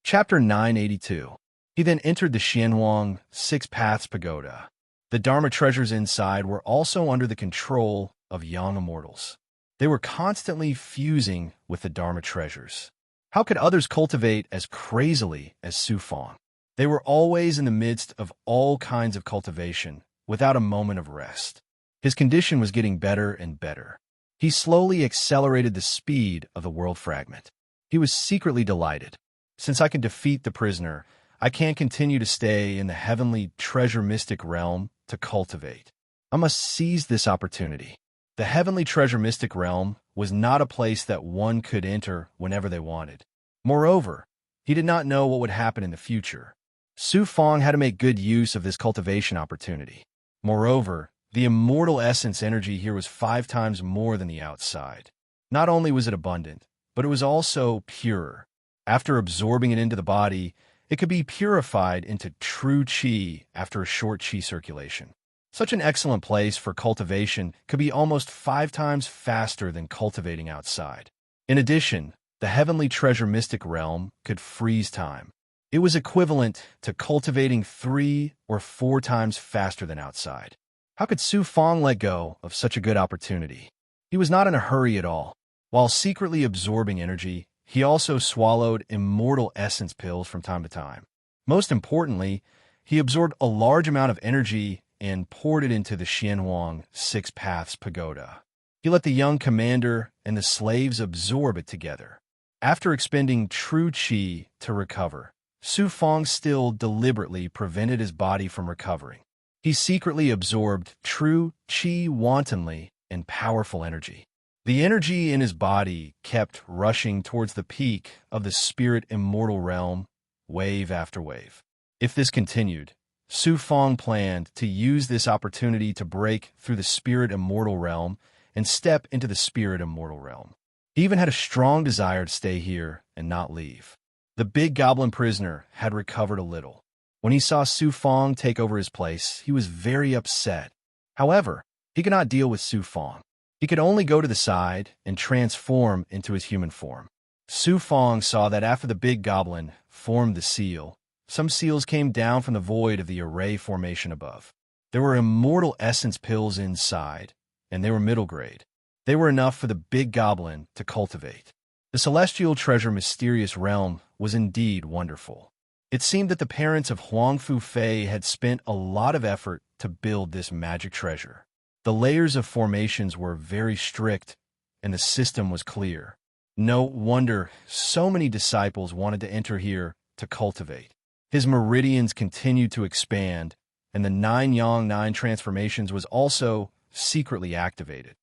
Chapter 982. He then entered the Xianhuang Six Paths Pagoda. The Dharma treasures inside were also under the control of young immortals. They were constantly fusing with the Dharma treasures. How could others cultivate as crazily as Su Fang? They were always in the midst of all kinds of cultivation, without a moment of rest. His condition was getting better and better. He slowly accelerated the speed of the world fragment. He was secretly delighted. Since I can defeat the prisoner, I can't continue to stay in the heavenly treasure mystic realm to cultivate. I must seize this opportunity. The heavenly treasure mystic realm was not a place that one could enter whenever they wanted. Moreover, he did not know what would happen in the future. Su Fang had to make good use of this cultivation opportunity. Moreover, the immortal essence energy here was 5 times more than the outside. Not only was it abundant, but it was also purer. After absorbing it into the body, it could be purified into true qi after a short qi circulation. Such an excellent place for cultivation could be almost 5 times faster than cultivating outside. In addition, the heavenly treasure mystic realm could freeze time. It was equivalent to cultivating 3 or 4 times faster than outside. How could Su Fang let go of such a good opportunity? He was not in a hurry at all. While secretly absorbing energy, he also swallowed immortal essence pills from time to time. Most importantly, he absorbed a large amount of energy and poured it into the Xianhuang Six Paths Pagoda. He let the young commander and the slaves absorb it together. After expending true qi to recover, Su Fang still deliberately prevented his body from recovering. He secretly absorbed true qi wantonly and powerful energy. The energy in his body kept rushing towards the peak of the spirit immortal realm, wave after wave. If this continued, Su Fang planned to use this opportunity to break through the spirit immortal realm and step into the spirit immortal realm. He even had a strong desire to stay here and not leave. The big goblin prisoner had recovered a little. When he saw Su Fang take over his place, he was very upset. However, he could not deal with Su Fang. He could only go to the side and transform into his human form. Su Fang saw that after the big goblin formed the seal, some seals came down from the void of the array formation above. There were immortal essence pills inside, and they were middle grade. They were enough for the big goblin to cultivate. The celestial treasure mysterious realm was indeed wonderful. It seemed that the parents of Huang Fu Fei had spent a lot of effort to build this magic treasure. The layers of formations were very strict, and the system was clear. No wonder so many disciples wanted to enter here to cultivate. His meridians continued to expand, and the 9 Yang 9 transformations was also secretly activated.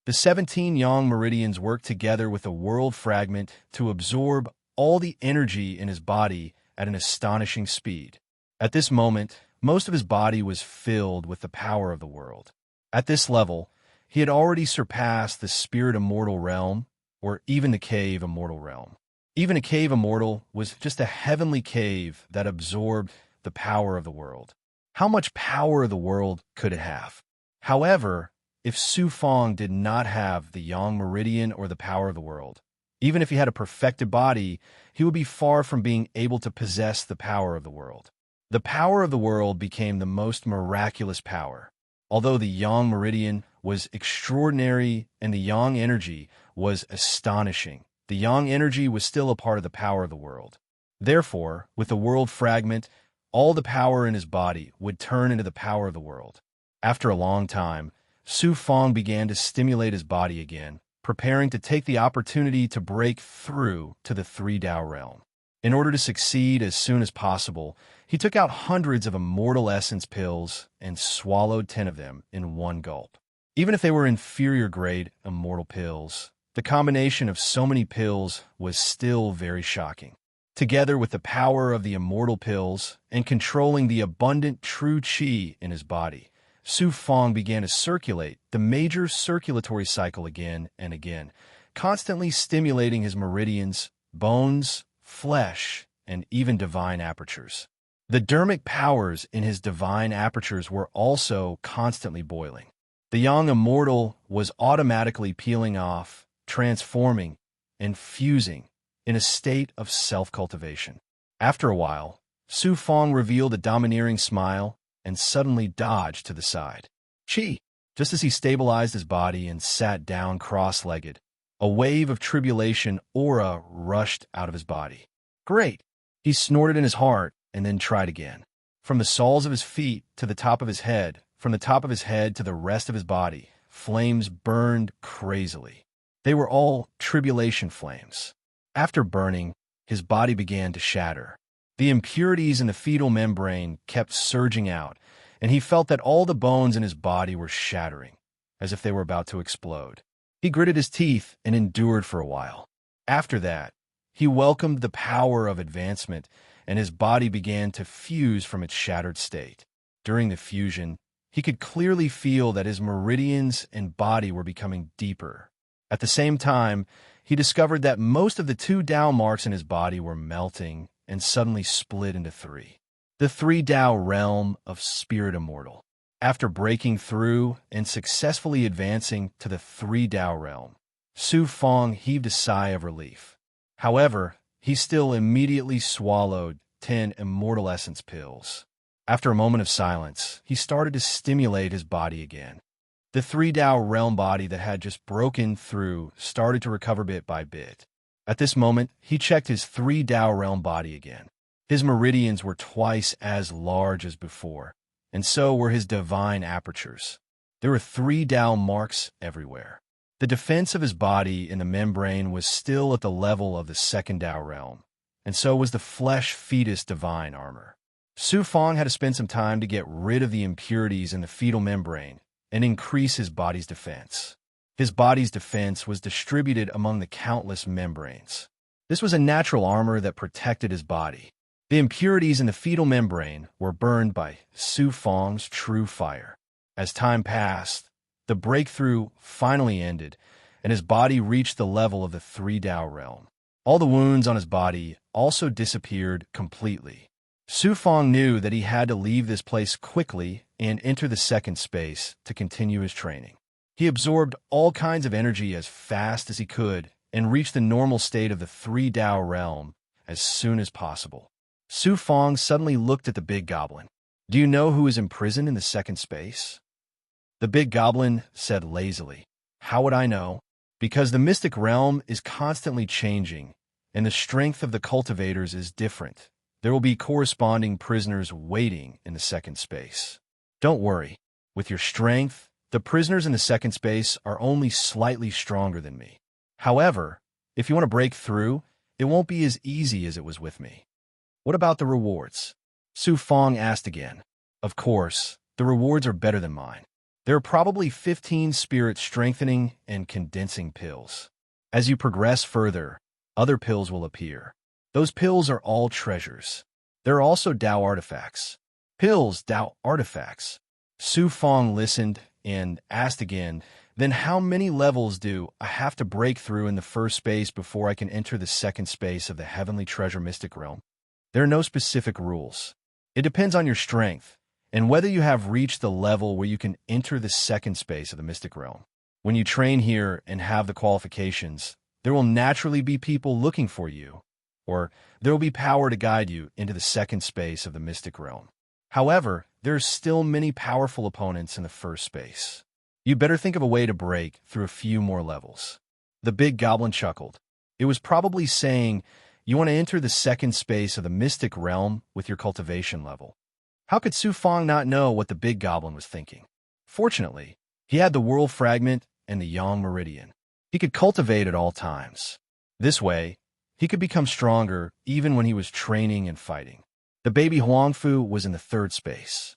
The 17 Yang meridians worked together with a world fragment to absorb all the energy in his body at an astonishing speed. At this moment, most of his body was filled with the power of the world. At this level, he had already surpassed the spirit immortal realm, or even the cave immortal realm. Even a cave immortal was just a heavenly cave that absorbed the power of the world. How much power of the world could it have? However, if Su Fang did not have the Yang meridian or the power of the world, even if he had a perfected body, he would be far from being able to possess the power of the world. The power of the world became the most miraculous power. Although the Yang meridian was extraordinary and the Yang energy was astonishing, the Yang energy was still a part of the power of the world. Therefore, with the world fragment, all the power in his body would turn into the power of the world. After a long time, Su Fang began to stimulate his body again, preparing to take the opportunity to break through to the 3 Dao realm. In order to succeed as soon as possible, he took out hundreds of immortal essence pills and swallowed 10 of them in one gulp. Even if they were inferior grade immortal pills, the combination of so many pills was still very shocking. Together with the power of the immortal pills and controlling the abundant true qi in his body, Su Fang began to circulate the major circulatory cycle again and again, constantly stimulating his meridians, bones, flesh, and even divine apertures. The dermic powers in his divine apertures were also constantly boiling. The Yang immortal was automatically peeling off, transforming, and fusing in a state of self-cultivation. After a while, Su Fong revealed a domineering smile and suddenly dodged to the side. Chi! Just as he stabilized his body and sat down cross-legged, a wave of tribulation aura rushed out of his body. Great! He snorted in his heart and then tried again. From the soles of his feet to the top of his head, from the top of his head to the rest of his body, flames burned crazily. They were all tribulation flames. After burning, his body began to shatter. The impurities in the fetal membrane kept surging out, and he felt that all the bones in his body were shattering, as if they were about to explode. He gritted his teeth and endured for a while. After that, he welcomed the power of advancement, and his body began to fuse from its shattered state. During the fusion, he could clearly feel that his meridians and body were becoming deeper. At the same time, he discovered that most of the 2 Tao marks in his body were melting and suddenly split into 3. The 3 Tao realm of Spirit Immortal. After breaking through and successfully advancing to the 3 Tao realm, Su Fong heaved a sigh of relief. However, he still immediately swallowed 10 Immortal Essence pills. After a moment of silence, he started to stimulate his body again. The 3 Tao realm body that had just broken through started to recover bit by bit. At this moment, he checked his 3 Tao realm body again. His meridians were twice as large as before, and so were his divine apertures. There were 3 Tao marks everywhere. The defense of his body in the membrane was still at the level of the 2nd Tao realm, and so was the flesh fetus divine armor. Su Fong had to spend some time to get rid of the impurities in the fetal membrane and increase his body's defense. His body's defense was distributed among the countless membranes. This was a natural armor that protected his body. The impurities in the fetal membrane were burned by Su Fong's true fire. As time passed, the breakthrough finally ended, and his body reached the level of the 3 Tao realm. All the wounds on his body also disappeared completely. Su Fong knew that he had to leave this place quickly and enter the 2nd space to continue his training. He absorbed all kinds of energy as fast as he could and reached the normal state of the 3 Tao realm as soon as possible. Su Fong suddenly looked at the big goblin. Do you know who is imprisoned in the 2nd space? The big goblin said lazily. How would I know? Because the mystic realm is constantly changing, and the strength of the cultivators is different. There will be corresponding prisoners waiting in the 2nd space. Don't worry. With your strength, the prisoners in the 2nd space are only slightly stronger than me. However, if you want to break through, it won't be as easy as it was with me. What about the rewards? Su Fong asked again. Of course, the rewards are better than mine. There are probably 15 spirit strengthening and condensing pills. As you progress further, other pills will appear. Those pills are all treasures. There are also Tao artifacts. Pills, Tao artifacts. Su Fong listened and asked again, then how many levels do I have to break through in the 1st space before I can enter the 2nd space of the Heavenly Treasure Mystic Realm? There are no specific rules. It depends on your strength and whether you have reached the level where you can enter the 2nd space of the Mystic Realm. When you train here and have the qualifications, there will naturally be people looking for you, or there will be power to guide you into the 2nd space of the Mystic Realm. However, there are still many powerful opponents in the 1st space. You better think of a way to break through a few more levels. The big goblin chuckled. It was probably saying, you want to enter the 2nd space of the Mystic Realm with your cultivation level. How could Su Fong not know what the big goblin was thinking? Fortunately, he had the World Fragment and the Yang Meridian. He could cultivate at all times. This way, he could become stronger even when he was training and fighting. The baby Huangfu was in the 3rd space.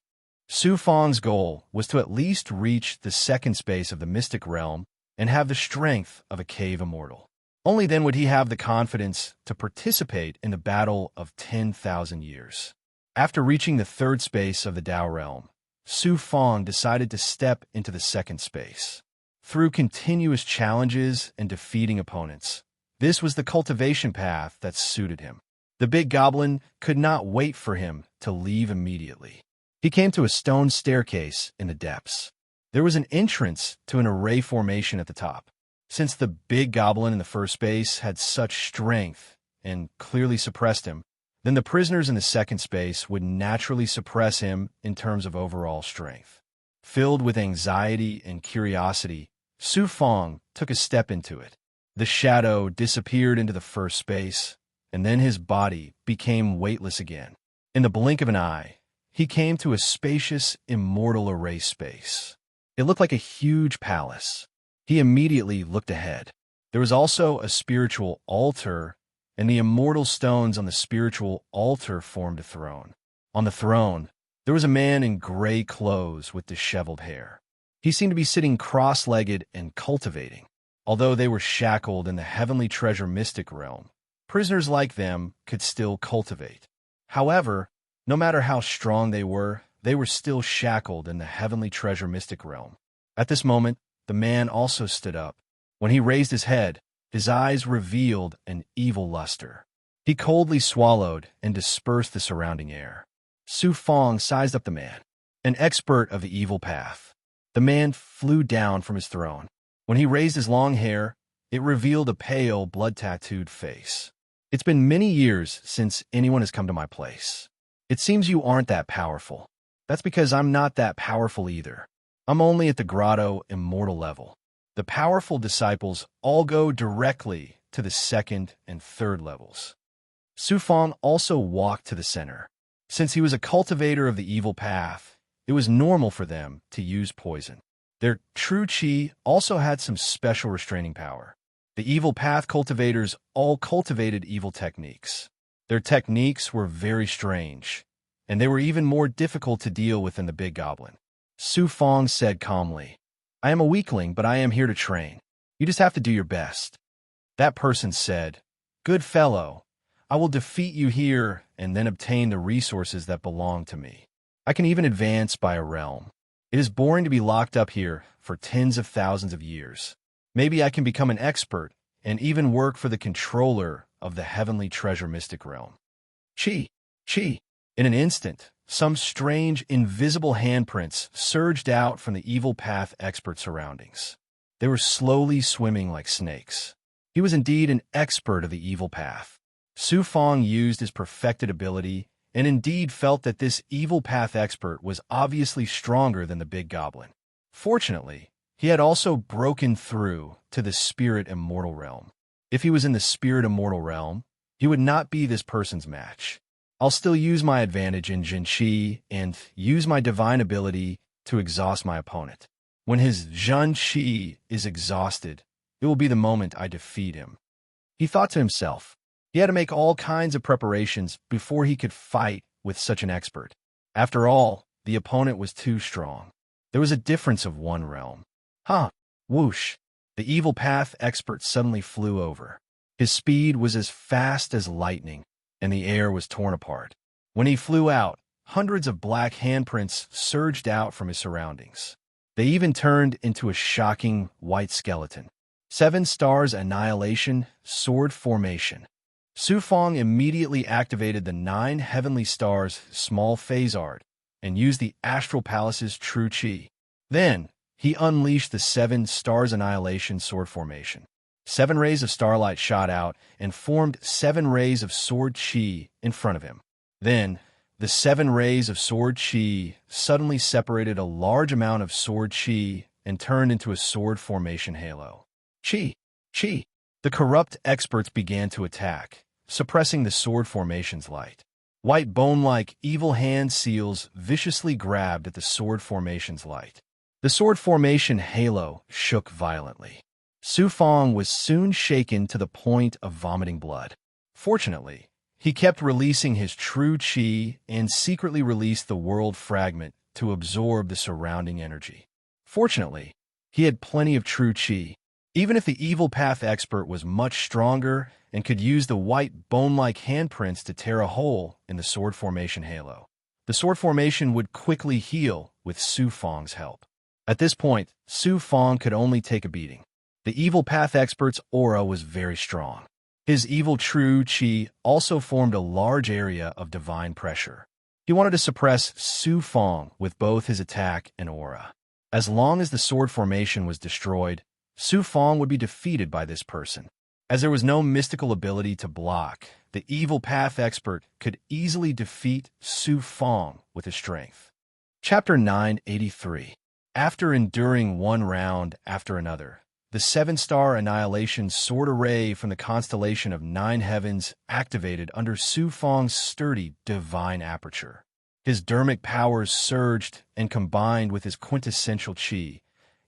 Su Fong's goal was to at least reach the 2nd space of the Mystic Realm and have the strength of a cave immortal. Only then would he have the confidence to participate in the battle of 10,000 years. After reaching the 3rd space of the Tao realm, Su Fong decided to step into the 2nd space. Through continuous challenges and defeating opponents, this was the cultivation path that suited him. The big goblin could not wait for him to leave immediately. He came to a stone staircase in the depths. There was an entrance to an array formation at the top. Since the big goblin in the 1st space had such strength and clearly suppressed him, then the prisoners in the second space would naturally suppress him in terms of overall strength. Filled with anxiety and curiosity, Su Fong took a step into it. The shadow disappeared into the first space, and then his body became weightless again. In the blink of an eye, he came to a spacious, immortal erase space. It looked like a huge palace. He immediately looked ahead. There was also a spiritual altar, and the immortal stones on the spiritual altar formed a throne. On the throne, there was a man in gray clothes with disheveled hair. He seemed to be sitting cross-legged and cultivating. Although they were shackled in the heavenly treasure mystic realm, prisoners like them could still cultivate. However, no matter how strong they were still shackled in the heavenly treasure mystic realm. At this moment, the man also stood up. When he raised his head, his eyes revealed an evil luster. He coldly swallowed and dispersed the surrounding air. Su Fong sized up the man, an expert of the evil path. The man flew down from his throne. When he raised his long hair, it revealed a pale, blood-tattooed face. It's been many years since anyone has come to my place. It seems you aren't that powerful. That's because I'm not that powerful either. I'm only at the grotto immortal level. The powerful disciples all go directly to the second and third levels. Su Fong also walked to the center. Since he was a cultivator of the evil path, it was normal for them to use poison. Their true qi also had some special restraining power. The evil path cultivators all cultivated evil techniques. Their techniques were very strange, and they were even more difficult to deal with than the big goblin. Su Fong said calmly, "I am a weakling, but I am here to train. You just have to do your best." That person said, "Good fellow, I will defeat you here and then obtain the resources that belong to me. I can even advance by a realm. It is boring to be locked up here for tens of thousands of years. Maybe I can become an expert and even work for the controller of the heavenly treasure mystic realm." Chi! Chi! In an instant, some strange, invisible handprints surged out from the evil path expert surroundings. They were slowly swimming like snakes. He was indeed an expert of the evil path. Su Fong used his perfected ability and indeed felt that this evil path expert was obviously stronger than the big goblin. Fortunately, he had also broken through to the spirit immortal realm. If he was in the spirit immortal realm, he would not be this person's match. I'll still use my advantage in Jin Qi and use my divine ability to exhaust my opponent. When his Jin Qi is exhausted, it will be the moment I defeat him. He thought to himself. He had to make all kinds of preparations before he could fight with such an expert. After all, the opponent was too strong. There was a difference of one realm. Whoosh! The evil path expert suddenly flew over. His speed was as fast as lightning, and the air was torn apart. When he flew out, hundreds of black handprints surged out from his surroundings. They even turned into a shocking white skeleton. 7 stars annihilation, sword formation. Su Fong immediately activated the 9 heavenly stars small phase art and used the Astral Palace's true qi. Then, he unleashed the 7 stars annihilation sword formation. 7 rays of starlight shot out and formed 7 rays of sword qi in front of him. Then, the 7 rays of sword qi suddenly separated a large amount of sword qi and turned into a sword formation halo. Qi! Qi! The corrupt experts began to attack, suppressing the sword formation's light. White bone-like evil hand seals viciously grabbed at the sword formation's light. The sword formation halo shook violently. Su Fong was soon shaken to the point of vomiting blood. Fortunately, he kept releasing his true qi and secretly released the world fragment to absorb the surrounding energy. Fortunately, he had plenty of true qi. Even if the evil path expert was much stronger and could use the white bone-like handprints to tear a hole in the sword formation halo, the sword formation would quickly heal with Su Fong's help. At this point, Su Fong could only take a beating. The evil path expert's aura was very strong. His evil true qi also formed a large area of divine pressure. He wanted to suppress Su Fong with both his attack and aura. As long as the sword formation was destroyed, Su Fong would be defeated by this person. As there was no mystical ability to block, the evil path expert could easily defeat Su Fong with his strength. Chapter 983. After enduring one round after another, the seven-star annihilation sword array from the constellation of Nine Heavens activated under Su Fong's sturdy divine aperture. His dermic powers surged and combined with his quintessential chi,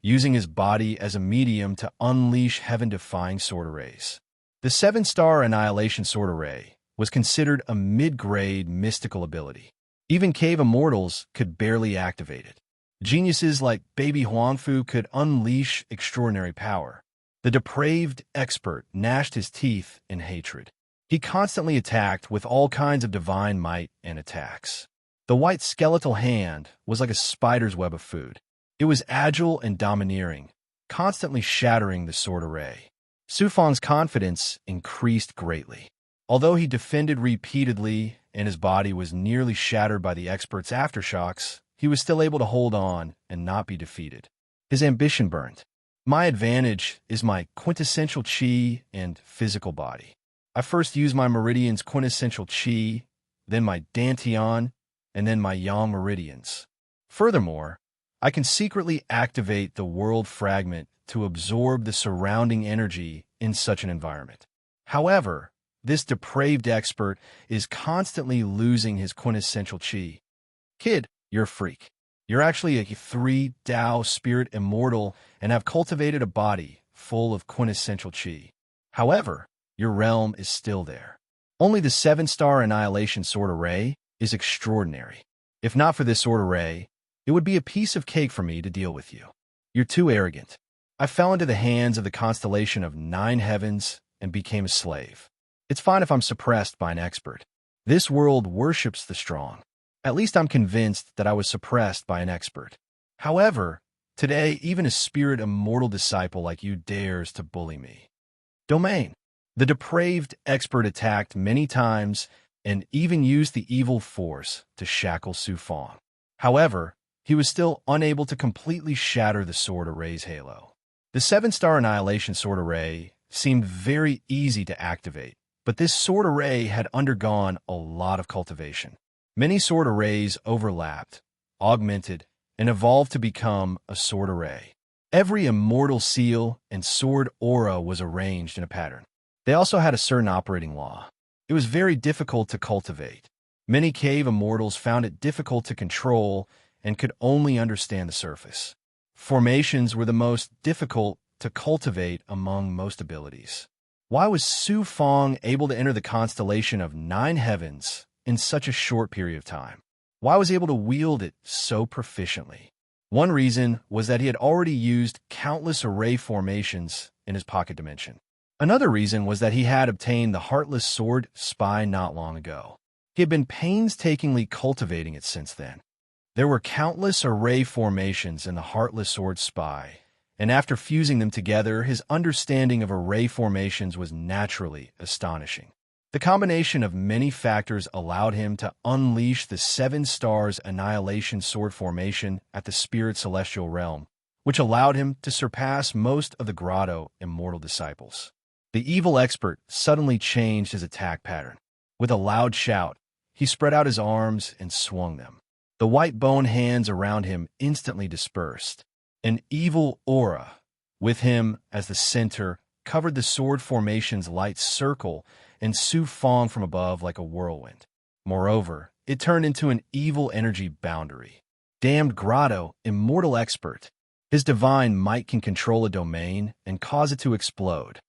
using his body as a medium to unleash heaven-defying sword arrays. The seven-star annihilation sword array was considered a mid-grade mystical ability. Even cave immortals could barely activate it. Geniuses like Baby Huangfu could unleash extraordinary power. The depraved expert gnashed his teeth in hatred. He constantly attacked with all kinds of divine might and attacks. The white skeletal hand was like a spider's web of food. It was agile and domineering, constantly shattering the sword array. Su Fong's confidence increased greatly. Although he defended repeatedly and his body was nearly shattered by the expert's aftershocks, he was still able to hold on and not be defeated. His ambition burned. My advantage is my quintessential chi and physical body. I first use my meridian's quintessential chi, then my dantian, and then my yang meridians. Furthermore, I can secretly activate the world fragment to absorb the surrounding energy in such an environment. However, this depraved expert is constantly losing his quintessential chi. Kid, you're a freak. You're actually a 3 Tao spirit immortal and have cultivated a body full of quintessential chi. However, your realm is still there. Only the seven-star annihilation sword array is extraordinary. If not for this sword array, it would be a piece of cake for me to deal with you. You're too arrogant. I fell into the hands of the constellation of Nine Heavens and became a slave. It's fine if I'm suppressed by an expert. This world worships the strong. At least I'm convinced that I was suppressed by an expert. However, today even a spirit immortal disciple like you dares to bully me. Domain. The depraved expert attacked many times and even used the evil force to shackle Su Fong. However, he was still unable to completely shatter the sword array's halo. The seven-star annihilation sword array seemed very easy to activate, but this sword array had undergone a lot of cultivation. Many sword arrays overlapped, augmented, and evolved to become a sword array. Every immortal seal and sword aura was arranged in a pattern. They also had a certain operating law. It was very difficult to cultivate. Many cave immortals found it difficult to control and could only understand the surface. Formations were the most difficult to cultivate among most abilities. Why was Su Fong able to enter the constellation of Nine Heavens in such a short period of time? Why was he able to wield it so proficiently? One reason was that he had already used countless array formations in his pocket dimension. Another reason was that he had obtained the Heartless Sword Spy not long ago. He had been painstakingly cultivating it since then. There were countless array formations in the Heartless Sword Spy, and after fusing them together, his understanding of array formations was naturally astonishing. The combination of many factors allowed him to unleash the Seven Stars Annihilation Sword formation at the Spirit Celestial Realm, which allowed him to surpass most of the Grotto immortal disciples. The evil expert suddenly changed his attack pattern. With a loud shout, he spread out his arms and swung them. The white bone hands around him instantly dispersed. An evil aura, with him as the center, covered the sword formation's light circle and Su Fong from above like a whirlwind. Moreover, it turned into an evil energy boundary. Damned Grotto, immortal expert. His divine might can control a domain and cause it to explode.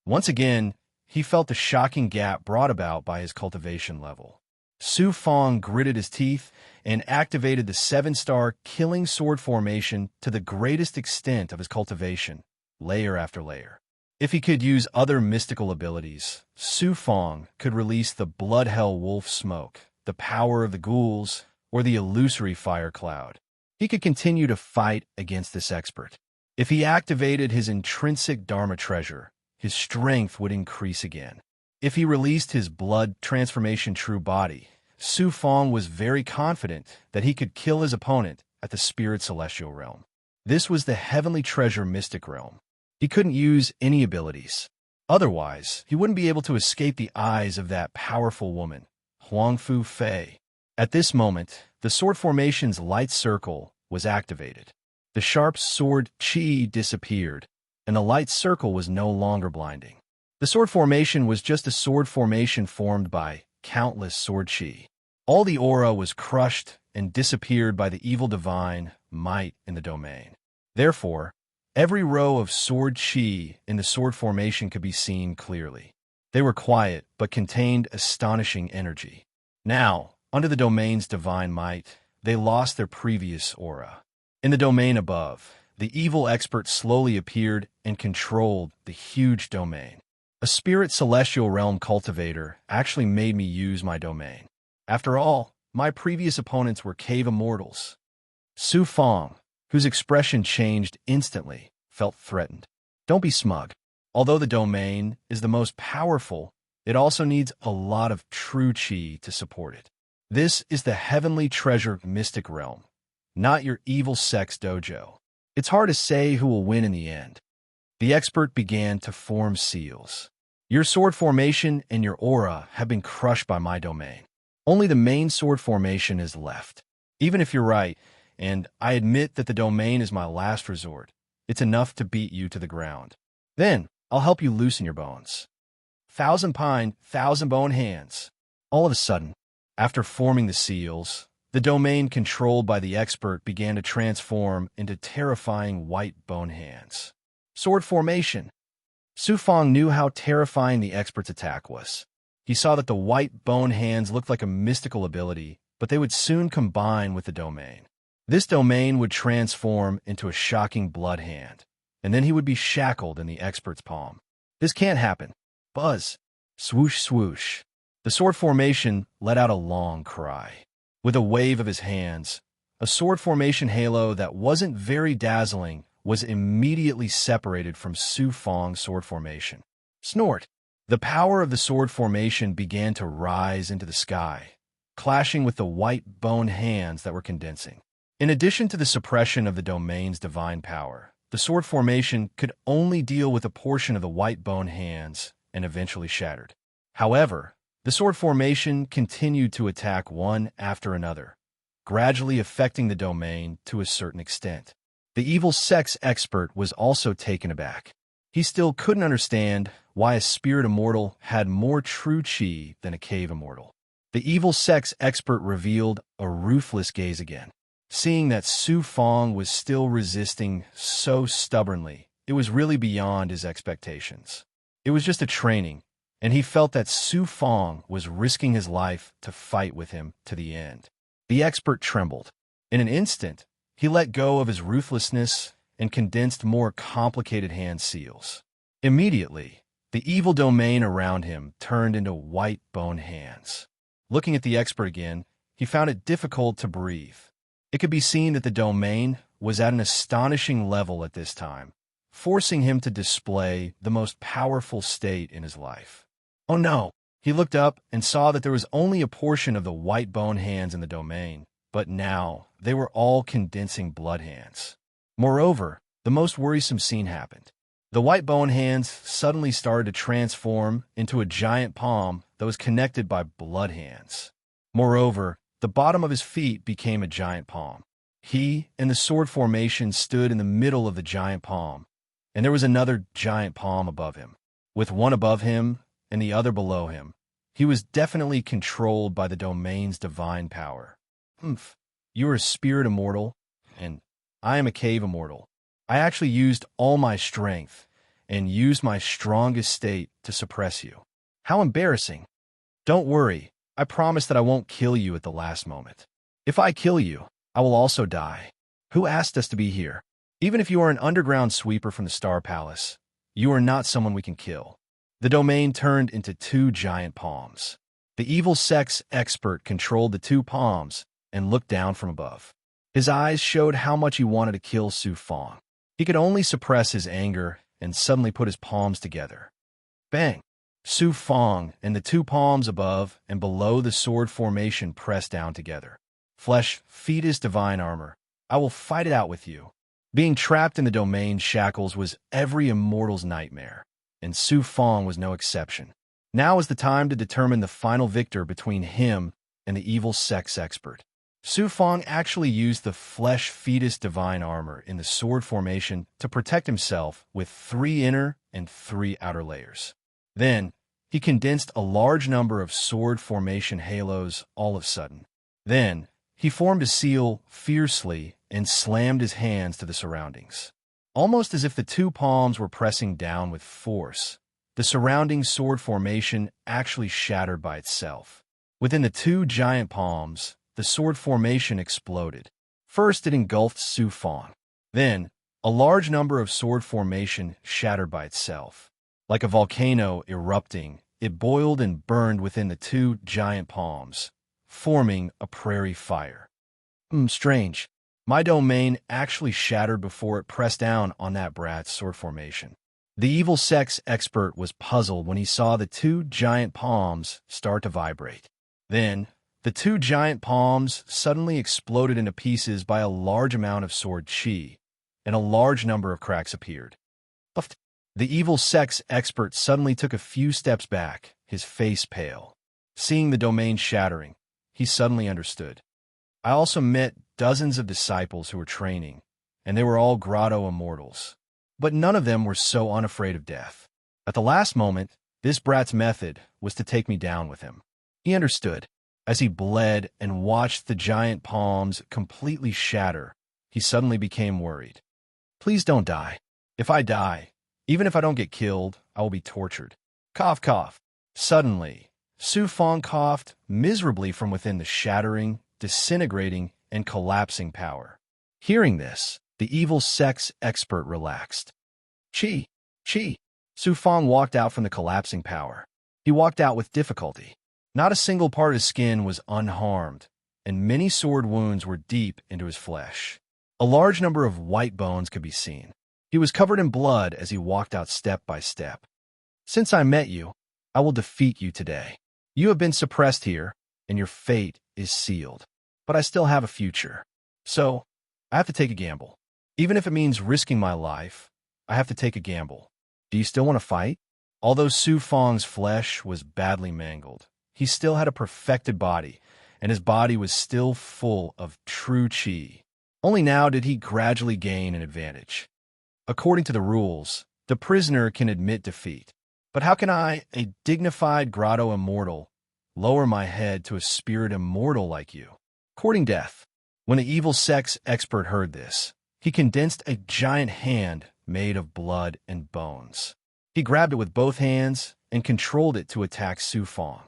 Once again, he felt the shocking gap brought about by his cultivation level. Su Fong gritted his teeth and activated the seven-star killing sword formation to the greatest extent of his cultivation, layer after layer. If he could use other mystical abilities, Su Fong could release the blood hell wolf smoke, the power of the ghouls, or the illusory fire cloud. He could continue to fight against this expert. If he activated his intrinsic Dharma treasure, his strength would increase again. If he released his blood transformation true body, Su Fong was very confident that he could kill his opponent at the Spirit Celestial Realm. This was the Heavenly Treasure Mystic Realm. He couldn't use any abilities. Otherwise, he wouldn't be able to escape the eyes of that powerful woman, Huang Fu Fei. At this moment, the sword formation's light circle was activated. The sharp sword chi disappeared, and the light circle was no longer blinding. The sword formation was just a sword formation formed by countless sword chi. All the aura was crushed and disappeared by the evil divine might in the domain. Therefore, every row of sword chi in the sword formation could be seen clearly. They were quiet, but contained astonishing energy. Now, under the domain's divine might, they lost their previous aura. In the domain above, the evil expert slowly appeared and controlled the huge domain. A spirit celestial realm cultivator actually made me use my domain. After all, my previous opponents were cave immortals. Su Fong, whose expression changed instantly, felt threatened. Don't be smug. Although the domain is the most powerful, it also needs a lot of true chi to support it. This is the heavenly treasure mystic realm, not your evil sex dojo. It's hard to say who will win in the end. The expert began to form seals. Your sword formation and your aura have been crushed by my domain. Only the main sword formation is left. Even if you're right, and I admit that the domain is my last resort, it's enough to beat you to the ground. Then, I'll help you loosen your bones. Thousand Pine, Thousand Bone Hands. All of a sudden, after forming the seals, the domain controlled by the expert began to transform into terrifying white bone hands. Sword formation. Su Fong knew how terrifying the expert's attack was. He saw that the white bone hands looked like a mystical ability, but they would soon combine with the domain. This domain would transform into a shocking blood hand, and then he would be shackled in the expert's palm. This can't happen. Buzz. Swoosh, swoosh. The sword formation let out a long cry. With a wave of his hands, a sword formation halo that wasn't very dazzling was immediately separated from Su Fong's sword formation. Snort. The power of the sword formation began to rise into the sky, clashing with the white bone hands that were condensing. In addition to the suppression of the domain's divine power, the sword formation could only deal with a portion of the white bone hands and eventually shattered. However, the sword formation continued to attack one after another, gradually affecting the domain to a certain extent. The evil sex expert was also taken aback. He still couldn't understand why a spirit immortal had more true chi than a cave immortal. The evil sex expert revealed a ruthless gaze again. Seeing that Su Fong was still resisting so stubbornly, it was really beyond his expectations. It was just a training, and he felt that Su Fong was risking his life to fight with him to the end. The expert trembled. In an instant, he let go of his ruthlessness and condensed more complicated hand seals. Immediately, the evil domain around him turned into white bone hands. Looking at the expert again, he found it difficult to breathe. It could be seen that the domain was at an astonishing level at this time, forcing him to display the most powerful state in his life. Oh no! He looked up and saw that there was only a portion of the white bone hands in the domain, but now they were all condensing blood hands. Moreover, the most worrisome scene happened. The white bone hands suddenly started to transform into a giant palm that was connected by blood hands. Moreover, the bottom of his feet became a giant palm. He and the sword formation stood in the middle of the giant palm, and there was another giant palm above him. With one above him and the other below him, he was definitely controlled by the domain's divine power. You are a spirit immortal, and I am a cave immortal. I actually used all my strength and used my strongest state to suppress you. How embarrassing. Don't worry, I promise that I won't kill you at the last moment. If I kill you, I will also die. Who asked us to be here? Even if you are an underground sweeper from the Star Palace, you are not someone we can kill. The domain turned into two giant palms. The evil sex expert controlled the two palms and looked down from above. His eyes showed how much he wanted to kill Su Fong. He could only suppress his anger and suddenly put his palms together. Bang! Su Fong and the two palms above and below the sword formation pressed down together. Flesh, fetus, divine armor. I will fight it out with you. Being trapped in the domain's shackles was every immortal's nightmare. and Su Fong was no exception. Now was the time to determine the final victor between him and the evil sex expert. Su Fong actually used the flesh fetus divine armor in the sword formation to protect himself with 3 inner and 3 outer layers. Then, he condensed a large number of sword formation halos all of a sudden. Then, he formed a seal fiercely and slammed his hands to the surroundings. Almost as if the 2 palms were pressing down with force, the surrounding sword formation actually shattered by itself. Within the 2 giant palms, the sword formation exploded. First, it engulfed Su Fong. Then, a large number of sword formation shattered by itself. Like a volcano erupting, it boiled and burned within the 2 giant palms, forming a prairie fire. Strange. My domain actually shattered before it pressed down on that brat's sword formation. The evil sex expert was puzzled when he saw the 2 giant palms start to vibrate. Then, the 2 giant palms suddenly exploded into pieces by a large amount of sword chi, and a large number of cracks appeared. The evil sex expert suddenly took a few steps back, his face pale. Seeing the domain shattering, he suddenly understood. I also met dozens of disciples who were training, and they were all grotto immortals. But none of them were so unafraid of death. At the last moment, this brat's method was to take me down with him. He understood. As he bled and watched the giant palms completely shatter, he suddenly became worried. Please don't die. If I die, even if I don't get killed, I will be tortured. Cough, cough. Suddenly, Su Fong coughed miserably from within the shattering, disintegrating, and collapsing power. Hearing this, the evil sex expert relaxed. Chi. Su Fong walked out from the collapsing power. He walked out with difficulty. Not a single part of his skin was unharmed, and many sword wounds were deep into his flesh. A large number of white bones could be seen. He was covered in blood as he walked out step by step. Since I met you, I will defeat you today. You have been suppressed here, and your fate is sealed. But I still have a future. So, I have to take a gamble. Even if it means risking my life, I have to take a gamble. Do you still want to fight? Although Su Fong's flesh was badly mangled, he still had a perfected body, and his body was still full of true chi. Only now did he gradually gain an advantage. According to the rules, the prisoner can admit defeat. But how can I, a dignified grotto immortal, lower my head to a spirit immortal like you? Courting death. When the evil sex expert heard this, he condensed a giant hand made of blood and bones. He grabbed it with both hands and controlled it to attack Su Fong.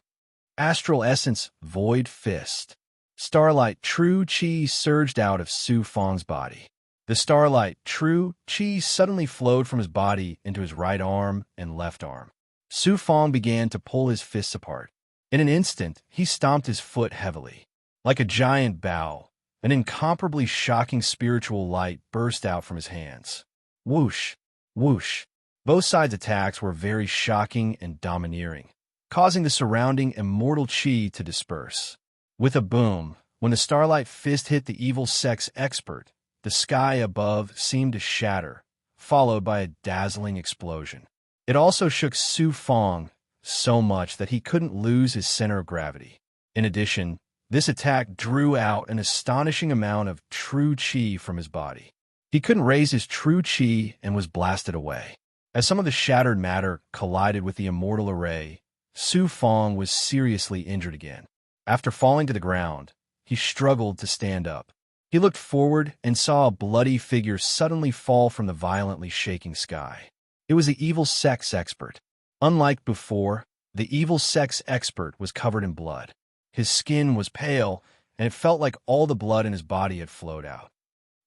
Astral Essence Void Fist. Starlight True Chi surged out of Su Fong's body. The Starlight True Chi suddenly flowed from his body into his right arm and left arm. Su Fong began to pull his fists apart. In an instant, he stomped his foot heavily. Like a giant bow, an incomparably shocking spiritual light burst out from his hands. Whoosh, whoosh. Both sides' attacks were very shocking and domineering, causing the surrounding immortal chi to disperse. With a boom, when the Starlight Fist hit the evil sex expert, the sky above seemed to shatter, followed by a dazzling explosion. It also shook Su Fong so much that he couldn't lose his center of gravity. In addition, this attack drew out an astonishing amount of true chi from his body. He couldn't raise his true chi and was blasted away. As some of the shattered matter collided with the immortal array, Su Fong was seriously injured again. After falling to the ground, he struggled to stand up. He looked forward and saw a bloody figure suddenly fall from the violently shaking sky. It was the evil sex expert. Unlike before, the evil sex expert was covered in blood. His skin was pale, and it felt like all the blood in his body had flowed out.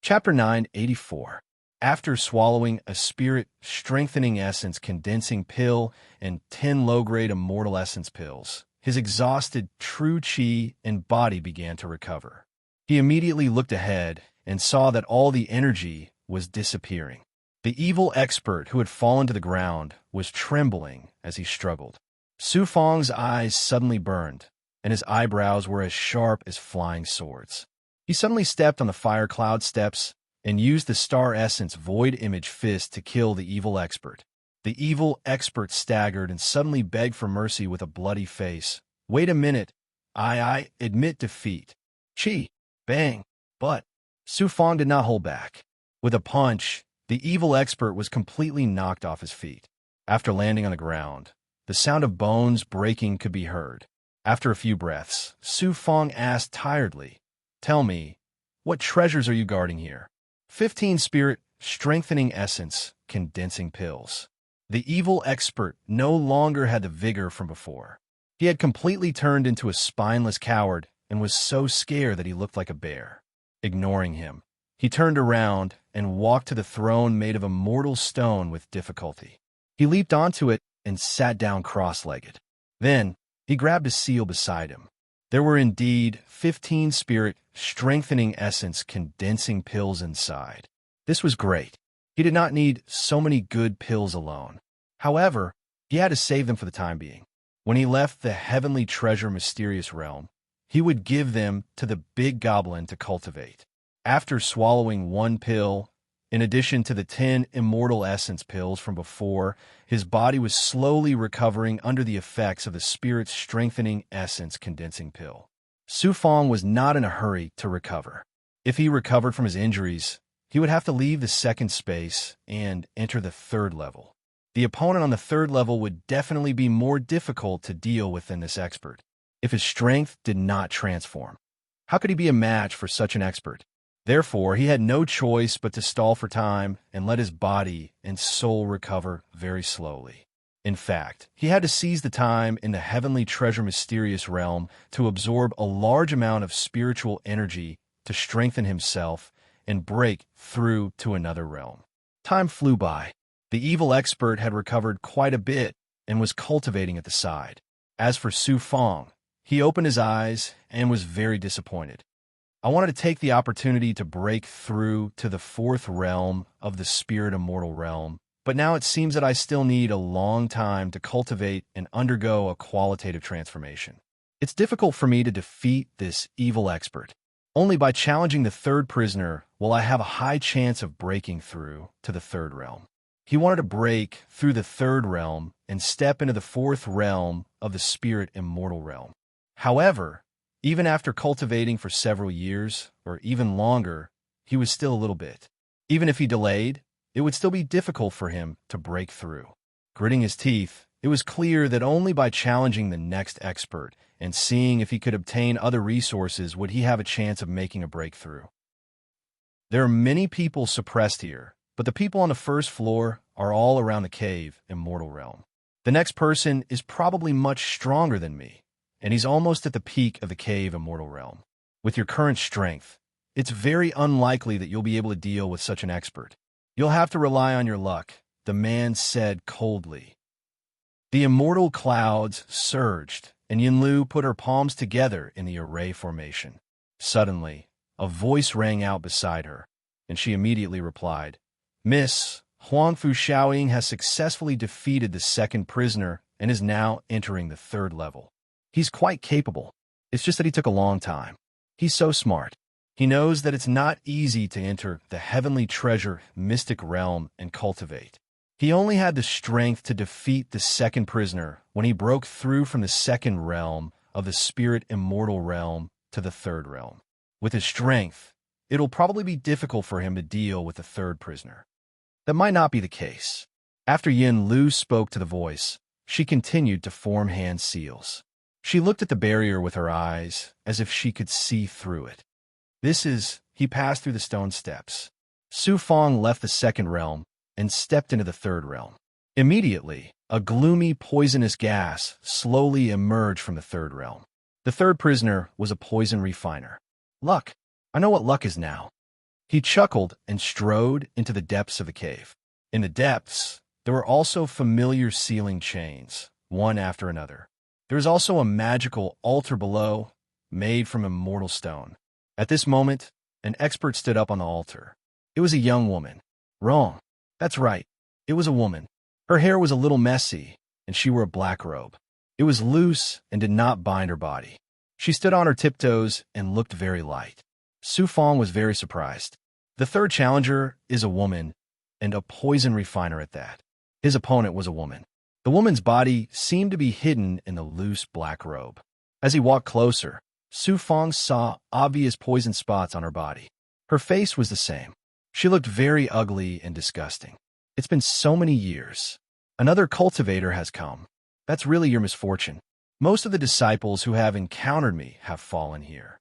Chapter 984. After swallowing a spirit-strengthening essence condensing pill and 10 low-grade immortal essence pills, his exhausted true chi and body began to recover. He immediately looked ahead and saw that all the energy was disappearing. The evil expert who had fallen to the ground was trembling as he struggled. Su Fong's eyes suddenly burned, and his eyebrows were as sharp as flying swords. He suddenly stepped on the fire cloud steps and used the Star Essence Void Image Fist to kill the evil expert. The evil expert staggered and suddenly begged for mercy with a bloody face. Wait a minute. I admit defeat. Chi. Bang. But Su Fong did not hold back. With a punch, the evil expert was completely knocked off his feet. After landing on the ground, the sound of bones breaking could be heard. After a few breaths, Su Fong asked tiredly, "Tell me, what treasures are you guarding here?" 15 spirit strengthening essence condensing pills. The evil expert no longer had the vigor from before. He had completely turned into a spineless coward and was so scared that he looked like a bear. Ignoring him, he turned around and walked to the throne made of immortal stone with difficulty. He leaped onto it and sat down cross-legged. Then, he grabbed a seal beside him. There were indeed 15 spirit strengthening essence condensing pills inside. This was great. He did not need so many good pills alone. However, he had to save them for the time being. When he left the heavenly treasure mysterious realm, he would give them to the big goblin to cultivate. After swallowing one pill, in addition to the 10 immortal essence pills from before, his body was slowly recovering under the effects of the spirit strengthening essence condensing pill. Su Fong was not in a hurry to recover. If he recovered from his injuries, he would have to leave the second space and enter the third level. The opponent on the third level would definitely be more difficult to deal with than this expert, if his strength did not transform. How could he be a match for such an expert? Therefore, he had no choice but to stall for time and let his body and soul recover very slowly. In fact, he had to seize the time in the heavenly treasure mysterious realm to absorb a large amount of spiritual energy to strengthen himself and break through to another realm. Time flew by. The evil expert had recovered quite a bit and was cultivating at the side. As for Su Fong, he opened his eyes and was very disappointed. I wanted to take the opportunity to break through to the fourth realm of the spirit immortal realm, but now it seems that I still need a long time to cultivate and undergo a qualitative transformation. It's difficult for me to defeat this evil expert. Only by challenging the third prisoner will I have a high chance of breaking through to the third realm. He wanted to break through the third realm and step into the fourth realm of the spirit immortal realm. However, even after cultivating for several years, or even longer, he was still a little bit. Even if he delayed, it would still be difficult for him to break through. Gritting his teeth, it was clear that only by challenging the next expert and seeing if he could obtain other resources would he have a chance of making a breakthrough. There are many people suppressed here, but the people on the first floor are all around the cave immortal realm. The next person is probably much stronger than me, and he's almost at the peak of the cave immortal realm. With your current strength, it's very unlikely that you'll be able to deal with such an expert. You'll have to rely on your luck, the man said coldly. The immortal clouds surged, and Yinlu put her palms together in the array formation. Suddenly, a voice rang out beside her, and she immediately replied, "Miss, Huangfu Shaoying has successfully defeated the second prisoner and is now entering the third level. He's quite capable. It's just that he took a long time. He's so smart. He knows that it's not easy to enter the heavenly treasure mystic realm and cultivate. He only had the strength to defeat the second prisoner when he broke through from the second realm of the spirit immortal realm to the third realm. With his strength, it'll probably be difficult for him to deal with the third prisoner." That might not be the case. After Yin Lu spoke to the voice, she continued to form hand seals. She looked at the barrier with her eyes as if she could see through it. He passed through the stone steps. Su Fong left the second realm and stepped into the third realm. Immediately, a gloomy, poisonous gas slowly emerged from the third realm. The third prisoner was a poison refiner. Luck. I know what luck is now. He chuckled and strode into the depths of the cave. In the depths, there were also familiar sealing chains, one after another. There was also a magical altar below, made from immortal stone. At this moment, an expert stood up on the altar. It was a young woman. Wrong. That's right. It was a woman. Her hair was a little messy, and she wore a black robe. It was loose and did not bind her body. She stood on her tiptoes and looked very light. Su Fong was very surprised. The third challenger is a woman, and a poison refiner at that. His opponent was a woman. The woman's body seemed to be hidden in the loose black robe. As he walked closer, Su Fong saw obvious poison spots on her body. Her face was the same. She looked very ugly and disgusting. It's been so many years. Another cultivator has come. That's really your misfortune. Most of the disciples who have encountered me have fallen here.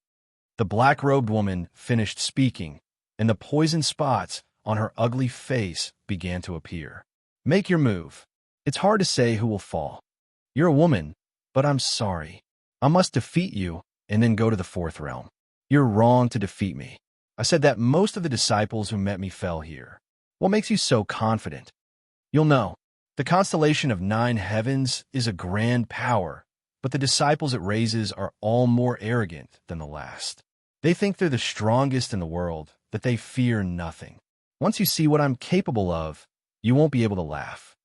The black-robed woman finished speaking, and the poison spots on her ugly face began to appear. Make your move. It's hard to say who will fall. You're a woman, but I'm sorry. I must defeat you and then go to the fourth realm. You're wrong to defeat me. I said that most of the disciples who met me fell here. What makes you so confident? You'll know. The constellation of 9 heavens is a grand power, but the disciples it raises are all more arrogant than the last. They think they're the strongest in the world, that they fear nothing. Once you see what I'm capable of, you won't be able to laugh.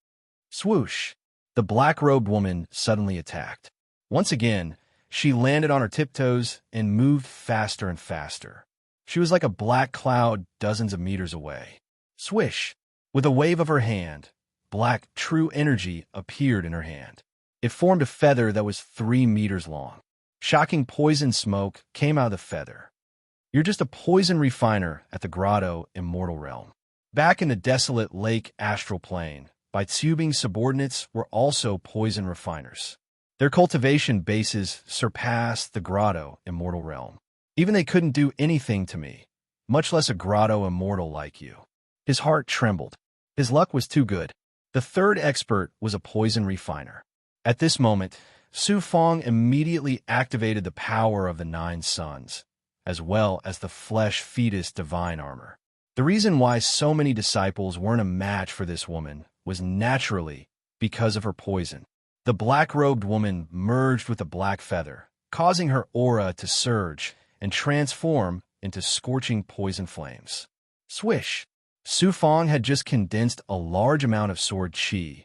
Swoosh! The black-robed woman suddenly attacked. Once again, she landed on her tiptoes and moved faster and faster. She was like a black cloud dozens of meters away. Swish! With a wave of her hand, black true energy appeared in her hand. It formed a feather that was 3 meters long. Shocking poison smoke came out of the feather. You're just a poison refiner at the grotto immortal realm. Back in the desolate lake astral plane, Baitsubing's subordinates were also poison refiners. Their cultivation bases surpassed the grotto immortal realm. Even they couldn't do anything to me, much less a grotto immortal like you. His heart trembled. His luck was too good. The third expert was a poison refiner. At this moment, Su Fong immediately activated the power of the 9 suns, as well as the flesh fetus divine armor. The reason why so many disciples weren't a match for this woman was naturally because of her poison. The black-robed woman merged with the black feather, causing her aura to surge and transform into scorching poison flames. Swish! Su Fong had just condensed a large amount of sword chi,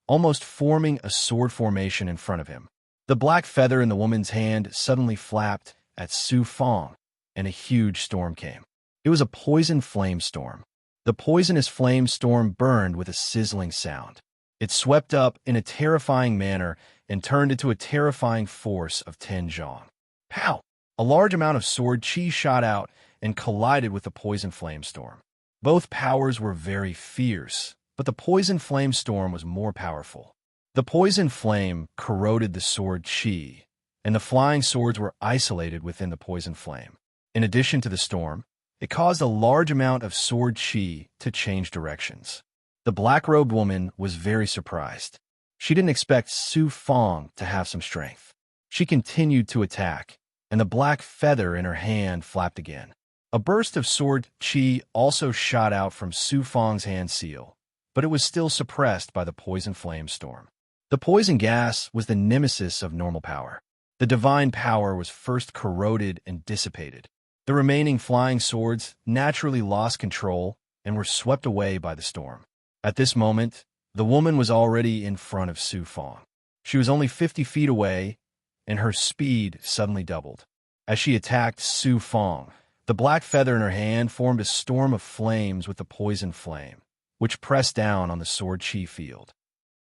almost forming a sword formation in front of him. The black feather in the woman's hand suddenly flapped at Su Fong, and a huge storm came. It was a poison flame storm. The poisonous flame storm burned with a sizzling sound. It swept up in a terrifying manner and turned into a terrifying force of 10 zhong. Pow! A large amount of sword chi shot out and collided with the poison flame storm. Both powers were very fierce, but the poison flame storm was more powerful. The poison flame corroded the sword chi, and the flying swords were isolated within the poison flame. In addition to the storm, it caused a large amount of sword chi to change directions. The black-robed woman was very surprised. She didn't expect Su Fong to have some strength. She continued to attack, and the black feather in her hand flapped again. A burst of sword chi also shot out from Su Fong's hand seal, but it was still suppressed by the poison flame storm. The poison gas was the nemesis of normal power. The divine power was first corroded and dissipated. The remaining flying swords naturally lost control and were swept away by the storm. At this moment, the woman was already in front of Su Fong. She was only 50 feet away, and her speed suddenly doubled. As she attacked Su Fong, the black feather in her hand formed a storm of flames with the poison flame, which pressed down on the sword chi field.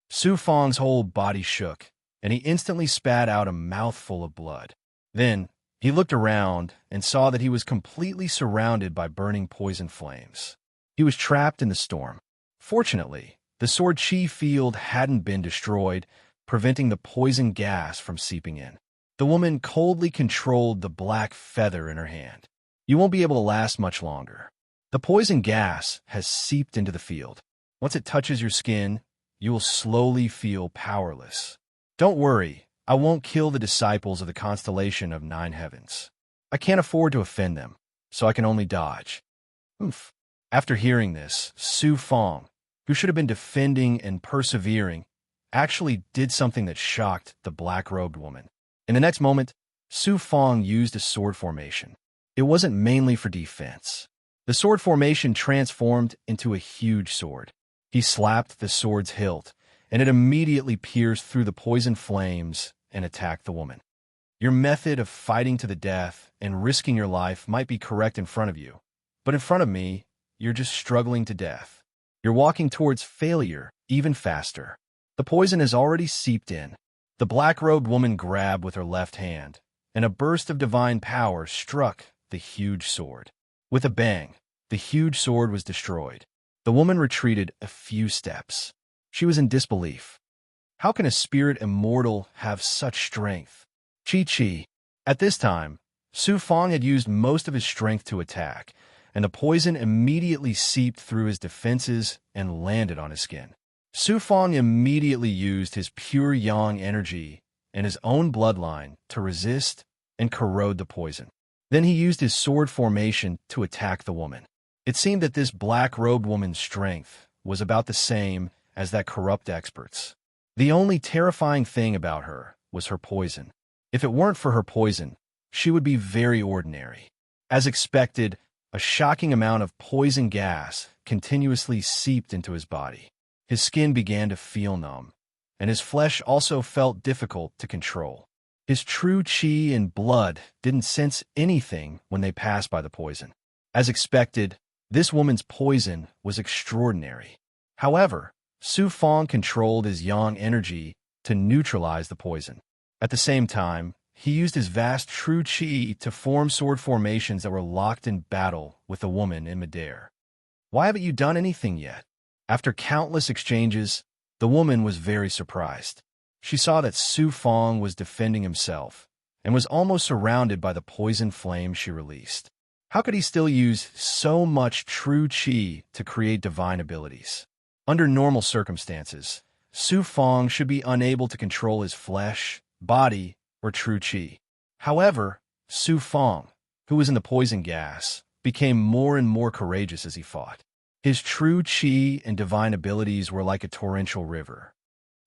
Su Fong's whole body shook, and he instantly spat out a mouthful of blood. Then, he looked around and saw that he was completely surrounded by burning poison flames. He was trapped in the storm. Fortunately, the sword chi field hadn't been destroyed, preventing the poison gas from seeping in. The woman coldly controlled the black feather in her hand. You won't be able to last much longer. The poison gas has seeped into the field. Once it touches your skin, you will slowly feel powerless. Don't worry, I won't kill the disciples of the constellation of 9 heavens. I can't afford to offend them, so I can only dodge. Oof. After hearing this, Su Fong, who should have been defending and persevering, actually did something that shocked the black-robed woman. In the next moment, Su Fong used a sword formation. It wasn't mainly for defense. The sword formation transformed into a huge sword. He slapped the sword's hilt, and it immediately pierced through the poison flames and attacked the woman. Your method of fighting to the death and risking your life might be correct in front of you, but in front of me, you're just struggling to death. You're walking towards failure even faster. The poison has already seeped in. The black-robed woman grabbed with her left hand, and a burst of divine power struck the huge sword. With a bang, the huge sword was destroyed. The woman retreated a few steps. She was in disbelief. How can a spirit immortal have such strength? Chi. At this time, Su Fong had used most of his strength to attack, and the poison immediately seeped through his defenses and landed on his skin. Su Fong immediately used his pure yang energy and his own bloodline to resist and corrode the poison. Then he used his sword formation to attack the woman. It seemed that this black-robed woman's strength was about the same as that corrupt expert's. The only terrifying thing about her was her poison. If it weren't for her poison, she would be very ordinary. As expected, a shocking amount of poison gas continuously seeped into his body. His skin began to feel numb, and his flesh also felt difficult to control. His true chi and blood didn't sense anything when they passed by the poison. As expected, this woman's poison was extraordinary. However, Su Fong controlled his yang energy to neutralize the poison. At the same time, he used his vast true chi to form sword formations that were locked in battle with the woman in midair. Why haven't you done anything yet? After countless exchanges, the woman was very surprised. She saw that Su Fong was defending himself and was almost surrounded by the poison flame she released. How could he still use so much true chi to create divine abilities? Under normal circumstances, Su Fong should be unable to control his flesh, body, or true chi. However, Su Fong, who was in the poison gas, became more and more courageous as he fought. His true chi and divine abilities were like a torrential river.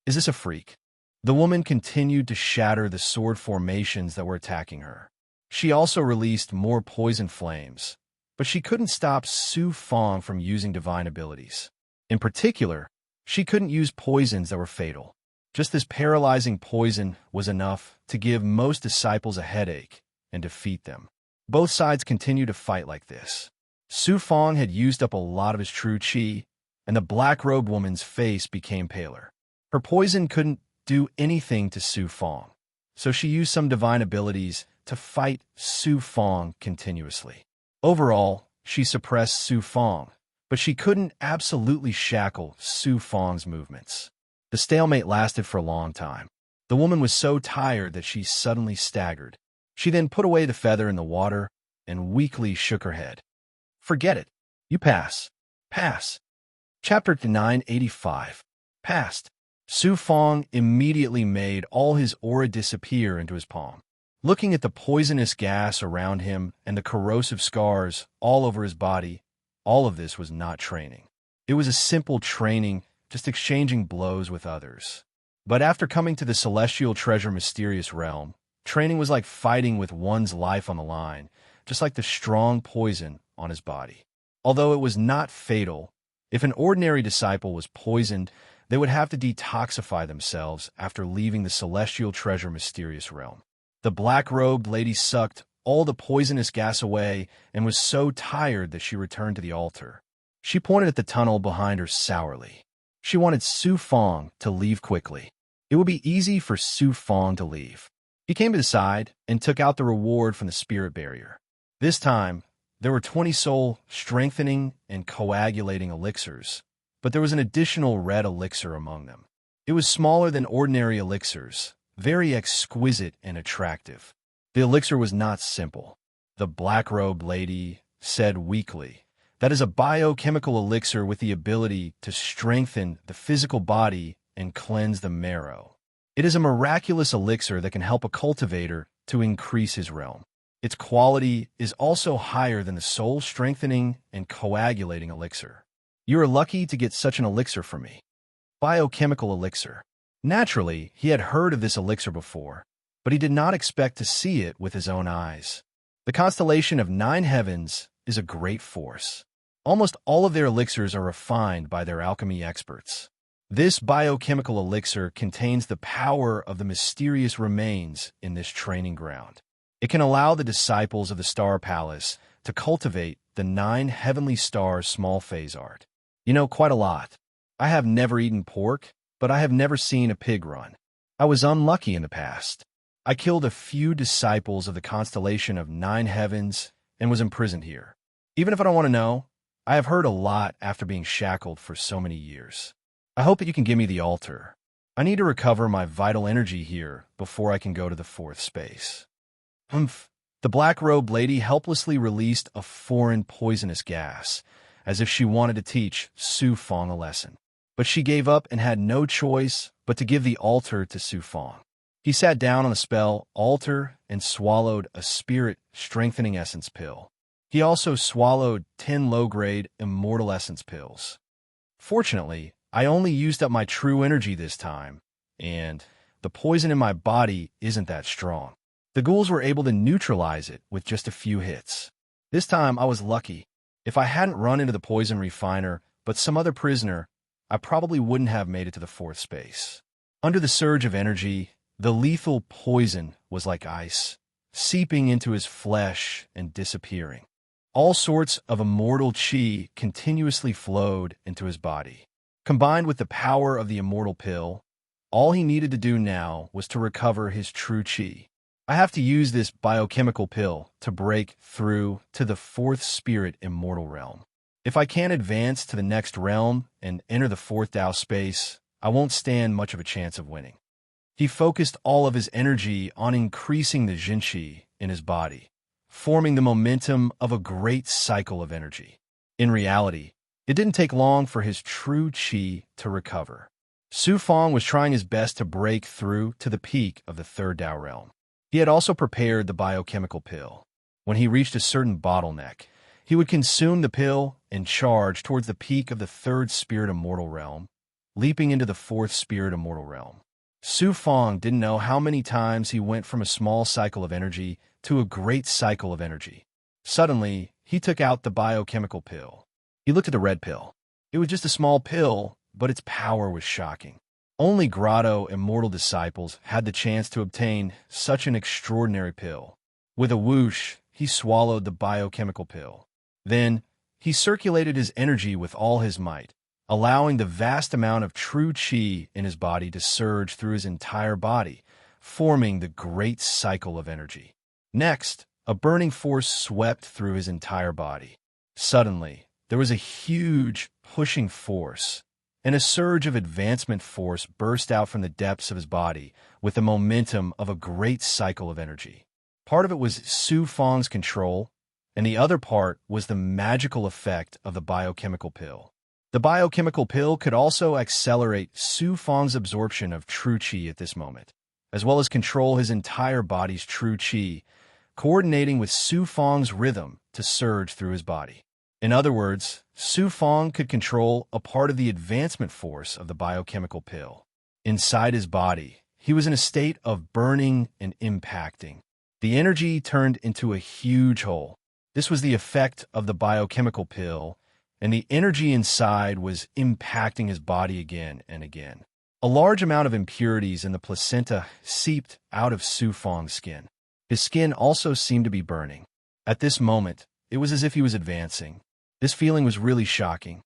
Is this a freak? The woman continued to shatter the sword formations that were attacking her. She also released more poison flames, but she couldn't stop Su Fong from using divine abilities. In particular, she couldn't use poisons that were fatal. Just this paralyzing poison was enough to give most disciples a headache and defeat them. Both sides continued to fight like this. Su Fong had used up a lot of his true chi, and the black-robed woman's face became paler. Her poison couldn't do anything to Su Fong, so she used some divine abilities to fight Su Fong continuously. Overall, she suppressed Su Fong, but she couldn't absolutely shackle Su Fong's movements. The stalemate lasted for a long time. The woman was so tired that she suddenly staggered. She then put away the feather in the water and weakly shook her head. Forget it. You pass. Pass. Chapter 985. Passed. Su Fong immediately made all his aura disappear into his palm. Looking at the poisonous gas around him and the corrosive scars all over his body, all of this was not training. It was a simple training, just exchanging blows with others. But after coming to the celestial treasure mysterious realm, training was like fighting with one's life on the line, just like the strong poison on his body. Although it was not fatal, if an ordinary disciple was poisoned, they would have to detoxify themselves after leaving the celestial treasure mysterious realm. The black-robed lady sucked all the poisonous gas away and was so tired that she returned to the altar. She pointed at the tunnel behind her sourly. She wanted Su Fong to leave quickly. It would be easy for Su Fong to leave. He came to the side and took out the reward from the spirit barrier. This time, there were 20 soul strengthening and coagulating elixirs, but there was an additional red elixir among them. It was smaller than ordinary elixirs, very exquisite and attractive. The elixir was not simple. The black-robed lady said weakly, "That is a biochemical elixir with the ability to strengthen the physical body and cleanse the marrow. It is a miraculous elixir that can help a cultivator to increase his realm. Its quality is also higher than the soul-strengthening and coagulating elixir. You are lucky to get such an elixir from me." Biochemical elixir. Naturally, he had heard of this elixir before, but he did not expect to see it with his own eyes. The constellation of 9 heavens is a great force. Almost all of their elixirs are refined by their alchemy experts. This biochemical elixir contains the power of the mysterious remains in this training ground. It can allow the disciples of the Star Palace to cultivate the 9 heavenly stars' small phase art. Quite a lot. I have never eaten pork, but I have never seen a pig run. I was unlucky in the past. I killed a few disciples of the constellation of 9 heavens and was imprisoned here. Even if I don't want to know, I have heard a lot after being shackled for so many years. I hope that you can give me the altar. I need to recover my vital energy here before I can go to the fourth space. Humph. The black-robed lady helplessly released a foreign poisonous gas, as if she wanted to teach Su Fong a lesson. But she gave up and had no choice but to give the altar to Su Fong. He sat down on the spell altar and swallowed a spirit-strengthening essence pill. He also swallowed 10 low-grade immortal essence pills. Fortunately, I only used up my true energy this time, and the poison in my body isn't that strong. The ghouls were able to neutralize it with just a few hits. This time I was lucky. If I hadn't run into the poison refiner, but some other prisoner, I probably wouldn't have made it to the fourth space. Under the surge of energy, the lethal poison was like ice, seeping into his flesh and disappearing. All sorts of immortal chi continuously flowed into his body. Combined with the power of the immortal pill, all he needed to do now was to recover his true chi. I have to use this biochemical pill to break through to the fourth spirit immortal realm. If I can't advance to the next realm and enter the fourth Tao space, I won't stand much of a chance of winning. He focused all of his energy on increasing the Jinqi in his body, forming the momentum of a great cycle of energy. In reality, it didn't take long for his true chi to recover. Su Fong was trying his best to break through to the peak of the third Tao realm. He had also prepared the biochemical pill. When he reached a certain bottleneck, he would consume the pill and charge towards the peak of the third spirit immortal realm, leaping into the fourth spirit immortal realm. Su Fong didn't know how many times he went from a small cycle of energy to a great cycle of energy. Suddenly, he took out the biochemical pill. He looked at the red pill. It was just a small pill, but its power was shocking. Only Grotto immortal disciples had the chance to obtain such an extraordinary pill. With a whoosh, he swallowed the biochemical pill. Then, he circulated his energy with all his might, allowing the vast amount of true chi in his body to surge through his entire body, forming the great cycle of energy. Next, a burning force swept through his entire body. Suddenly, there was a huge pushing force, and a surge of advancement force burst out from the depths of his body with the momentum of a great cycle of energy. Part of it was Su Fong's control, and the other part was the magical effect of the biochemical pill. The biochemical pill could also accelerate Su Fong's absorption of true qi at this moment, as well as control his entire body's true qi, coordinating with Su Fong's rhythm to surge through his body. In other words, Su Fong could control a part of the advancement force of the biochemical pill. Inside his body, he was in a state of burning and impacting. The energy turned into a huge hole. This was the effect of the biochemical pill, and the energy inside was impacting his body again and again. A large amount of impurities in the placenta seeped out of Su Fong's skin. His skin also seemed to be burning. At this moment, it was as if he was advancing. This feeling was really shocking.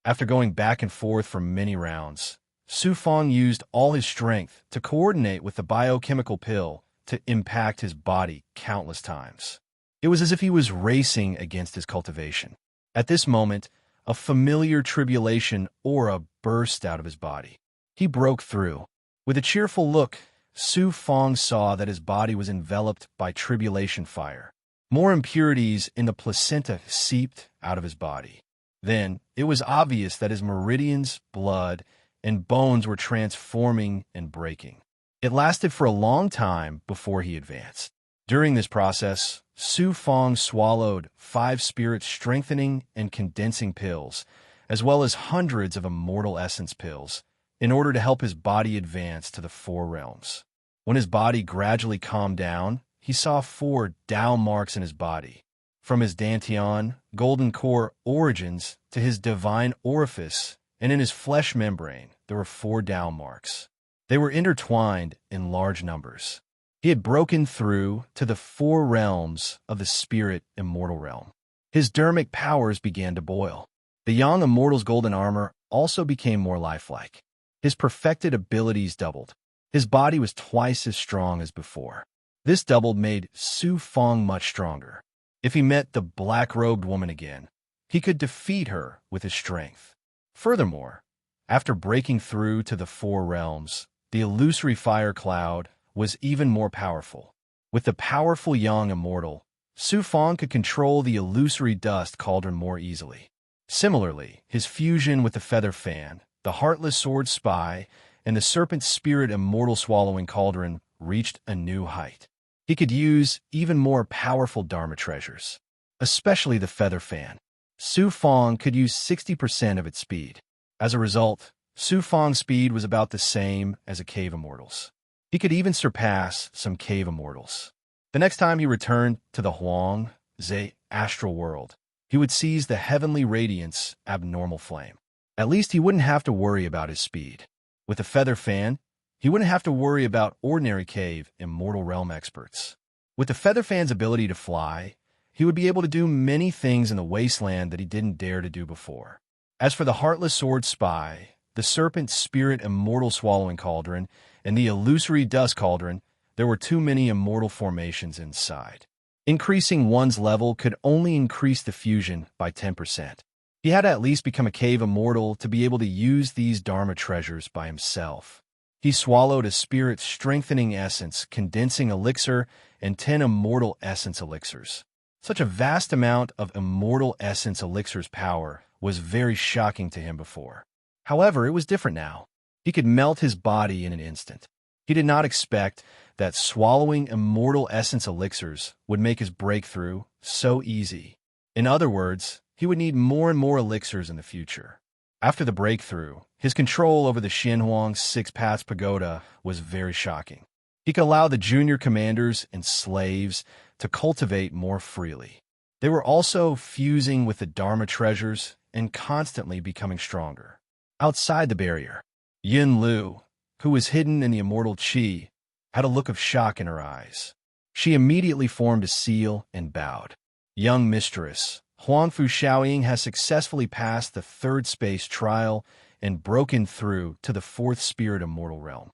After going back and forth for many rounds, Su Fong used all his strength to coordinate with the biochemical pill to impact his body countless times. It was as if he was racing against his cultivation. At this moment, a familiar tribulation aura burst out of his body. He broke through. With a cheerful look, Su Fong saw that his body was enveloped by tribulation fire. More impurities in the placenta seeped out of his body. Then, it was obvious that his meridians, blood, and bones were transforming and breaking. It lasted for a long time before he advanced. During this process, Su Fong swallowed 5 spirit strengthening and condensing pills, as well as hundreds of immortal essence pills, in order to help his body advance to the 4 realms. When his body gradually calmed down, he saw 4 Tao marks in his body. From his Dantian, golden core origins to his divine orifice, and in his flesh membrane, there were 4 Tao marks. They were intertwined in large numbers. He had broken through to the 4 realms of the spirit immortal realm. His dermic powers began to boil. The young immortal's golden armor also became more lifelike. His perfected abilities doubled. His body was twice as strong as before. This doubled made Su Fong much stronger. If he met the black-robed woman again, he could defeat her with his strength. Furthermore, after breaking through to the four realms, the illusory fire cloud was even more powerful. With the powerful young immortal, Su Fong could control the illusory dust cauldron more easily. Similarly, his fusion with the feather fan, the heartless sword spy, and the serpent spirit immortal swallowing cauldron reached a new height. He could use even more powerful Dharma treasures, especially the feather fan. Su Fong could use 60% of its speed. As a result, Su Fong's speed was about the same as a cave immortal's. He could even surpass some cave immortals. The next time he returned to the Huang Ze astral world, he would seize the heavenly radiance abnormal flame. At least he wouldn't have to worry about his speed. With the feather fan, he wouldn't have to worry about ordinary cave immortal realm experts. With the feather fan's ability to fly, he would be able to do many things in the wasteland that he didn't dare to do before. As for the heartless sword spy, the serpent spirit immortal swallowing cauldron, and the illusory dust cauldron, there were too many immortal formations inside. Increasing one's level could only increase the fusion by 10%. He had to at least become a cave immortal to be able to use these Dharma treasures by himself. He swallowed a spirit strengthening essence, condensing elixir, and 10 immortal essence elixirs. Such a vast amount of immortal essence elixir's power was very shocking to him before. However, it was different now. He could melt his body in an instant. He did not expect that swallowing immortal essence elixirs would make his breakthrough so easy. In other words, he would need more and more elixirs in the future. After the breakthrough, his control over the Xianhuang Six Paths Pagoda was very shocking. He could allow the junior commanders and slaves to cultivate more freely. They were also fusing with the Dharma treasures and constantly becoming stronger. Outside the barrier, Yin Lu, who was hidden in the immortal Qi, had a look of shock in her eyes. She immediately formed a seal and bowed. Young mistress, Huangfu Shaoying has successfully passed the third space trial and broken through to the fourth spirit immortal realm.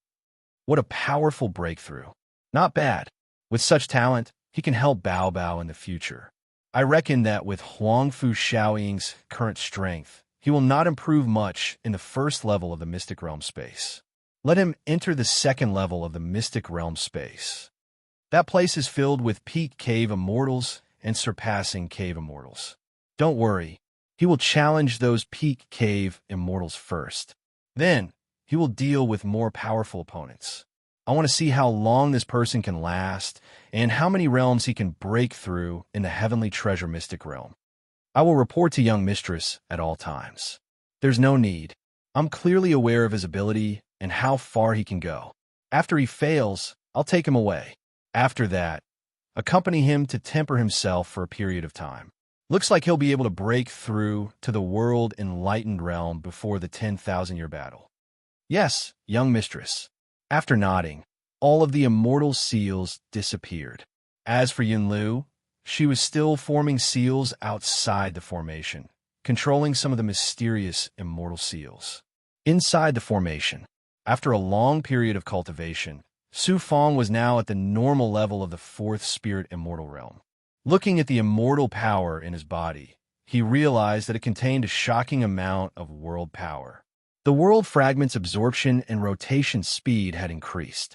What a powerful breakthrough. Not bad. With such talent, he can help Bao Bao in the future. I reckon that with Huangfu Shaoying's current strength, he will not improve much in the first level of the Mystic Realm space. Let him enter the second level of the Mystic Realm space. That place is filled with peak cave immortals and surpassing cave immortals. Don't worry, he will challenge those peak cave immortals first. Then, he will deal with more powerful opponents. I want to see how long this person can last and how many realms he can break through in the Heavenly Treasure Mystic Realm. I will report to young mistress at all times. There's no need. I'm clearly aware of his ability and how far he can go. After he fails, I'll take him away. After that, accompany him to temper himself for a period of time. Looks like he'll be able to break through to the world enlightened realm before the 10,000-year battle. Yes, young mistress. After nodding, all of the immortal seals disappeared. As for Yunlu, she was still forming seals outside the formation, controlling some of the mysterious immortal seals. Inside the formation, after a long period of cultivation, Su Fong was now at the normal level of the fourth spirit immortal realm. Looking at the immortal power in his body, he realized that it contained a shocking amount of world power. The world fragment's absorption and rotation speed had increased.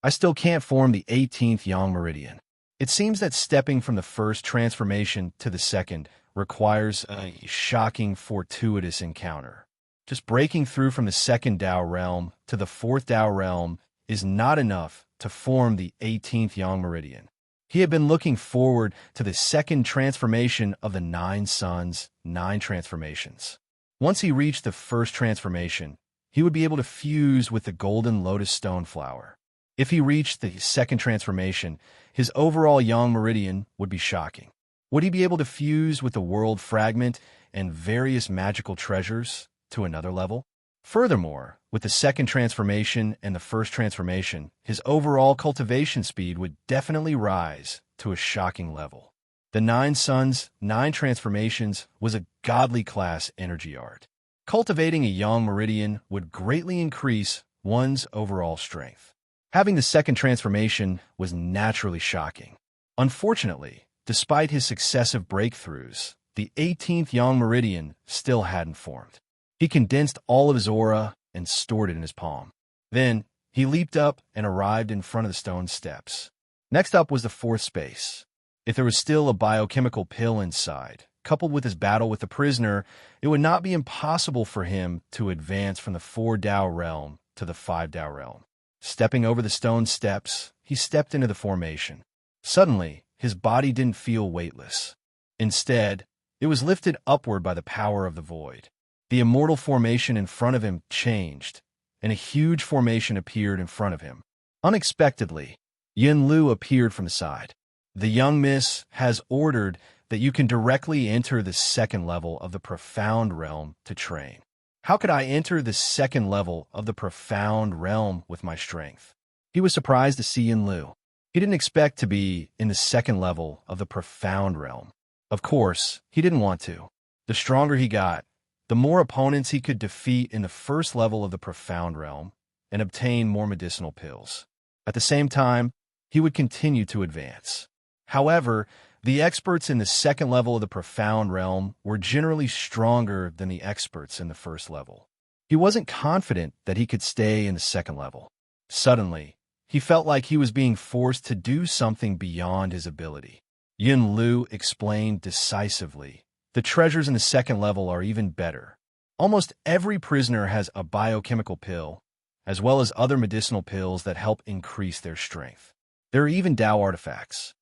I still can't form the 18th Yang Meridian. It seems that stepping from the first transformation to the second requires a shocking, fortuitous encounter. Just breaking through from the second Dao realm to the fourth Dao realm is not enough to form the 18th Yang Meridian. He had been looking forward to the second transformation of the 9 suns, 9 transformations. Once he reached the first transformation, he would be able to fuse with the golden lotus stone flower. If he reached the second transformation, his overall Yang Meridian would be shocking. Would he be able to fuse with the world fragment and various magical treasures to another level? Furthermore, with the second transformation and the first transformation, his overall cultivation speed would definitely rise to a shocking level. The 9 Suns, 9 Transformations was a godly class energy art. Cultivating a yang meridian would greatly increase one's overall strength. Having the second transformation was naturally shocking. Unfortunately, despite his successive breakthroughs, the 18th yang meridian still hadn't formed. He condensed all of his aura and stored it in his palm. Then, he leaped up and arrived in front of the stone steps. Next up was the fourth space. If there was still a biochemical pill inside, coupled with his battle with the prisoner, it would not be impossible for him to advance from the 4 Dao realm to the 5 Dao realm. Stepping over the stone steps, he stepped into the formation. Suddenly, his body didn't feel weightless. Instead, it was lifted upward by the power of the void. The immortal formation in front of him changed, and a huge formation appeared in front of him. Unexpectedly, Yin Lu appeared from the side. The young miss has ordered that you can directly enter the second level of the profound realm to train. How could I enter the second level of the profound realm with my strength? He was surprised to see Yin Lu. He didn't expect to be in the second level of the profound realm. Of course, he didn't want to. The stronger he got, the more opponents he could defeat in the first level of the profound realm and obtain more medicinal pills. At the same time, he would continue to advance. However, the experts in the second level of the profound realm were generally stronger than the experts in the first level. He wasn't confident that he could stay in the second level. Suddenly, he felt like he was being forced to do something beyond his ability. Yin Lu explained decisively, "The treasures in the second level are even better. Almost every prisoner has a biochemical pill, as well as other medicinal pills that help increase their strength. There are even Dao artifacts.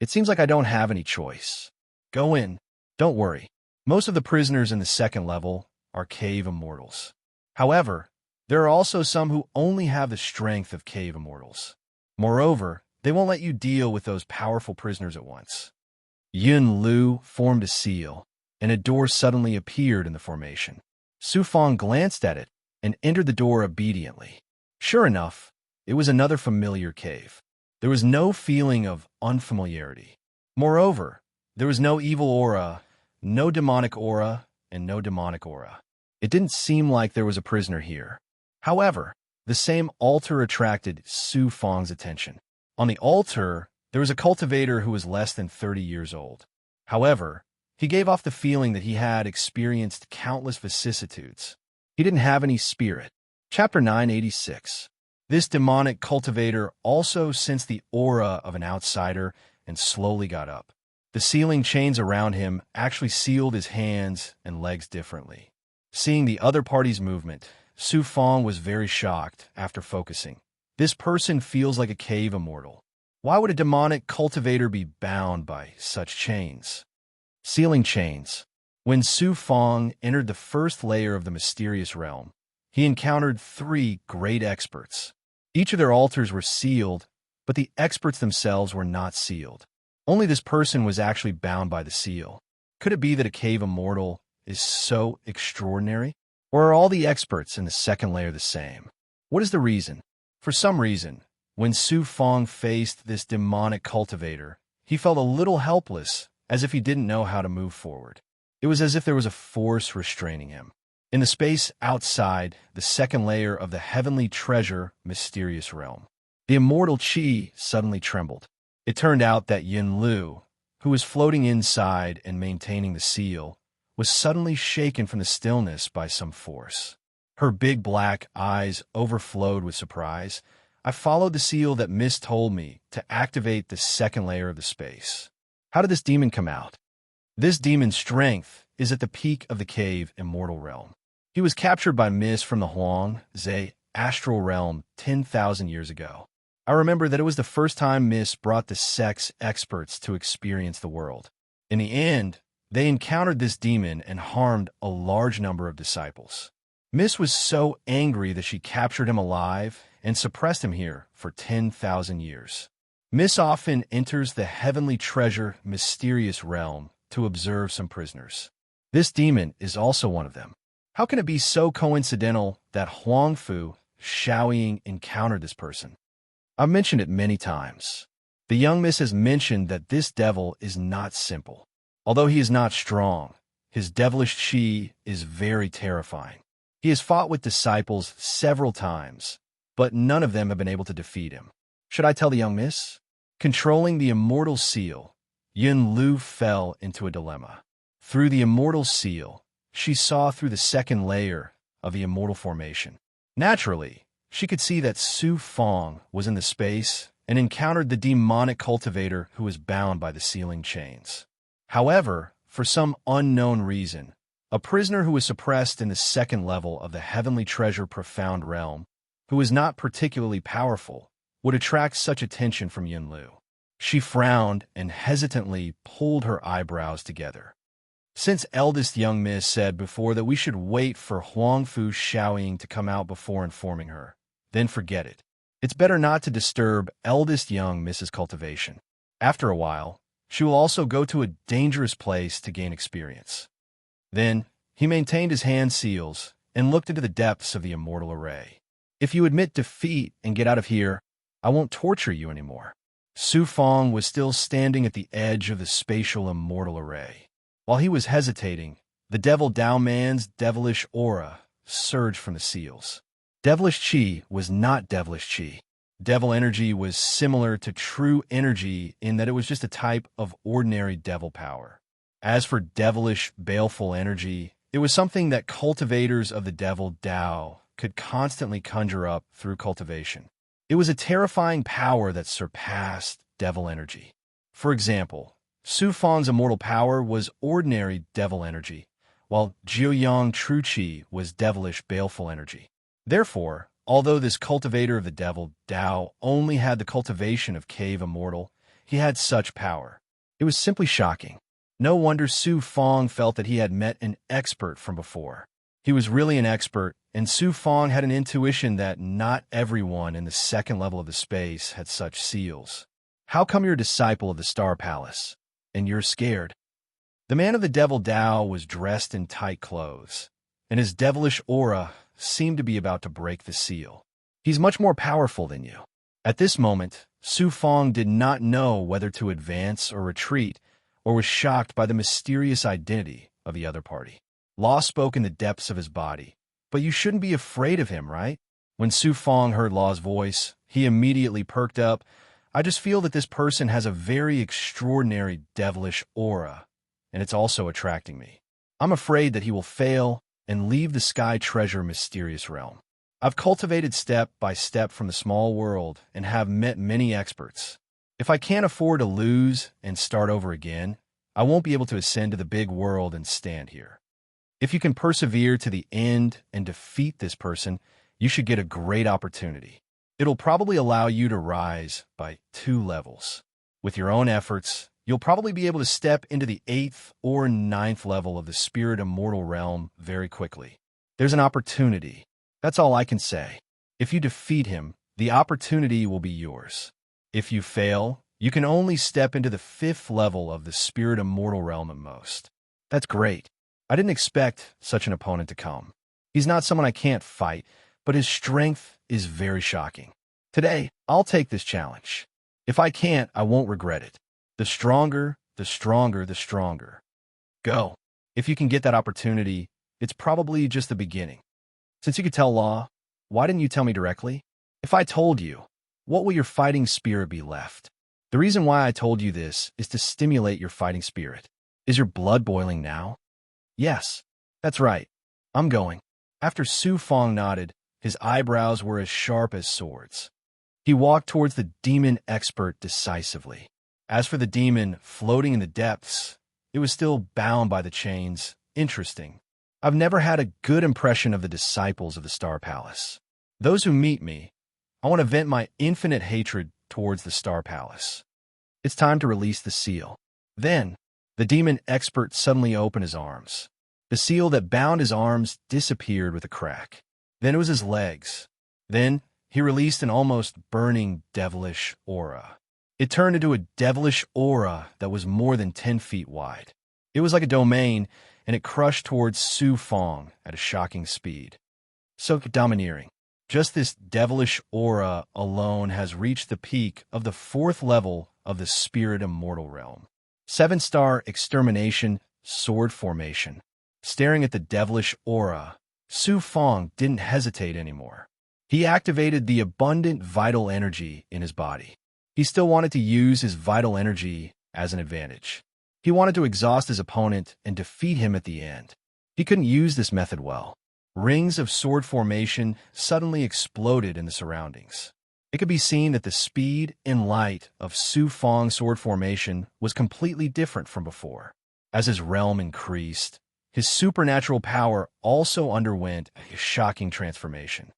It seems like I don't have any choice. Go in. Don't worry. Most of the prisoners in the second level are cave immortals. However, there are also some who only have the strength of cave immortals. Moreover, they won't let you deal with those powerful prisoners at once." Yin Lu formed a seal, and a door suddenly appeared in the formation. Su Fang glanced at it and entered the door obediently. Sure enough, it was another familiar cave. There was no feeling of unfamiliarity. Moreover, there was no evil aura, no demonic aura, and no demonic aura. It didn't seem like there was a prisoner here. However, the same altar attracted Su Fang's attention. On the altar, there was a cultivator who was less than 30 years old. However, he gave off the feeling that he had experienced countless vicissitudes. He didn't have any spirit. Chapter 986. This demonic cultivator also sensed the aura of an outsider and slowly got up. The sealing chains around him actually sealed his hands and legs differently. Seeing the other party's movement, Su Fang was very shocked after focusing. This person feels like a cave immortal. Why would a demonic cultivator be bound by such chains? Sealing chains. When Su Fang entered the first layer of the mysterious realm, he encountered 3 great experts. Each of their altars were sealed, but the experts themselves were not sealed. Only this person was actually bound by the seal. Could it be that a cave immortal is so extraordinary? Or are all the experts in the second layer the same? What is the reason? For some reason, when Su Fang faced this demonic cultivator, he felt a little helpless, as if he didn't know how to move forward. It was as if there was a force restraining him. In the space outside, the second layer of the heavenly treasure, mysterious realm, the immortal Qi suddenly trembled. It turned out that Yin Lu, who was floating inside and maintaining the seal, was suddenly shaken from the stillness by some force. Her big black eyes overflowed with surprise. I followed the seal that Mist told me to activate the second layer of the space. How did this demon come out? This demon's strength is at the peak of the cave immortal realm. He was captured by Mist from the Huang Zhe astral realm 10,000 years ago. I remember that it was the first time Mist brought the sex experts to experience the world. In the end, they encountered this demon and harmed a large number of disciples. Mist was so angry that she captured him alive and suppressed him here for 10,000 years. Mist often enters the heavenly treasure mysterious realm to observe some prisoners. This demon is also one of them. How can it be so coincidental that Huangfu Shaoying encountered this person? I've mentioned it many times. The young miss has mentioned that this devil is not simple. Although he is not strong, his devilish chi is very terrifying. He has fought with disciples several times, but none of them have been able to defeat him. Should I tell the young miss? Controlling the immortal seal, Yun Lu fell into a dilemma. Through the immortal seal, she saw through the second layer of the immortal formation. Naturally, she could see that Su Fong was in the space and encountered the demonic cultivator who was bound by the sealing chains. However, for some unknown reason, a prisoner who was suppressed in the second level of the heavenly treasure profound realm, who was not particularly powerful, would attract such attention from Yunlu. She frowned and hesitantly pulled her eyebrows together. Since eldest young miss said before that we should wait for Huangfu Xiaoying to come out before informing her, then forget it. It's better not to disturb eldest young Mrs. Cultivation. After a while, she will also go to a dangerous place to gain experience. Then, he maintained his hand seals and looked into the depths of the immortal array. If you admit defeat and get out of here, I won't torture you anymore. Su Fong was still standing at the edge of the spatial immortal array. While he was hesitating, the Devil Dao Man's devilish aura surged from the seals. Devilish chi was not devilish chi. Devil energy was similar to true energy in that it was just a type of ordinary devil power. As for devilish, baleful energy, it was something that cultivators of the Devil Dao could constantly conjure up through cultivation. It was a terrifying power that surpassed devil energy. For example, Su Fong's immortal power was ordinary devil energy, while Jiuyang True Chi was devilish baleful energy. Therefore, although this cultivator of the Devil Dao only had the cultivation of Cave Immortal, he had such power. It was simply shocking. No wonder Su Fong felt that he had met an expert from before. He was really an expert, and Su Fong had an intuition that not everyone in the second level of the space had such seals. How come you're a disciple of the Star Palace, and you're scared? The man of the Devil Dao was dressed in tight clothes, and his devilish aura seemed to be about to break the seal. He's much more powerful than you. At this moment, Su Fong did not know whether to advance or retreat, or was shocked by the mysterious identity of the other party. Law spoke in the depths of his body. But you shouldn't be afraid of him, right? When Su Fong heard Law's voice, he immediately perked up. I just feel that this person has a very extraordinary devilish aura, and it's also attracting me. I'm afraid that he will fail and leave the Sky Treasure mysterious realm. I've cultivated step by step from the small world and have met many experts. If I can't afford to lose and start over again, I won't be able to ascend to the big world and stand here. If you can persevere to the end and defeat this person, you should get a great opportunity. It'll probably allow you to rise by 2 levels. With your own efforts, you'll probably be able to step into the 8th or 9th level of the Spirit Immortal realm very quickly. There's an opportunity. That's all I can say. If you defeat him, the opportunity will be yours. If you fail, you can only step into the 5th level of the Spirit Immortal realm at most. That's great. I didn't expect such an opponent to come. He's not someone I can't fight, but his strength is very shocking. Today, I'll take this challenge. If I can't, I won't regret it. The stronger, the stronger, the stronger. Go. If you can get that opportunity, it's probably just the beginning. Since you could tell Law, why didn't you tell me directly? If I told you, what will your fighting spirit be left? The reason why I told you this is to stimulate your fighting spirit. Is your blood boiling now? Yes, that's right. I'm going. After Su Fong nodded, his eyebrows were as sharp as swords. He walked towards the demon expert decisively. As for the demon floating in the depths, it was still bound by the chains. Interesting. I've never had a good impression of the disciples of the Star Palace. Those who meet me, I want to vent my infinite hatred towards the Star Palace. It's time to release the seal. Then, the demon expert suddenly opened his arms. The seal that bound his arms disappeared with a crack. Then it was his legs. Then he released an almost burning devilish aura. It turned into a devilish aura that was more than 10 feet wide. It was like a domain, and it crushed towards Su Fong at a shocking speed. So domineering. Just this devilish aura alone has reached the peak of the 4th level of the spirit immortal realm. 7-star extermination, sword formation. Staring at the devilish aura, Su Fong didn't hesitate anymore. He activated the abundant vital energy in his body. He still wanted to use his vital energy as an advantage. He wanted to exhaust his opponent and defeat him at the end. He couldn't use this method well. Rings of sword formation suddenly exploded in the surroundings. It could be seen that the speed and light of Su Fong's sword formation was completely different from before. As his realm increased, his supernatural power also underwent a shocking transformation.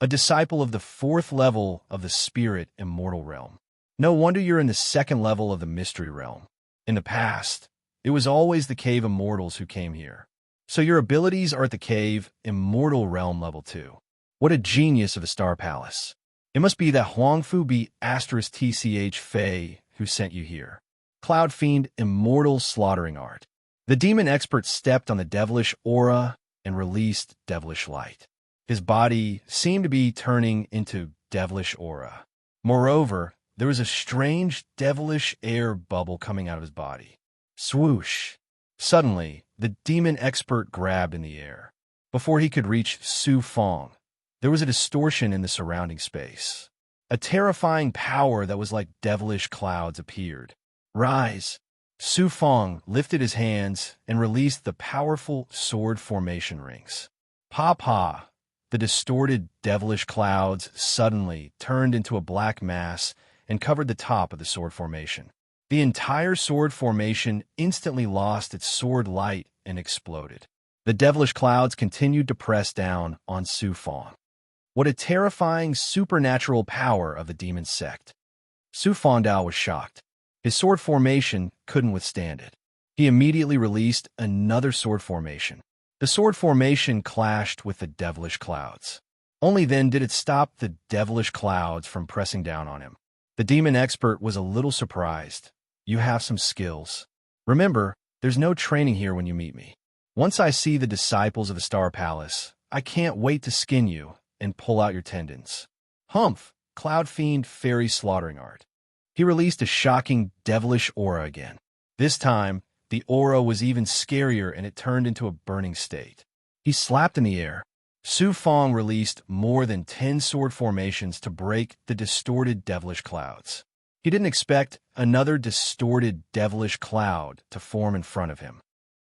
A disciple of the 4th level of the spirit immortal realm. No wonder you're in the 2nd level of the mystery realm. In the past, it was always the cave immortals who came here. So your abilities are at the cave immortal realm level 2. What a genius of a star palace. It must be that Huangfu Bi *TCH Fei who sent you here. Cloud Fiend Immortal Slaughtering Art. The demon expert stepped on the devilish aura and released devilish light. His body seemed to be turning into devilish aura. Moreover, there was a strange devilish air bubble coming out of his body. Swoosh! Suddenly, the demon expert grabbed in the air. Before he could reach Su Fong, there was a distortion in the surrounding space. A terrifying power that was like devilish clouds appeared. Rise! Su Fong lifted his hands and released the powerful sword formation rings. Pa! The distorted devilish clouds suddenly turned into a black mass and covered the top of the sword formation. The entire sword formation instantly lost its sword light and exploded. The devilish clouds continued to press down on Su Fong. What a terrifying supernatural power of the demon sect. Su Fongdao was shocked. His sword formation couldn't withstand it. He immediately released another sword formation. The sword formation clashed with the devilish clouds. Only then did it stop the devilish clouds from pressing down on him. The demon expert was a little surprised. You have some skills. Remember, there's no training here when you meet me. Once I see the disciples of the Star Palace, I can't wait to skin you and pull out your tendons. Humph! Cloud Fiend Fairy Slaughtering Art. He released a shocking devilish aura again. This time, the aura was even scarier and it turned into a burning state. He slapped in the air. Su Fong released more than 10 sword formations to break the distorted devilish clouds. He didn't expect another distorted devilish cloud to form in front of him.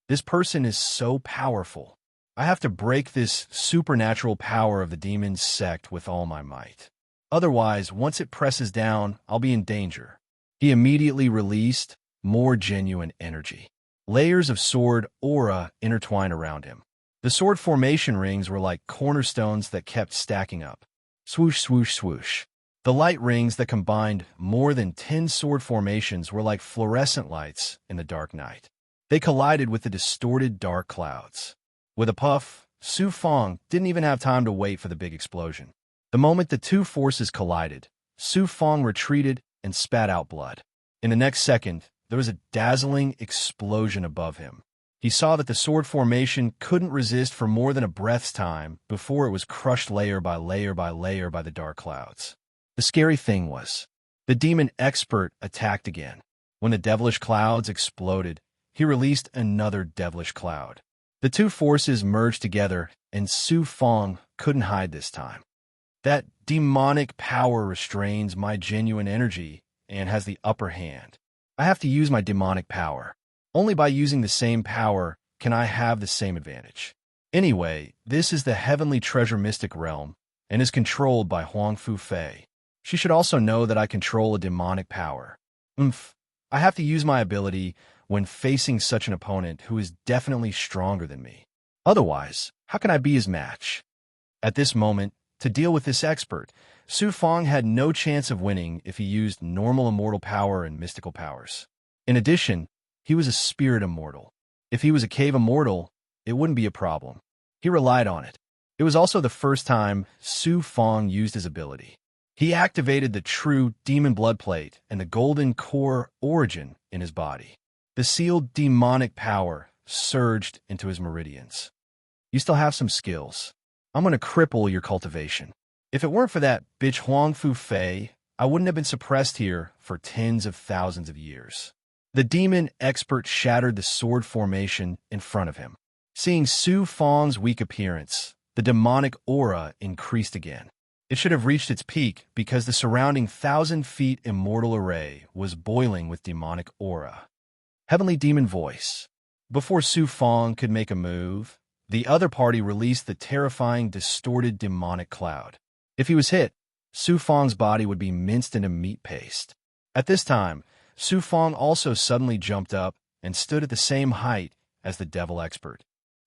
This person is so powerful. I have to break this supernatural power of the demon sect with all my might. Otherwise, once it presses down, I'll be in danger. He immediately released more genuine energy. Layers of sword aura intertwined around him. The sword formation rings were like cornerstones that kept stacking up. Swoosh, swoosh, swoosh. The light rings that combined more than 10 sword formations were like fluorescent lights in the dark night. They collided with the distorted dark clouds. With a puff, Su Fong didn't even have time to wait for the big explosion. The moment the two forces collided, Su Fong retreated and spat out blood. In the next second, there was a dazzling explosion above him. He saw that the sword formation couldn't resist for more than a breath's time before it was crushed layer by layer by layer by the dark clouds. The scary thing was, the demon expert attacked again. When the devilish clouds exploded, he released another devilish cloud. The two forces merged together, and Su Fong couldn't hide this time. That demonic power restrains my genuine energy and has the upper hand. I have to use my demonic power. Only by using the same power can I have the same advantage. Anyway, this is the heavenly treasure mystic realm and is controlled by Huangfu Fei. She should also know that I control a demonic power. I have to use my ability when facing such an opponent who is definitely stronger than me. Otherwise, how can I be his match? At this moment, to deal with this expert, Su Fong had no chance of winning if he used normal immortal power and mystical powers. In addition, he was a spirit immortal. If he was a cave immortal, it wouldn't be a problem. He relied on it. It was also the first time Su Fong used his ability. He activated the true demon blood plate and the golden core origin in his body. The sealed demonic power surged into his meridians. You still have some skills. I'm going to cripple your cultivation. If it weren't for that bitch Huangfu Fei, I wouldn't have been suppressed here for tens of thousands of years. The demon expert shattered the sword formation in front of him. Seeing Su Fang's weak appearance, the demonic aura increased again. It should have reached its peak because the surrounding 1,000-feet immortal array was boiling with demonic aura. Heavenly Demon Voice. Before Su Fang could make a move, the other party released the terrifying, distorted demonic cloud. If he was hit, Su Fang's body would be minced into meat paste. At this time, Su Fang also suddenly jumped up and stood at the same height as the devil expert.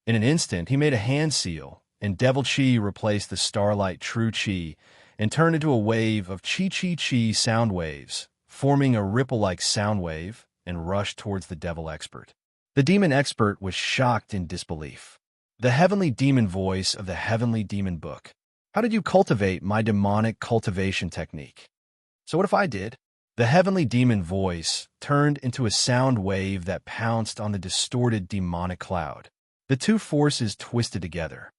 In an instant, he made a hand seal, and devil chi replaced the starlight true chi and turned into a wave of chi sound waves, forming a ripple-like sound wave, and rushed towards the devil expert. The demon expert was shocked in disbelief. The heavenly demon voice of the heavenly demon book. How did you cultivate my demonic cultivation technique? So what if I did? The heavenly demon voice turned into a sound wave that pounced on the distorted demonic cloud. The two forces twisted together.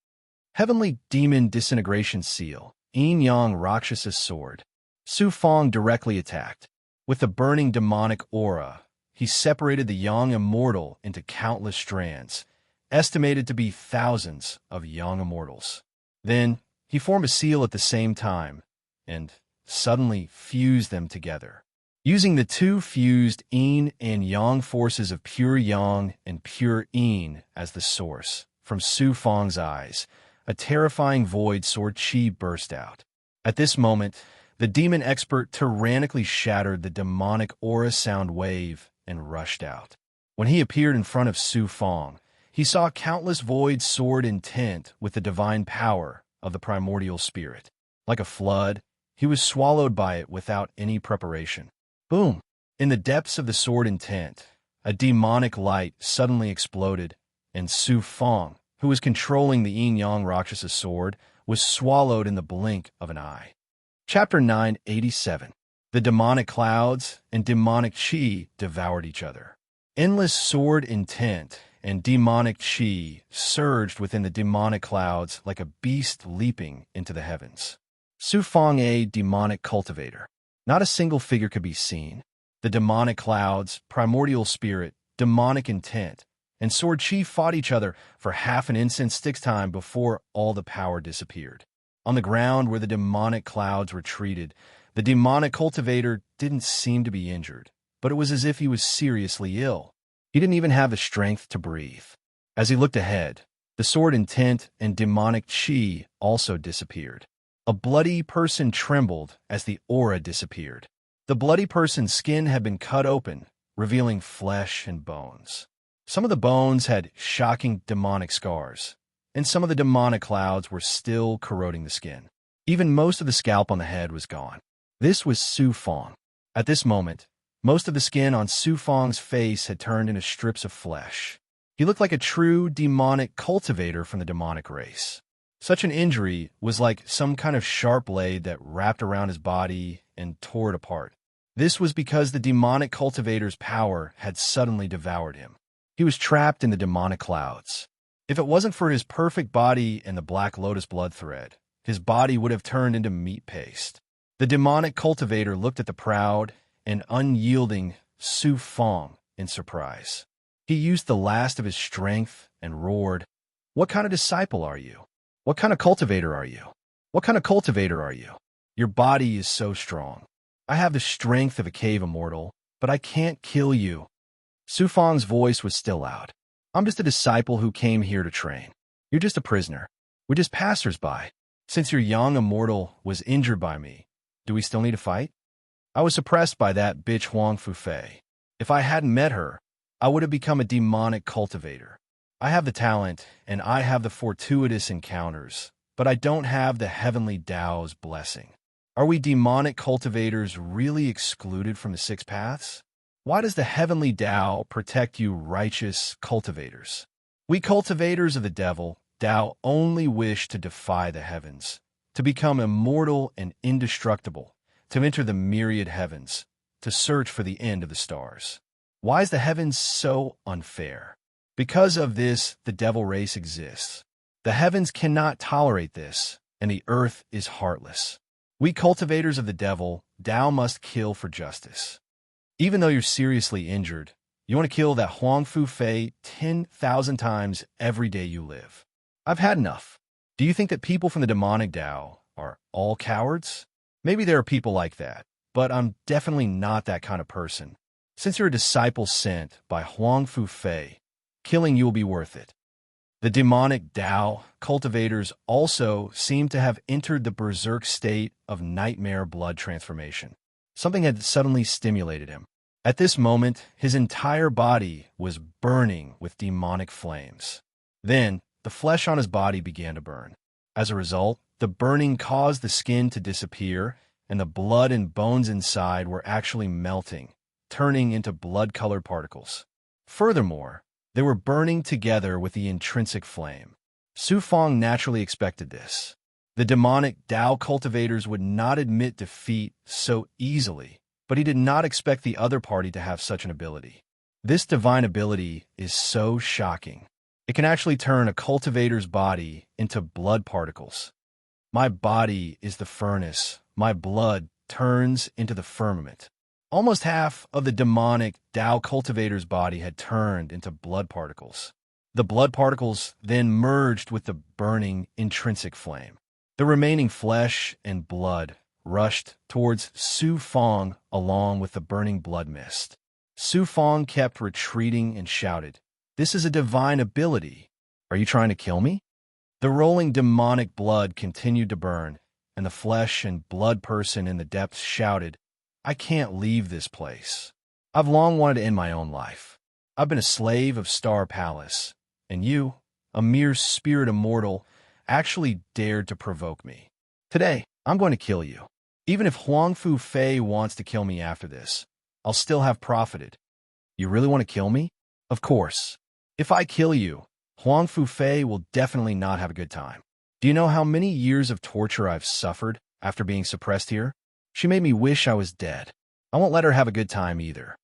Heavenly Demon Disintegration Seal, Yin-Yang Rakshasa's sword. Su Fang directly attacked. With the burning demonic aura, he separated the young immortal into countless strands, estimated to be thousands of young immortals. Then, he formed a seal at the same time, and suddenly fused them together. Using the two fused yin and yang forces of pure yang and pure yin as the source, from Su Fang's eyes, a terrifying void sword chi burst out. At this moment, the demon expert tyrannically shattered the demonic aura sound wave and rushed out. When he appeared in front of Su Fang, he saw countless void sword intent with the divine power of the primordial spirit. Like a flood, he was swallowed by it without any preparation. Boom! In the depths of the sword intent, a demonic light suddenly exploded, and Su Fang, who was controlling the Yin-Yang Rakshasa sword, was swallowed in the blink of an eye. Chapter 987. The demonic clouds and demonic chi devoured each other. Endless sword intent and demonic chi surged within the demonic clouds like a beast leaping into the heavens. Su Fang, a demonic cultivator. Not a single figure could be seen. The demonic clouds, primordial spirit, demonic intent, and sword chi fought each other for half an incense stick's time before all the power disappeared. On the ground where the demonic clouds retreated, the demonic cultivator didn't seem to be injured, but it was as if he was seriously ill. He didn't even have the strength to breathe. As he looked ahead, the sword intent and demonic chi also disappeared. A bloody person trembled as the aura disappeared. The bloody person's skin had been cut open, revealing flesh and bones. Some of the bones had shocking demonic scars, and some of the demonic clouds were still corroding the skin. Even most of the scalp on the head was gone. This was Su Fang. At this moment, most of the skin on Su Fang's face had turned into strips of flesh. He looked like a true demonic cultivator from the demonic race. Such an injury was like some kind of sharp blade that wrapped around his body and tore it apart. This was because the demonic cultivator's power had suddenly devoured him. He was trapped in the demonic clouds. If it wasn't for his perfect body and the Black Lotus blood thread, his body would have turned into meat paste. The demonic cultivator looked at the proud and unyielding Su Fang in surprise. He used the last of his strength and roared, "What kind of disciple are you? What kind of cultivator are you? What kind of cultivator are you? Your body is so strong. I have the strength of a cave immortal, but I can't kill you." Su Fang's voice was still loud. "I'm just a disciple who came here to train. You're just a prisoner. We're just passers-by. Since your young immortal was injured by me, do we still need to fight? I was suppressed by that bitch Huang Fufei. If I hadn't met her, I would have become a demonic cultivator. I have the talent, and I have the fortuitous encounters, but I don't have the heavenly Tao's blessing. Are we demonic cultivators really excluded from the six paths? Why does the heavenly Tao protect you righteous cultivators? We cultivators of the devil, Tao only wish to defy the heavens, to become immortal and indestructible, to enter the myriad heavens, to search for the end of the stars. Why is the heavens so unfair? Because of this, the devil race exists. The heavens cannot tolerate this, and the earth is heartless. We cultivators of the devil Dao must kill for justice. Even though you're seriously injured, you want to kill that Huang Fu Fei 10,000 times every day you live. I've had enough. Do you think that people from the demonic Dao are all cowards? Maybe there are people like that, but I'm definitely not that kind of person. Since you're a disciple sent by Huang Fu Fei, killing you will be worth it. The demonic Dao cultivators also seem to have entered the berserk state of nightmare blood transformation. Something had suddenly stimulated him. At this moment, his entire body was burning with demonic flames. Then, the flesh on his body began to burn. As a result, the burning caused the skin to disappear, and the blood and bones inside were actually melting, turning into blood-colored particles. Furthermore, they were burning together with the intrinsic flame. Su Fong naturally expected this. The demonic Dao cultivators would not admit defeat so easily, but he did not expect the other party to have such an ability. This divine ability is so shocking. It can actually turn a cultivator's body into blood particles. My body is the furnace. My blood turns into the firmament. Almost half of the demonic Dao cultivator's body had turned into blood particles. The blood particles then merged with the burning intrinsic flame. The remaining flesh and blood rushed towards Su Fong along with the burning blood mist. Su Fong kept retreating and shouted, "This is a divine ability. Are you trying to kill me?" The rolling demonic blood continued to burn, and the flesh and blood person in the depths shouted, "I can't leave this place. I've long wanted to end my own life. I've been a slave of Star Palace, and you, a mere spirit immortal, actually dared to provoke me. Today, I'm going to kill you. Even if Huang Fu Fei wants to kill me after this, I'll still have profited. You really want to kill me? Of course. If I kill you, Huang Fu Fei will definitely not have a good time. Do you know how many years of torture I've suffered after being suppressed here? She made me wish I was dead. I won't let her have a good time either.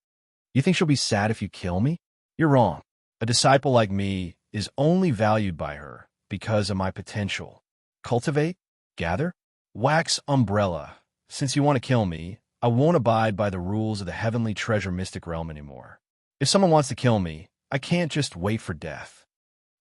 You think she'll be sad if you kill me? You're wrong. A disciple like me is only valued by her because of my potential. Cultivate? Gather? Wax umbrella. Since you want to kill me, I won't abide by the rules of the heavenly treasure mystic realm anymore. If someone wants to kill me, I can't just wait for death.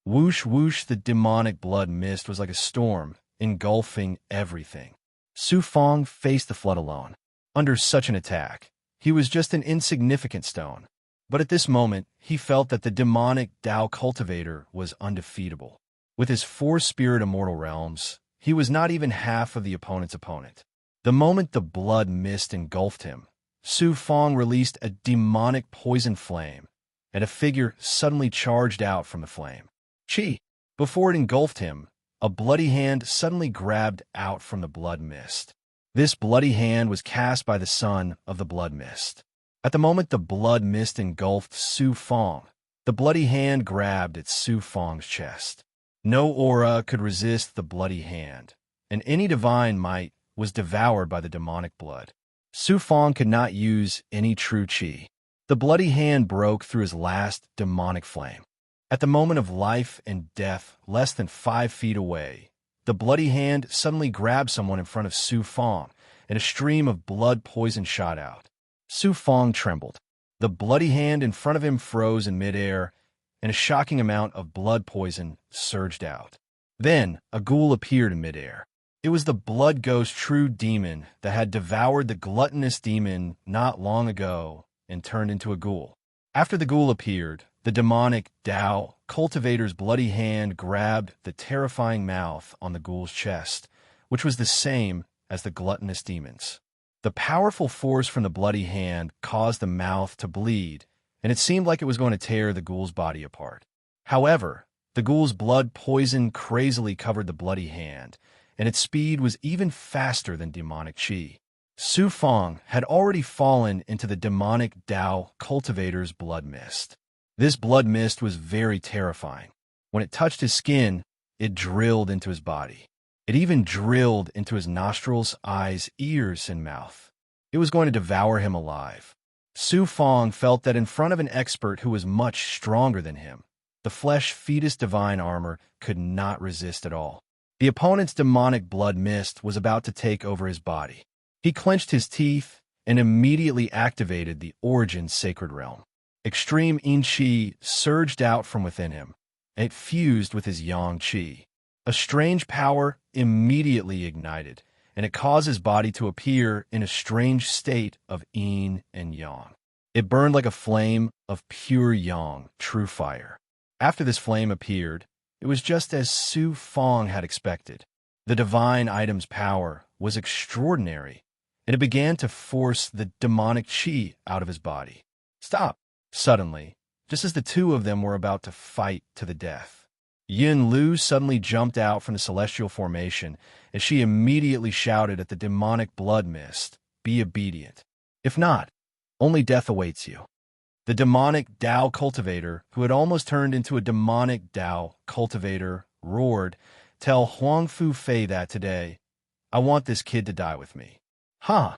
Whoosh whoosh, the demonic blood mist was like a storm, engulfing everything. Su Fong faced the flood alone. Under such an attack, he was just an insignificant stone. But at this moment, he felt that the demonic Dao cultivator was undefeatable. With his 4 spirit immortal realms, he was not even half of the opponent's opponent. The moment the blood mist engulfed him, Su Fong released a demonic poison flame, and a figure suddenly charged out from the flame. Chi! Before it engulfed him, a bloody hand suddenly grabbed out from the blood mist. This bloody hand was cast by the son of the blood mist. At the moment the blood mist engulfed Su Fong, the bloody hand grabbed at Su Fong's chest. No aura could resist the bloody hand, and any divine might was devoured by the demonic blood. Su Fong could not use any true chi. The bloody hand broke through his last demonic flame. At the moment of life and death, less than 5 feet away, the bloody hand suddenly grabbed someone in front of Su Fong, and a stream of blood poison shot out. Su Fong trembled. The bloody hand in front of him froze in midair, and a shocking amount of blood poison surged out. Then, a ghoul appeared in midair. It was the blood ghost true demon that had devoured the gluttonous demon not long ago and turned into a ghoul. After the ghoul appeared, the demonic Dao cultivator's bloody hand grabbed the terrifying mouth on the ghoul's chest, which was the same as the gluttonous demon's. The powerful force from the bloody hand caused the mouth to bleed, and it seemed like it was going to tear the ghoul's body apart. However, the ghoul's blood poison crazily covered the bloody hand, and its speed was even faster than demonic chi. Su Fong had already fallen into the demonic Dao cultivator's blood mist. This blood mist was very terrifying. When it touched his skin, it drilled into his body. It even drilled into his nostrils, eyes, ears, and mouth. It was going to devour him alive. Su Fong felt that in front of an expert who was much stronger than him, the flesh fetus divine armor could not resist at all. The opponent's demonic blood mist was about to take over his body. He clenched his teeth and immediately activated the Origin Sacred Realm. Extreme Yin Qi surged out from within him, and it fused with his Yang Qi. A strange power immediately ignited, and it caused his body to appear in a strange state of yin and yang. It burned like a flame of pure yang, true fire. After this flame appeared, it was just as Su Fong had expected. The divine item's power was extraordinary, and it began to force the demonic qi out of his body. Stop! Suddenly, just as the two of them were about to fight to the death, Yin Lu suddenly jumped out from the celestial formation, and she immediately shouted at the demonic blood mist, "Be obedient. If not, only death awaits you." The demonic Dao cultivator, who had almost turned into a demonic Dao cultivator, roared, "Tell Huang Fu Fei that today. I want this kid to die with me." "Huh.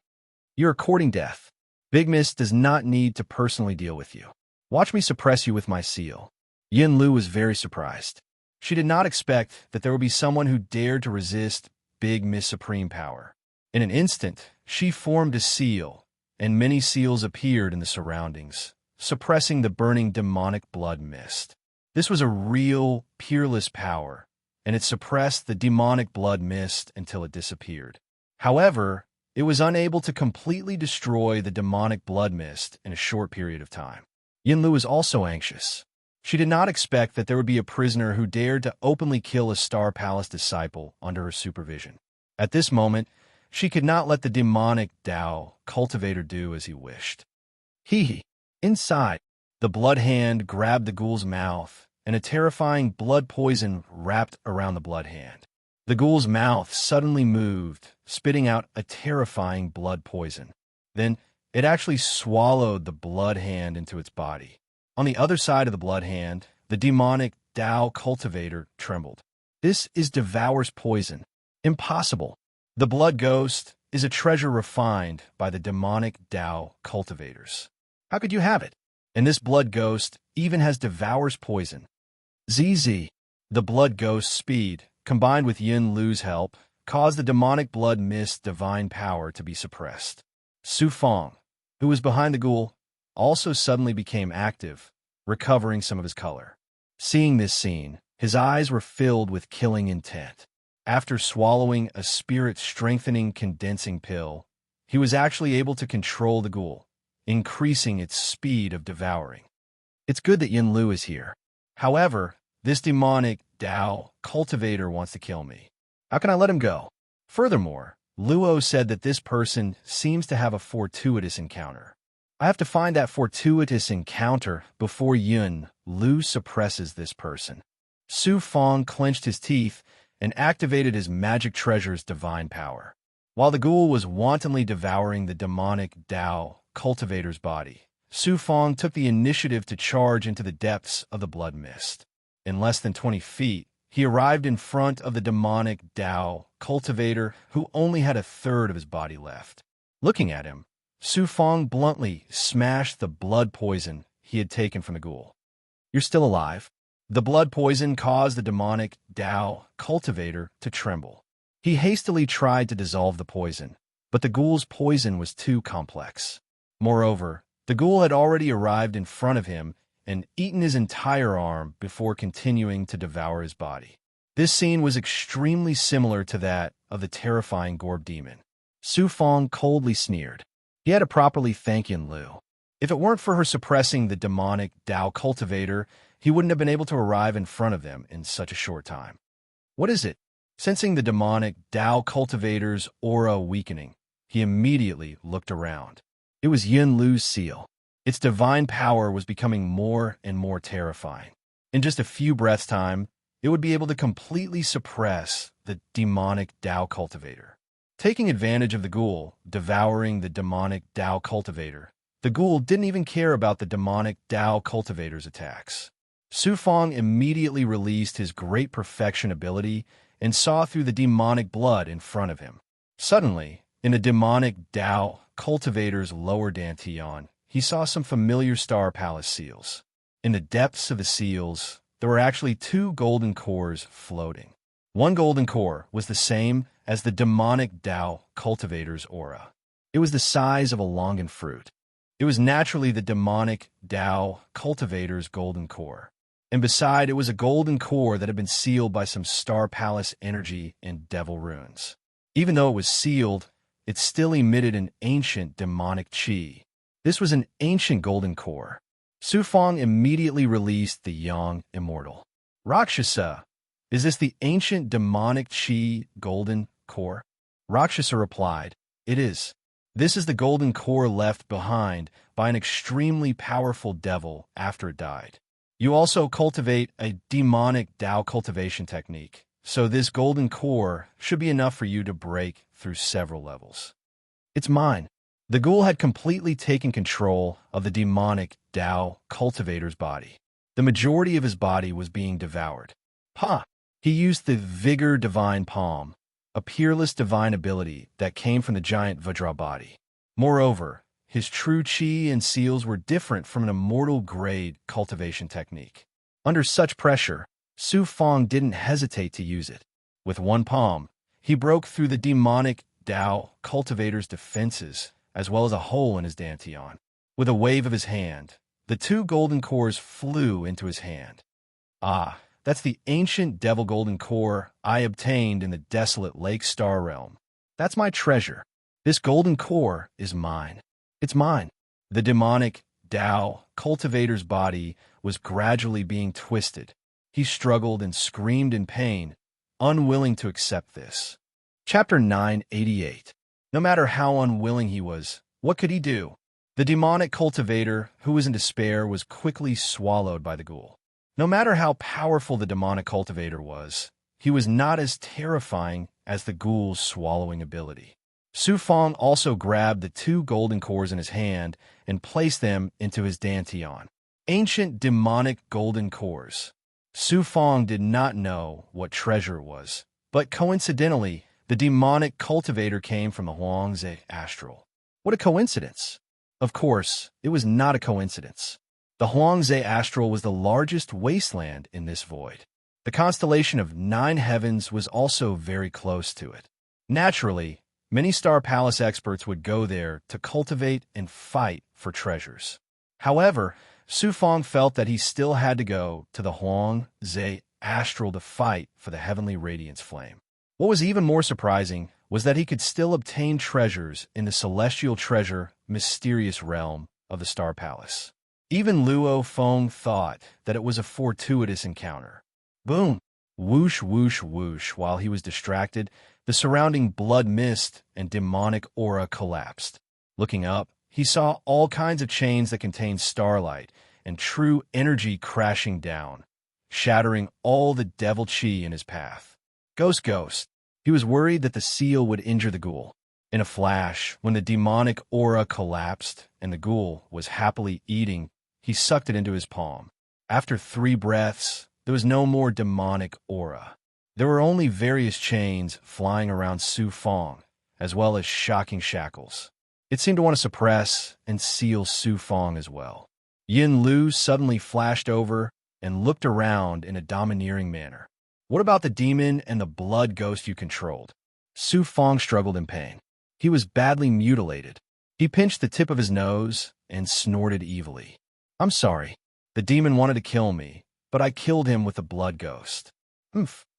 You're courting death. Big Mist does not need to personally deal with you. Watch me suppress you with my seal." Yin Lu was very surprised. She did not expect that there would be someone who dared to resist Big Mist's supreme power. In an instant, she formed a seal, and many seals appeared in the surroundings, suppressing the burning demonic blood mist. This was a real, peerless power, and it suppressed the demonic blood mist until it disappeared. However, it was unable to completely destroy the demonic blood mist in a short period of time. Yin Lu was also anxious. She did not expect that there would be a prisoner who dared to openly kill a Star Palace disciple under her supervision. At this moment, she could not let the demonic Dao cultivator do as he wished. Inside, the blood hand grabbed the ghoul's mouth, and a terrifying blood poison wrapped around the blood hand. The ghoul's mouth suddenly moved, spitting out a terrifying blood poison. Then, it actually swallowed the blood hand into its body. On the other side of the blood hand, the demonic Dao cultivator trembled. "This is Devour's poison. Impossible. The blood ghost is a treasure refined by the demonic Dao cultivators. How could you have it? And this blood ghost even has Devour's poison." ZZ. The blood ghost's speed, combined with Yin Lu's help, caused the demonic blood mist's divine power to be suppressed. Su Fong, who was behind the ghoul, also suddenly became active, recovering some of his color. Seeing this scene, his eyes were filled with killing intent. After swallowing a spirit-strengthening condensing pill, he was actually able to control the ghoul, increasing its speed of devouring. It's good that Yin Lu is here. However, this demonic Dao cultivator wants to kill me. How can I let him go? Furthermore, Luo said that this person seems to have a fortuitous encounter. I have to find that fortuitous encounter before Yin Lu suppresses this person. Su Fong clenched his teeth and activated his magic treasure's divine power. While the ghoul was wantonly devouring the demonic Dao cultivator's body, Su Fong took the initiative to charge into the depths of the blood mist. In less than 20 feet, he arrived in front of the demonic Dao cultivator, who only had a third of his body left. Looking at him, Su Fong bluntly smashed the blood poison he had taken from the ghoul. "You're still alive." The blood poison caused the demonic Dao cultivator to tremble. He hastily tried to dissolve the poison, but the ghoul's poison was too complex. Moreover, the ghoul had already arrived in front of him and eaten his entire arm before continuing to devour his body. This scene was extremely similar to that of the terrifying Gorb demon. Su Fong coldly sneered. He had to properly thank Yin Lu. If it weren't for her suppressing the demonic Dao cultivator, he wouldn't have been able to arrive in front of them in such a short time. "What is it?" Sensing the demonic Dao cultivator's aura weakening, he immediately looked around. It was Yin Lu's seal. Its divine power was becoming more and more terrifying. In just a few breaths' time, it would be able to completely suppress the demonic Dao cultivator. Taking advantage of the ghoul devouring the demonic Dao cultivator, the ghoul didn't even care about the demonic Dao cultivator's attacks. Su Fong immediately released his great perfection ability and saw through the demonic blood in front of him. Suddenly, in the demonic Dao cultivator's lower dantian, he saw some familiar Star Palace seals. In the depths of the seals, there were actually 2 golden cores floating. One golden core was the same as the demonic Dao cultivator's aura. It was the size of a longan fruit. It was naturally the demonic Tao cultivator's golden core. And beside, it was a golden core that had been sealed by some Star Palace energy and devil runes. Even though it was sealed, it still emitted an ancient demonic chi. This was an ancient golden core. Su Fong immediately released the young immortal. Rakshasa, is this the ancient demonic chi golden core? Rakshasa replied, it is. This is the golden core left behind by an extremely powerful devil after it died. You also cultivate a demonic Tao cultivation technique, so this golden core should be enough for you to break through several levels. It's mine. The ghoul had completely taken control of the demonic Tao cultivator's body. The majority of his body was being devoured. Pa! He used the Vigor Divine Palm, a peerless divine ability that came from the giant Vajra body. Moreover, his true chi and seals were different from an immortal-grade cultivation technique. Under such pressure, Su Fong didn't hesitate to use it. With one palm, he broke through the demonic Tao cultivator's defenses, as well as a hole in his dantian. With a wave of his hand, the two golden cores flew into his hand. Ah, that's the ancient devil golden core I obtained in the desolate Lake Star realm. That's my treasure. This golden core is mine. It's mine. The demonic Tao cultivator's body was gradually being twisted. He struggled and screamed in pain, unwilling to accept this. Chapter 988. No matter how unwilling he was, what could he do? The demonic cultivator, who was in despair, was quickly swallowed by the ghoul. No matter how powerful the demonic cultivator was, he was not as terrifying as the ghoul's swallowing ability. Su Fong also grabbed the two golden cores in his hand and placed them into his dantian. Ancient demonic golden cores. Su Fong did not know what treasure it was, but coincidentally, the demonic cultivator came from the Huangze astral. What a coincidence! Of course, it was not a coincidence. The Huangze astral was the largest wasteland in this void. The constellation of 9 heavens was also very close to it. Naturally, many Star Palace experts would go there to cultivate and fight for treasures. However, Su Fong felt that he still had to go to the Huangze astral to fight for the heavenly radiance flame. What was even more surprising was that he could still obtain treasures in the celestial treasure mysterious realm of the Star Palace. Even Luo Feng thought that it was a fortuitous encounter. Boom! Whoosh, whoosh, whoosh. While he was distracted, the surrounding blood mist and demonic aura collapsed. Looking up, he saw all kinds of chains that contained starlight and true energy crashing down, shattering all the devil chi in his path. Ghost. He was worried that the seal would injure the ghoul. In a flash, when the demonic aura collapsed and the ghoul was happily eating, he sucked it into his palm. After 3 breaths, there was no more demonic aura. There were only various chains flying around Su Fong, as well as shocking shackles. It seemed to want to suppress and seal Su Fong as well. Yin Lu suddenly flashed over and looked around in a domineering manner. What about the demon and the blood ghost you controlled? Su Fong struggled in pain. He was badly mutilated. He pinched the tip of his nose and snorted evilly. I'm sorry. The demon wanted to kill me, but I killed him with the blood ghost.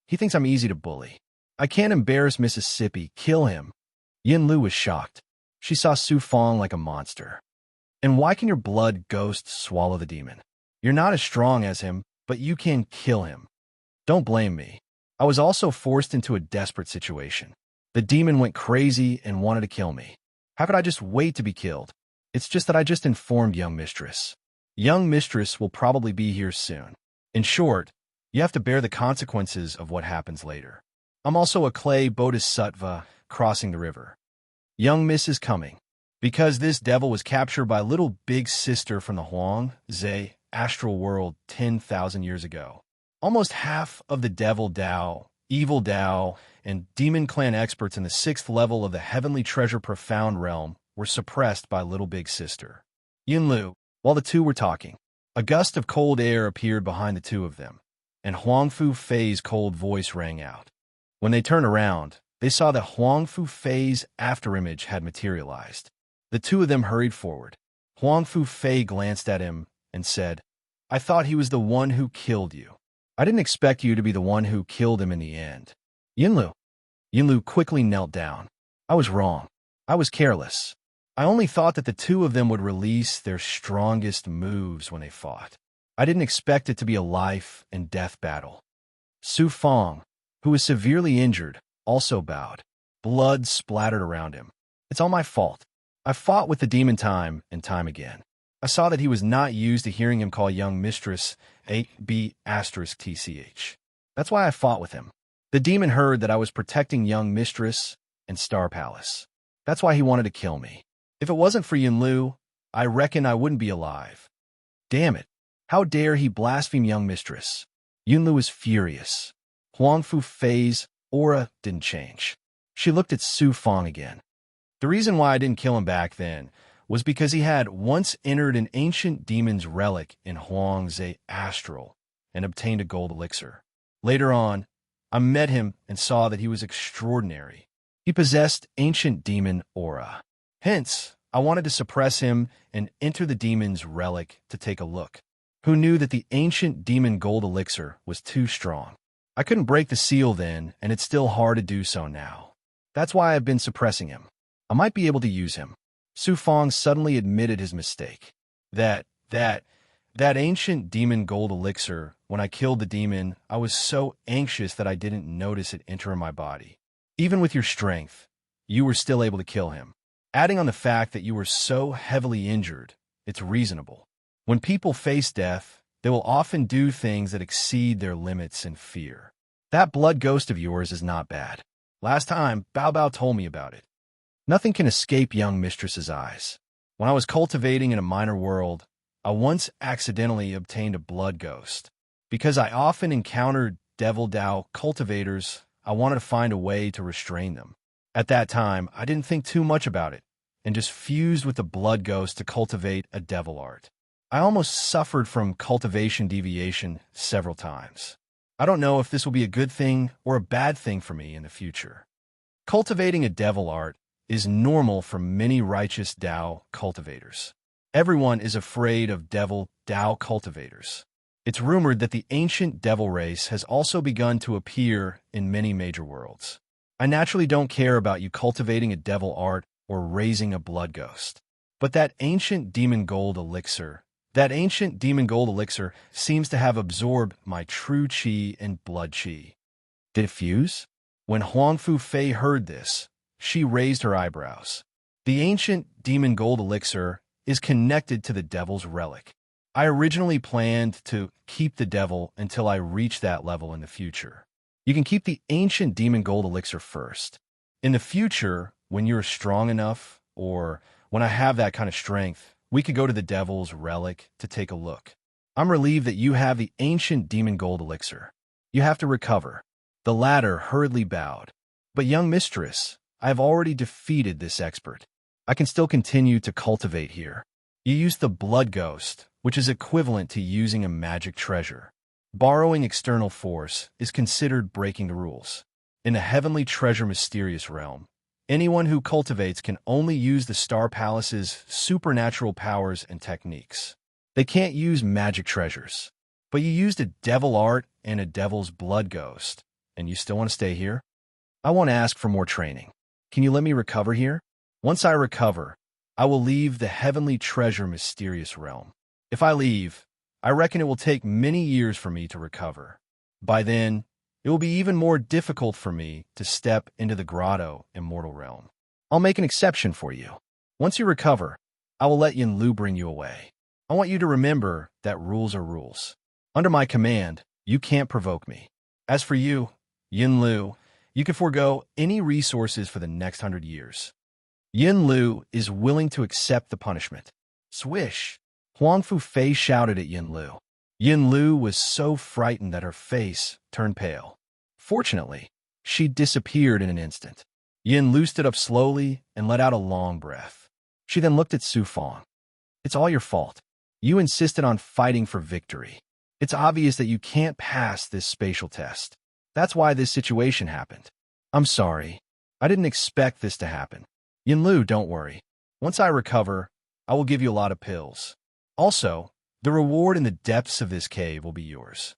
He thinks I'm easy to bully. I can't embarrass Mississippi. Kill him. Yin Lu was shocked. She saw Su Fong like a monster. And why can your blood ghost swallow the demon? You're not as strong as him, but you can kill him. Don't blame me. I was also forced into a desperate situation. The demon went crazy and wanted to kill me. How could I just wait to be killed? It's just that I just informed young mistress. Young mistress will probably be here soon. In short, you have to bear the consequences of what happens later. I'm also a clay bodhisattva crossing the river. Young miss is coming. Because this devil was captured by little big sister from the Huangze astral world 10,000 years ago. Almost half of the devil Tao, evil Tao, and demon clan experts in the 6th level of the heavenly treasure profound realm were suppressed by little big sister. Yin Lu, while the two were talking, a gust of cold air appeared behind the two of them, and Huangfu Fei's cold voice rang out. When they turned around, They saw that Huang Fu Fei's afterimage had materialized. The two of them hurried forward. Huang Fu Fei glanced at him and said, "I thought he was the one who killed you. I didn't expect you to be the one who killed him in the end." Yinlu. Yinlu quickly knelt down. "I was wrong. I was careless. I only thought that the two of them would release their strongest moves when they fought. I didn't expect it to be a life and death battle." Su Fong, who was severely injured, also bowed. Blood splattered around him. "It's all my fault. I fought with the demon time and time again. I saw that he was not used to hearing him call young mistress A-B***TCH. That's why I fought with him. The demon heard that I was protecting young mistress and Star Palace. That's why he wanted to kill me. If it wasn't for Yinlu, I reckon I wouldn't be alive. Damn it. How dare he blaspheme young mistress?" Yinlu was furious. Huang Fu Fei's aura didn't change. She looked at Su Fong again. "The reason why I didn't kill him back then was because he had once entered an ancient demon's relic in Huang's astral and obtained a gold elixir. Later on, I met him and saw that he was extraordinary. He possessed ancient demon aura. Hence, I wanted to suppress him and enter the demon's relic to take a look. Who knew that the ancient demon gold elixir was too strong? I couldn't break the seal then, and it's still hard to do so now. That's why I've been suppressing him. I might be able to use him." Su Fong suddenly admitted his mistake. That ancient demon gold elixir, when I killed the demon, I was so anxious that I didn't notice it enter my body. Even with your strength, you were still able to kill him. Adding on the fact that you were so heavily injured, it's reasonable. When people face death, they will often do things that exceed their limits in fear. That blood ghost of yours is not bad. Last time, Bao Bao told me about it. Nothing can escape young mistress's eyes. When I was cultivating in a minor world, I once accidentally obtained a blood ghost. Because I often encountered devil Dao cultivators, I wanted to find a way to restrain them. At that time, I didn't think too much about it, and just fused with the blood ghost to cultivate a devil art. I almost suffered from cultivation deviation several times. I don't know if this will be a good thing or a bad thing for me in the future. Cultivating a devil art is normal for many righteous Dao cultivators. Everyone is afraid of devil Dao cultivators. It's rumored that the ancient devil race has also begun to appear in many major worlds. I naturally don't care about you cultivating a devil art or raising a blood ghost. But that ancient demon gold elixir seems to have absorbed my true chi and blood chi. Did it fuse? When Huang Fu Fei heard this, she raised her eyebrows. The ancient demon gold elixir is connected to the devil's relic. I originally planned to keep the devil until I reach that level in the future. You can keep the ancient demon gold elixir first. In the future, when you're strong enough, or when I have that kind of strength, we could go to the devil's relic to take a look. I'm relieved that you have the ancient demon gold elixir. You have to recover. The latter hurriedly bowed. But young mistress, I have already defeated this expert. I can still continue to cultivate here. You use the blood ghost, which is equivalent to using a magic treasure. Borrowing external force is considered breaking the rules. In the heavenly treasure mysterious realm, anyone who cultivates can only use the Star Palace's supernatural powers and techniques. They can't use magic treasures. But you used a devil art and a devil's blood ghost, and you still want to stay here? I won't ask for more training. Can you let me recover here? Once I recover, I will leave the heavenly treasure mysterious realm. If I leave, I reckon it will take many years for me to recover. By then, it will be even more difficult for me to step into the grotto immortal realm. I'll make an exception for you. Once you recover, I will let Yin Lu bring you away. I want you to remember that rules are rules. Under my command, you can't provoke me. As for you, Yin Lu, you can forego any resources for the next 100 years. Yin Lu is willing to accept the punishment. Swish! Huang Fu Fei shouted at Yin Lu. Yin Lu was so frightened that her face turned pale. Fortunately, she disappeared in an instant. Yin Lu stood up slowly and let out a long breath. She then looked at Su Fong. It's all your fault. You insisted on fighting for victory. It's obvious that you can't pass this spatial test. That's why this situation happened. I'm sorry. I didn't expect this to happen. Yinlu, don't worry. Once I recover, I will give you a lot of pills. Also, the reward in the depths of this cave will be yours.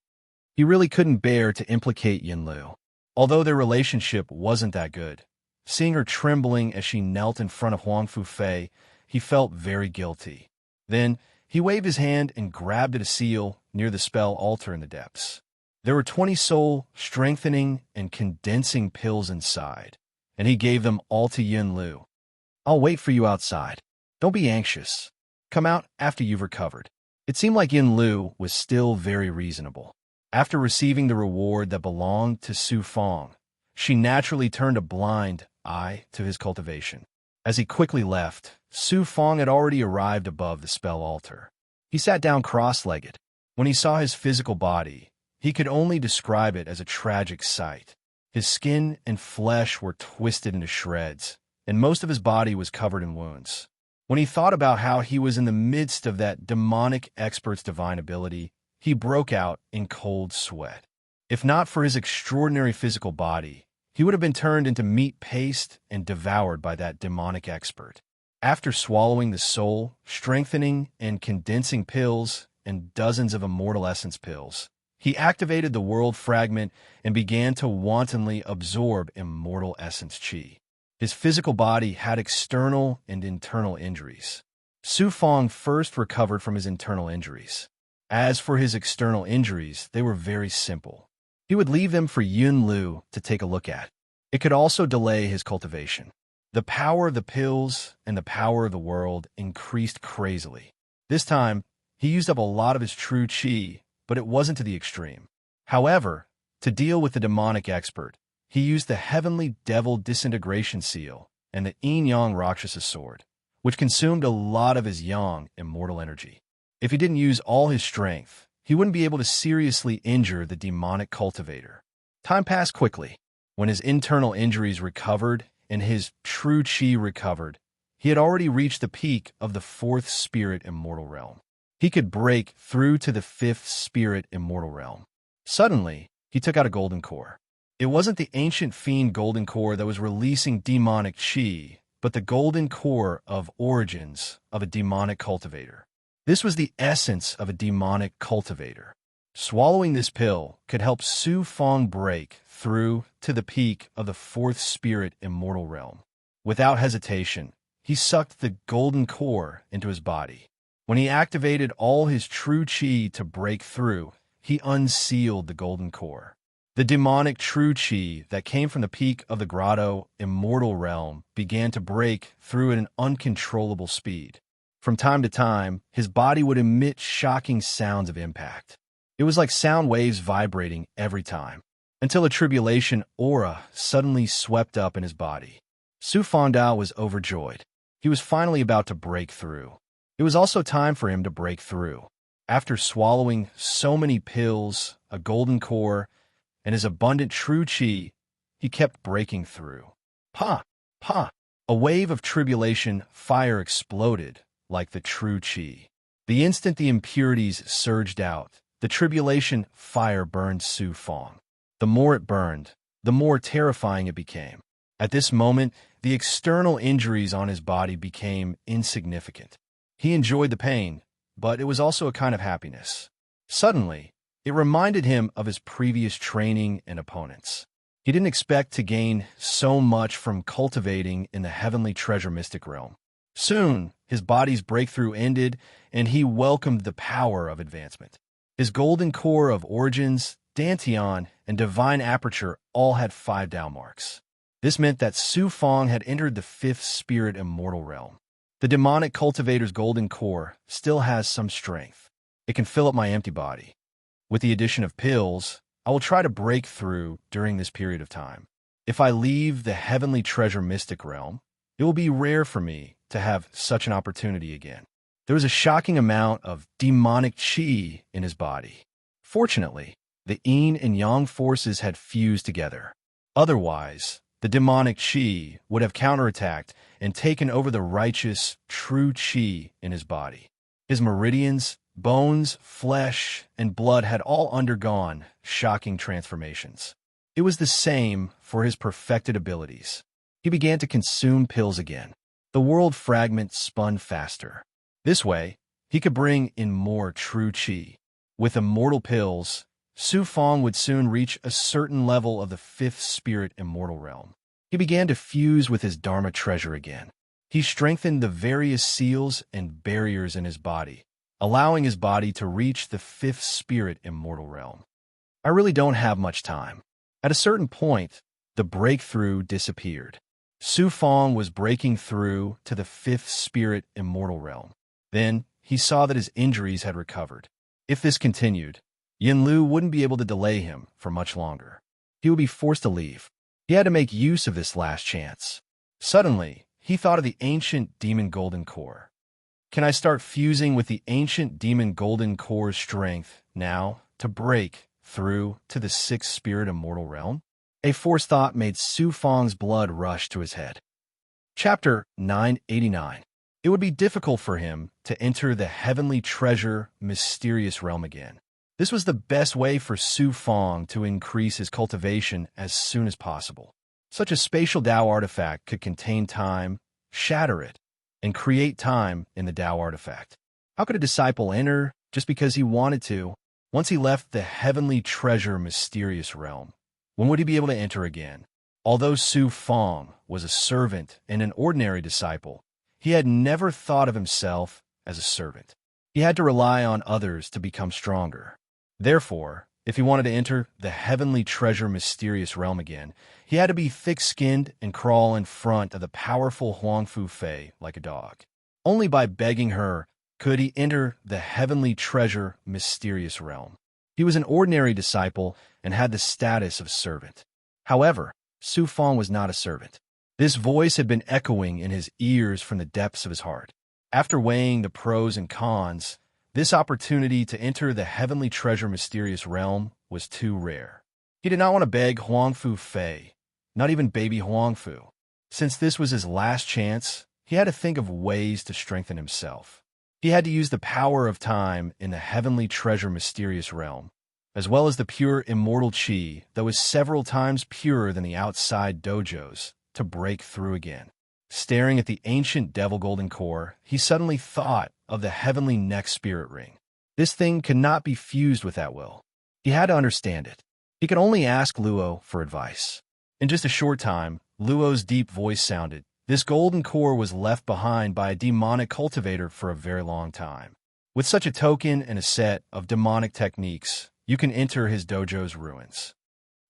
He really couldn't bear to implicate Yinlu. Although their relationship wasn't that good, seeing her trembling as she knelt in front of Huang Fufei, he felt very guilty. Then, he waved his hand and grabbed at a seal near the spell altar in the depths. There were 20 soul, strengthening, and condensing pills inside, and he gave them all to Yinlu. I'll wait for you outside. Don't be anxious. Come out after you've recovered. It seemed like Yinlu was still very reasonable. After receiving the reward that belonged to Su Fong, she naturally turned a blind eye to his cultivation. As he quickly left, Su Fong had already arrived above the spell altar. He sat down cross-legged. When he saw his physical body, he could only describe it as a tragic sight. His skin and flesh were twisted into shreds, and most of his body was covered in wounds. When he thought about how he was in the midst of that demonic expert's divine ability, he broke out in cold sweat. If not for his extraordinary physical body, he would have been turned into meat paste and devoured by that demonic expert. After swallowing the soul, strengthening, and condensing pills and dozens of immortal essence pills, he activated the world fragment and began to wantonly absorb immortal essence chi. His physical body had external and internal injuries. Su Fong first recovered from his internal injuries. As for his external injuries, they were very simple. He would leave them for Yinlu to take a look at. It could also delay his cultivation. The power of the pills and the power of the world increased crazily. This time, he used up a lot of his true chi, but it wasn't to the extreme. However, to deal with the demonic expert, he used the heavenly devil disintegration seal and the yin-yang Rakshasa sword, which consumed a lot of his yang immortal energy. If he didn't use all his strength, he wouldn't be able to seriously injure the demonic cultivator. Time passed quickly. When his internal injuries recovered and his true chi recovered, he had already reached the peak of the 4th spirit immortal realm. He could break through to the 5th spirit immortal realm. Suddenly, he took out a golden core. It wasn't the ancient fiend golden core that was releasing demonic chi, but the golden core of origins of a demonic cultivator. This was the essence of a demonic cultivator. Swallowing this pill could help Su Fong break through to the peak of the 4th spirit immortal realm. Without hesitation, he sucked the golden core into his body. When he activated all his true chi to break through, he unsealed the golden core. The demonic true chi that came from the peak of the grotto immortal realm began to break through at an uncontrollable speed. From time to time, his body would emit shocking sounds of impact. It was like sound waves vibrating every time, until a tribulation aura suddenly swept up in his body. Su Fongdao was overjoyed. He was finally about to break through. It was also time for him to break through. After swallowing so many pills, a golden core, and his abundant true chi, he kept breaking through. Pa! Pa! A wave of tribulation fire exploded like the true chi. The instant the impurities surged out, the tribulation fire burned Su Fong. The more it burned, the more terrifying it became. At this moment, the external injuries on his body became insignificant. He enjoyed the pain, but it was also a kind of happiness. Suddenly, it reminded him of his previous training and opponents. He didn't expect to gain so much from cultivating in the heavenly treasure mystic realm. Soon, his body's breakthrough ended, and he welcomed the power of advancement. His golden core of origins, Dantian, and divine aperture all had 5 down marks. This meant that Su Fong had entered the 5th spirit immortal realm. The demonic cultivator's golden core still has some strength. It can fill up my empty body. With the addition of pills, I will try to break through during this period of time. If I leave the heavenly treasure mystic realm, it will be rare for me to have such an opportunity again. There was a shocking amount of demonic chi in his body. Fortunately, the yin and yang forces had fused together. Otherwise, the demonic chi would have counterattacked and taken over the righteous, true chi in his body. His meridians, bones, flesh, and blood had all undergone shocking transformations. It was the same for his perfected abilities. He began to consume pills again. The world fragment spun faster. This way, he could bring in more true qi. With immortal pills, Su Fong would soon reach a certain level of the fifth spirit immortal realm. He began to fuse with his Dharma treasure again. He strengthened the various seals and barriers in his body, allowing his body to reach the fifth spirit immortal realm. I really don't have much time. At a certain point, the breakthrough disappeared. Su Fong was breaking through to the fifth spirit immortal realm. Then, he saw that his injuries had recovered. If this continued, Yin Lu wouldn't be able to delay him for much longer. He would be forced to leave. He had to make use of this last chance. Suddenly, he thought of the ancient demon golden core. Can I start fusing with the ancient demon golden core's strength now to break through to the sixth spirit immortal realm? A forced thought made Su Fong's blood rush to his head. Chapter 989. It would be difficult for him to enter the heavenly treasure mysterious realm again. This was the best way for Su Fong to increase his cultivation as soon as possible. Such a spatial Tao artifact could contain time, shatter it, and create time in the Tao artifact. How could a disciple enter just because he wanted to? Once he left the heavenly treasure mysterious realm, when would he be able to enter again? Although Su Fong was a servant and an ordinary disciple, he had never thought of himself as a servant. He had to rely on others to become stronger. Therefore, if he wanted to enter the heavenly treasure mysterious realm again, he had to be thick-skinned and crawl in front of the powerful Huang Fu Fei like a dog. Only by begging her could he enter the heavenly treasure mysterious realm. He was an ordinary disciple and had the status of servant. However, Su Fong was not a servant. This voice had been echoing in his ears from the depths of his heart. After weighing the pros and cons, this opportunity to enter the heavenly treasure mysterious realm was too rare. He did not want to beg Huang Fu Fei, not even baby Huang Fu. Since this was his last chance, he had to think of ways to strengthen himself. He had to use the power of time in the heavenly treasure mysterious realm, as well as the pure immortal qi that was several times purer than the outside dojos, to break through again. Staring at the ancient devil golden core, he suddenly thought of the heavenly next spirit ring. This thing could not be fused with that will. He had to understand it. He could only ask Luo for advice. In just a short time, Luo's deep voice sounded. This golden core was left behind by a demonic cultivator for a very long time. With such a token and a set of demonic techniques, you can enter his dojo's ruins.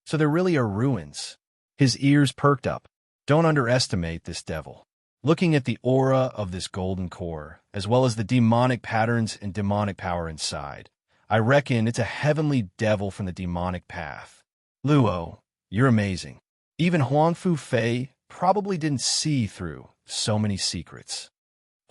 So there really are ruins. His ears perked up. Don't underestimate this devil. Looking at the aura of this golden core, as well as the demonic patterns and demonic power inside, I reckon it's a heavenly devil from the demonic path. Luo, you're amazing. Even Huang Fu Fei probably didn't see through so many secrets.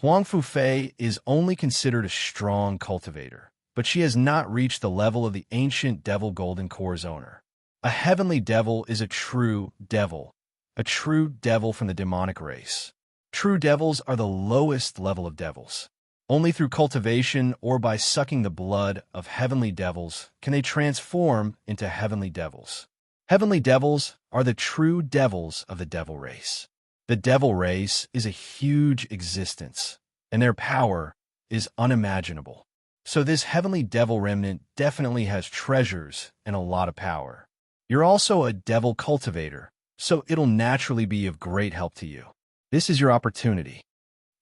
Huang Fu Fei is only considered a strong cultivator, but she has not reached the level of the ancient devil golden core's owner. A heavenly devil is a true devil from the demonic race. True devils are the lowest level of devils. Only through cultivation or by sucking the blood of heavenly devils can they transform into heavenly devils. Heavenly devils are the true devils of the devil race. The devil race is a huge existence, and their power is unimaginable. So this heavenly devil remnant definitely has treasures and a lot of power. You're also a devil cultivator, so it'll naturally be of great help to you. This is your opportunity.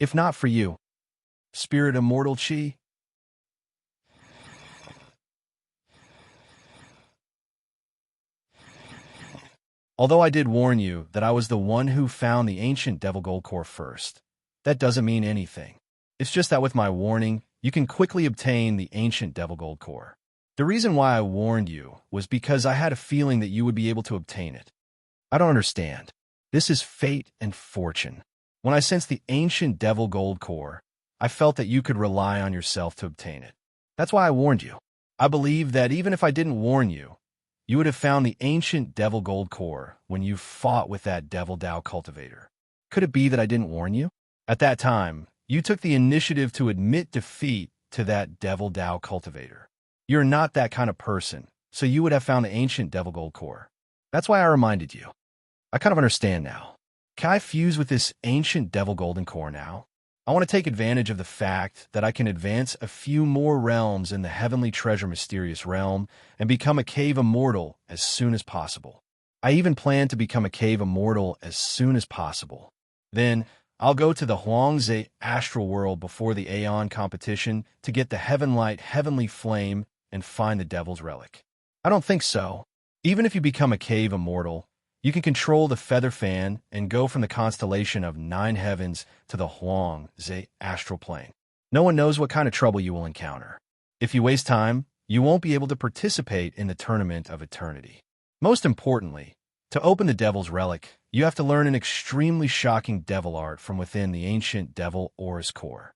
If not for you, Spirit Immortal Qi. Although I did warn you that I was the one who found the ancient Devil Gold Core first, that doesn't mean anything. It's just that with my warning, you can quickly obtain the ancient Devil Gold Core. The reason why I warned you was because I had a feeling that you would be able to obtain it. I don't understand. This is fate and fortune. When I sensed the ancient Devil Gold Core, I felt that you could rely on yourself to obtain it. That's why I warned you. I believe that even if I didn't warn you, you would have found the ancient Devil Gold Core when you fought with that Devil Tao cultivator. Could it be that I didn't warn you? At that time, you took the initiative to admit defeat to that Devil Tao cultivator. You're not that kind of person, so you would have found the ancient Devil Gold Core. That's why I reminded you. I kind of understand now. Can I fuse with this ancient devil golden core now? I want to take advantage of the fact that I can advance a few more realms in the heavenly treasure mysterious realm and become a cave immortal as soon as possible. I even plan to become a cave immortal as soon as possible. Then, I'll go to the Huangze astral world before the Aeon competition to get the Heavenlight heavenly flame and find the devil's relic. I don't think so. Even if you become a cave immortal, you can control the feather fan and go from the constellation of 9 heavens to the Huangze astral plane. No one knows what kind of trouble you will encounter. If you waste time, you won't be able to participate in the tournament of eternity. Most importantly, to open the devil's relic, you have to learn an extremely shocking devil art from within the ancient devil aura's core.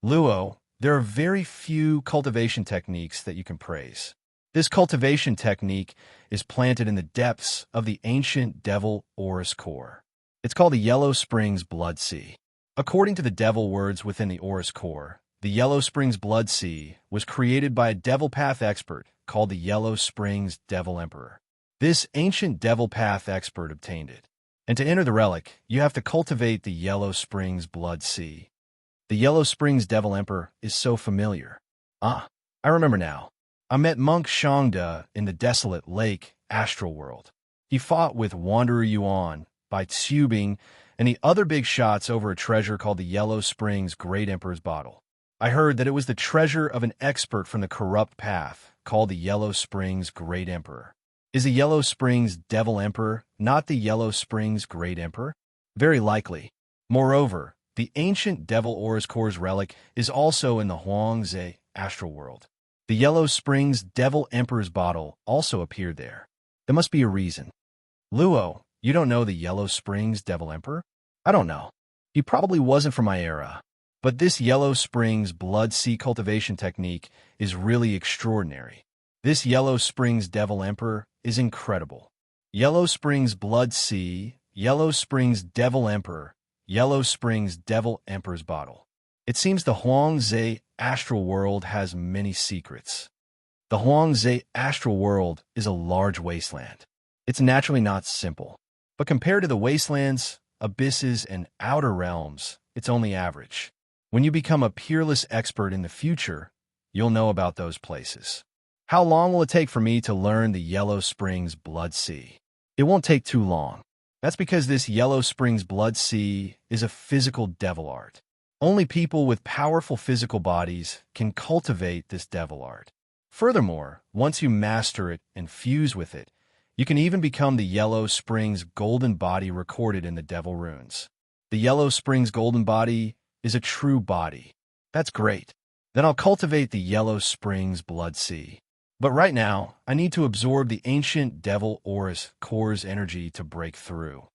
Luo, there are very few cultivation techniques that you can praise. This cultivation technique is planted in the depths of the ancient devil aura's core. It's called the Yellow Springs Blood Sea. According to the devil words within the aura's core, the Yellow Springs Blood Sea was created by a devil path expert called the Yellow Springs Devil Emperor. This ancient devil path expert obtained it. And to enter the relic, you have to cultivate the Yellow Springs Blood Sea. The Yellow Springs Devil Emperor is so familiar. I remember now. I met Monk Shangda in the desolate lake astral world. He fought with Wanderer Yuan by tubing and the other big shots over a treasure called the Yellow Springs Great Emperor's Bottle. I heard that it was the treasure of an expert from the corrupt path called the Yellow Springs Great Emperor. Is the Yellow Springs Devil Emperor not the Yellow Springs Great Emperor? Very likely. Moreover, the ancient Devil Aura's Core's relic is also in the Huangze astral world. The Yellow Springs Devil Emperor's bottle also appeared there. There must be a reason. Luo, you don't know the Yellow Springs Devil Emperor? I don't know. He probably wasn't from my era. But this Yellow Springs Blood Sea cultivation technique is really extraordinary. This Yellow Springs Devil Emperor is incredible. Yellow Springs Blood Sea, Yellow Springs Devil Emperor, Yellow Springs Devil Emperor's bottle. It seems the Huangze astral world has many secrets. The Huangze astral world is a large wasteland. It's naturally not simple. But compared to the wastelands, abysses, and outer realms, it's only average. When you become a peerless expert in the future, you'll know about those places. How long will it take for me to learn the Yellow Springs Blood Sea? It won't take too long. That's because this Yellow Springs Blood Sea is a physical devil art. Only people with powerful physical bodies can cultivate this devil art. Furthermore, once you master it and fuse with it, you can even become the Yellow Springs Golden Body recorded in the Devil Runes. The Yellow Springs Golden Body is a true body. That's great. Then I'll cultivate the Yellow Springs Blood Sea. But right now, I need to absorb the ancient Devil Aura's Core's energy to break through.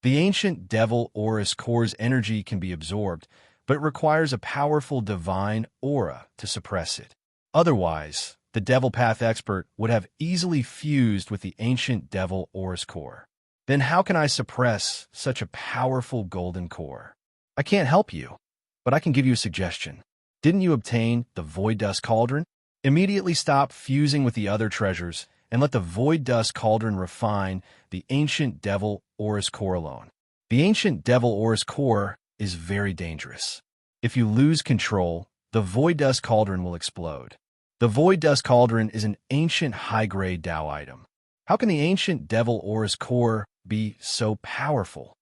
The ancient Devil Aura's Core's energy can be absorbed, but it requires a powerful divine aura to suppress it. Otherwise, the Devil Path expert would have easily fused with the ancient Devil Aura's core. Then how can I suppress such a powerful golden core? I can't help you, but I can give you a suggestion. Didn't you obtain the Void Dust Cauldron? Immediately stop fusing with the other treasures and let the Void Dust Cauldron refine the ancient Devil Aura's core alone. The ancient Devil Aura's core is very dangerous. If you lose control, the Void Dust Cauldron will explode. The Void Dust Cauldron is an ancient high-grade Tao item. How can the ancient Devil Aura's core be so powerful?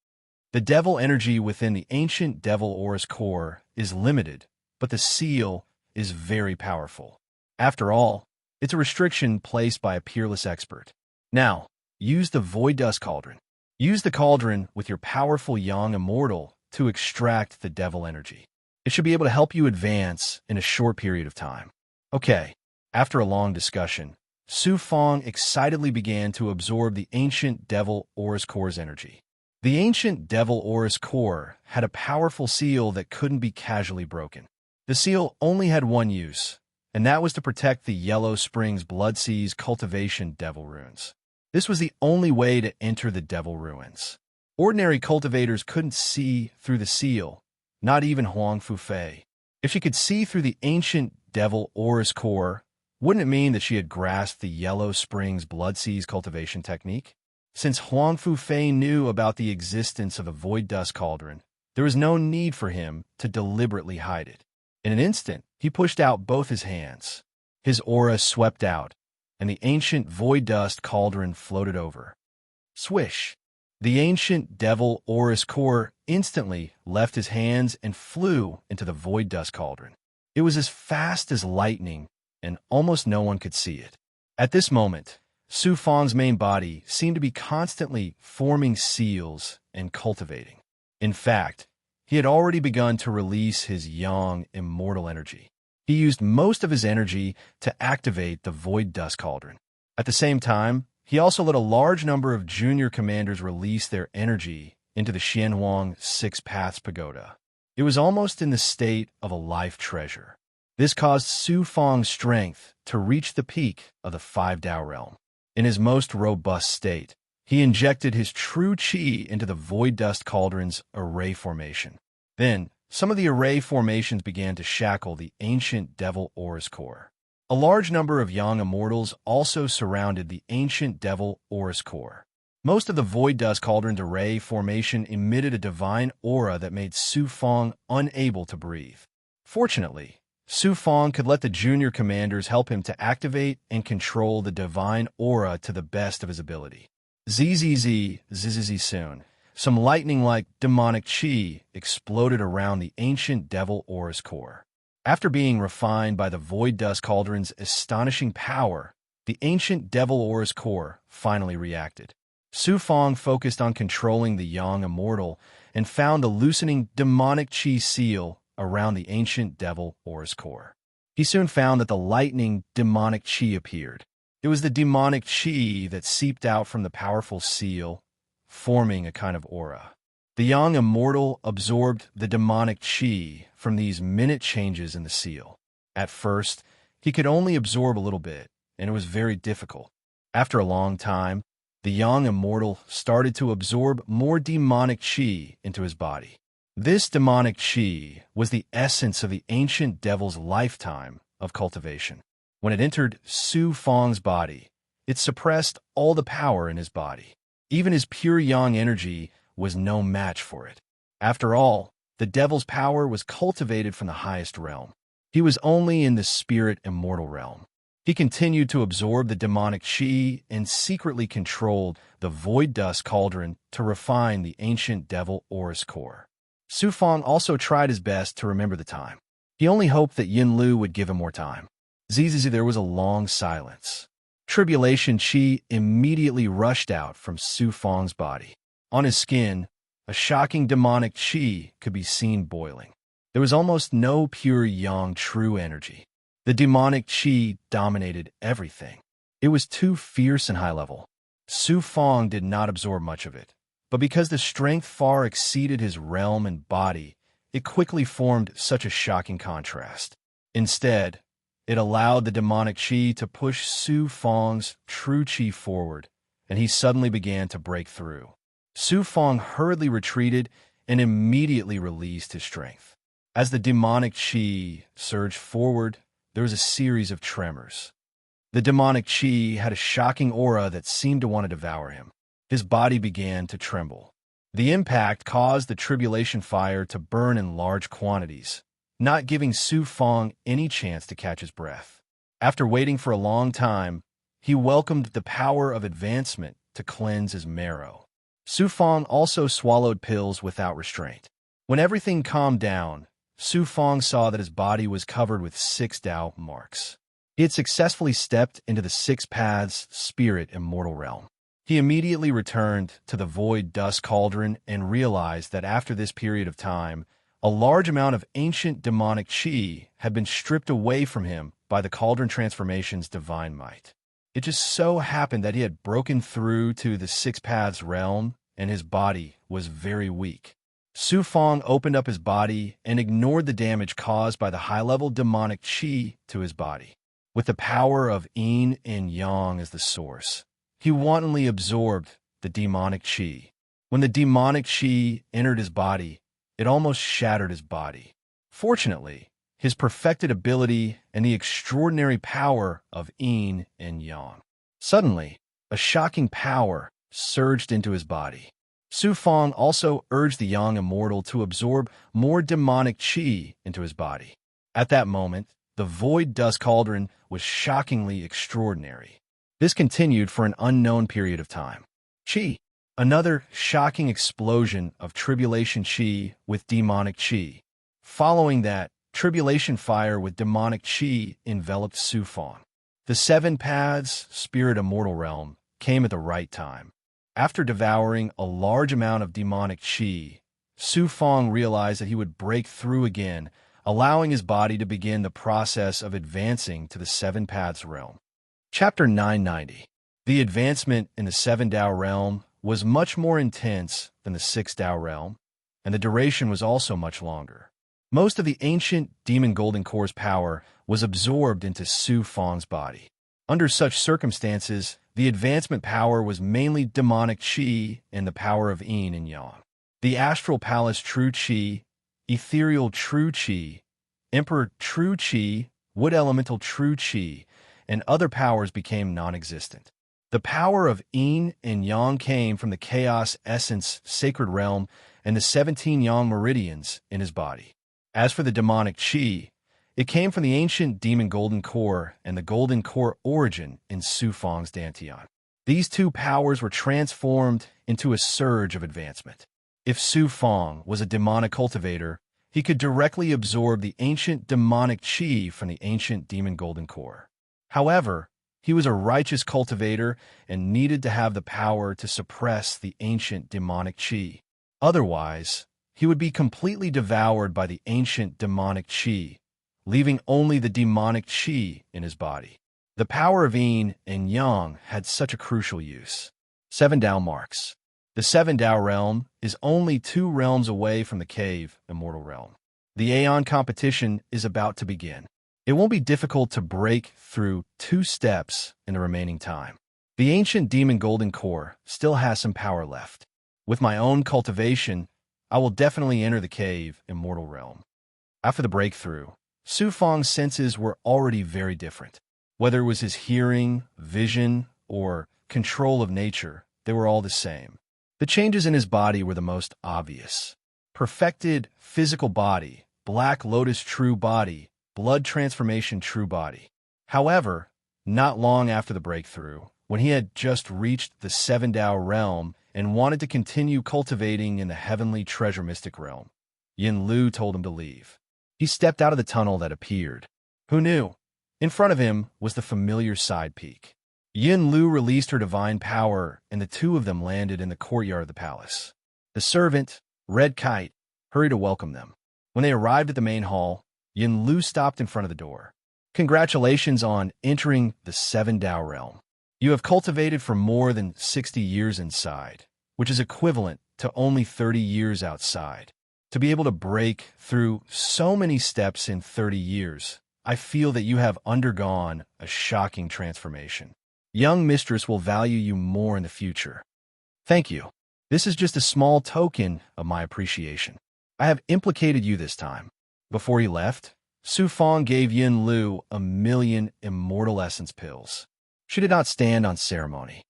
The devil energy within the ancient Devil Aura's core is limited, but the seal is very powerful. After all, it's a restriction placed by a peerless expert. Now, use the Void Dust Cauldron. Use the cauldron with your powerful Yang Immortal to extract the devil energy. It should be able to help you advance in a short period of time. Okay, after a long discussion, Su Fong excitedly began to absorb the ancient Devil Aura's core's energy. The ancient Devil Aura's core had a powerful seal that couldn't be casually broken. The seal only had one use, and that was to protect the Yellow Springs Blood Sea's cultivation devil runes. This was the only way to enter the devil ruins. Ordinary cultivators couldn't see through the seal, not even Huang Fufei. If she could see through the ancient Devil Aura's core, wouldn't it mean that she had grasped the Yellow Springs Blood Sea's cultivation technique? Since Huang Fufei knew about the existence of a void dust cauldron, there was no need for him to deliberately hide it. In an instant, he pushed out both his hands. His aura swept out, and the ancient void dust cauldron floated over. Swish! The ancient devil aura's core instantly left his hands and flew into the void dust cauldron. It was as fast as lightning, and almost no one could see it. At this moment, Su Fang's main body seemed to be constantly forming seals and cultivating. In fact, he had already begun to release his yang immortal energy. He used most of his energy to activate the void dust cauldron. At the same time, he also let a large number of junior commanders release their energy into the Xianhuang Six Paths Pagoda. It was almost in the state of a life treasure. This caused Su Fang's strength to reach the peak of the Five Dao realm. In his most robust state, he injected his true qi into the void dust cauldron's array formation. Then, some of the array formations began to shackle the ancient devil aura's core. A large number of young immortals also surrounded the ancient devil aura's core. Most of the void dust cauldron's array formation emitted a divine aura that made Su Fang unable to breathe. Fortunately, Su Fang could let the junior commanders help him to activate and control the divine aura to the best of his ability. Zzz soon. Some lightning-like demonic chi exploded around the ancient devil aura's core. After being refined by the void dust cauldron's astonishing power, the ancient devil aura's core finally reacted. Su Fang focused on controlling the yang immortal and found a loosening demonic chi seal around the ancient devil aura's core. He soon found that the lightning demonic chi appeared. It was the demonic chi that seeped out from the powerful seal, forming a kind of aura. The young immortal absorbed the demonic chi from these minute changes in the seal. At first, he could only absorb a little bit, and it was very difficult. After a long time, the young immortal started to absorb more demonic chi into his body. This demonic chi was the essence of the ancient devil's lifetime of cultivation. When it entered Su Fang's body, it suppressed all the power in his body. Even his pure yang energy was no match for it. After all, the devil's power was cultivated from the highest realm. He was only in the spirit immortal realm. He continued to absorb the demonic chi and secretly controlled the void dust cauldron to refine the ancient devil aura's core. Su Fang also tried his best to remember the time. He only hoped that Yin Lu would give him more time. There was a long silence. Tribulation chi immediately rushed out from Su Fang's body. On his skin, a shocking demonic chi could be seen boiling. There was almost no pure yang true energy. The demonic chi dominated everything. It was too fierce and high level. Su Fang did not absorb much of it, but because the strength far exceeded his realm and body, it quickly formed such a shocking contrast. Instead, it allowed the demonic chi to push Su Fang's true chi forward, and he suddenly began to break through. Su Fang hurriedly retreated and immediately released his strength. As the demonic chi surged forward, there was a series of tremors. The demonic chi had a shocking aura that seemed to want to devour him. His body began to tremble. The impact caused the tribulation fire to burn in large quantities, not giving Su Fang any chance to catch his breath. After waiting for a long time, he welcomed the power of advancement to cleanse his marrow. Su Fang also swallowed pills without restraint. When everything calmed down, Su Fang saw that his body was covered with 6 Dao marks. He had successfully stepped into the 6 Paths spirit immortal realm. He immediately returned to the void dust cauldron and realized that after this period of time, a large amount of ancient demonic chi had been stripped away from him by the cauldron transformation's divine might. It just so happened that he had broken through to the 6 Paths realm, and his body was very weak. Su Fang opened up his body and ignored the damage caused by the high-level demonic chi to his body. With the power of yin and yang as the source, he wantonly absorbed the demonic chi. When the demonic chi entered his body, it almost shattered his body. Fortunately, his perfected ability and the extraordinary power of yin and yang. Suddenly, a shocking power surged into his body. Su Fong also urged the young immortal to absorb more demonic qi into his body. At that moment, the void dust cauldron was shockingly extraordinary. This continued for an unknown period of time. Qi. Another shocking explosion of tribulation qi with demonic qi. Following that, tribulation fire with demonic qi enveloped Su Fong. The seven paths, spirit immortal realm, came at the right time. After devouring a large amount of demonic qi, Su Fong realized that he would break through again, allowing his body to begin the process of advancing to the seven paths realm. Chapter 990. The advancement in the seven Tao realm was much more intense than the six Tao realm, and the duration was also much longer. Most of the ancient demon golden core's power was absorbed into Su Fong's body. Under such circumstances, the advancement power was mainly demonic qi and the power of yin and yang. The astral palace true qi, ethereal true qi, emperor true qi, wood elemental true qi, and other powers became non-existent. The power of yin and yang came from the chaos essence sacred realm and the 17 yang meridians in his body. As for the demonic qi, it came from the ancient demon golden core and the golden core origin in Su Fong's dantian. These two powers were transformed into a surge of advancement. If Su Fong was a demonic cultivator, he could directly absorb the ancient demonic qi from the ancient demon golden core. However, he was a righteous cultivator and needed to have the power to suppress the ancient demonic qi. Otherwise, he would be completely devoured by the ancient demonic qi, leaving only the demonic qi in his body. The power of yin and yang had such a crucial use. Seven Tao marks. The seven Tao realm is only 2 realms away from the cave immortal realm. The Aeon competition is about to begin. It won't be difficult to break through 2 steps in the remaining time. The ancient demon golden core still has some power left. With my own cultivation, I will definitely enter the cave immortal realm. After the breakthrough, Su Fong's senses were already very different. Whether it was his hearing, vision, or control of nature, they were all the same. The changes in his body were the most obvious. Perfected physical body, black lotus true body, blood transformation true body. However, not long after the breakthrough, when he had just reached the seven Tao realm and wanted to continue cultivating in the heavenly treasure mystic realm, Yin Lu told him to leave. He stepped out of the tunnel that appeared. Who knew? In front of him was the familiar side peak. Yin Lu released her divine power, and the two of them landed in the courtyard of the palace. The servant, Red Kite, hurried to welcome them. When they arrived at the main hall, Yin Lu stopped in front of the door. Congratulations on entering the seven Tao realm. You have cultivated for more than 60 years inside, which is equivalent to only 30 years outside. To be able to break through so many steps in 30 years, I feel that you have undergone a shocking transformation. Young mistress will value you more in the future. Thank you. This is just a small token of my appreciation. I have implicated you this time. Before he left, Su Fong gave Yin Lu 1,000,000 immortal essence pills. She did not stand on ceremony.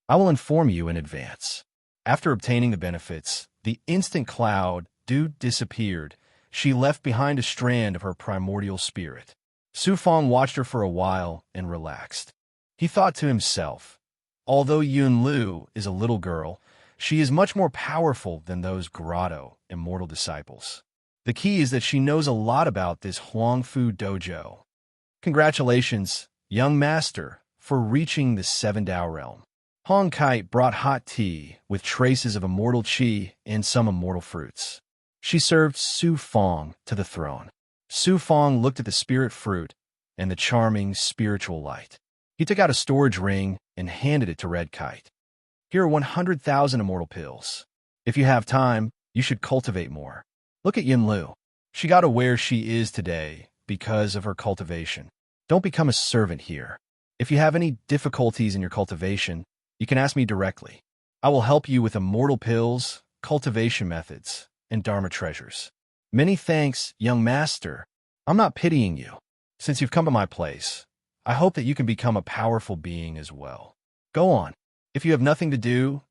I will inform you in advance. After obtaining the benefits, the instant cloud dew disappeared. She left behind a strand of her primordial spirit. Su Fong watched her for a while and relaxed. He thought to himself, although Yin Lu is a little girl, she is much more powerful than those grotto immortal disciples. The key is that she knows a lot about this Huang Fu dojo. Congratulations, young master, for reaching the seven Tao realm. Hong Kite brought hot tea with traces of immortal qi and some immortal fruits. She served Su Fong to the throne. Su Fong looked at the spirit fruit and the charming spiritual light. He took out a storage ring and handed it to Red Kite. Here are 100,000 immortal pills. If you have time, you should cultivate more. Look at Yin Lu. She got to where she is today because of her cultivation. Don't become a servant here. If you have any difficulties in your cultivation, you can ask me directly. I will help you with immortal pills, cultivation methods, and Dharma treasures. Many thanks, young master. I'm not pitying you. Since you've come to my place, I hope that you can become a powerful being as well. Go on. If you have nothing to do,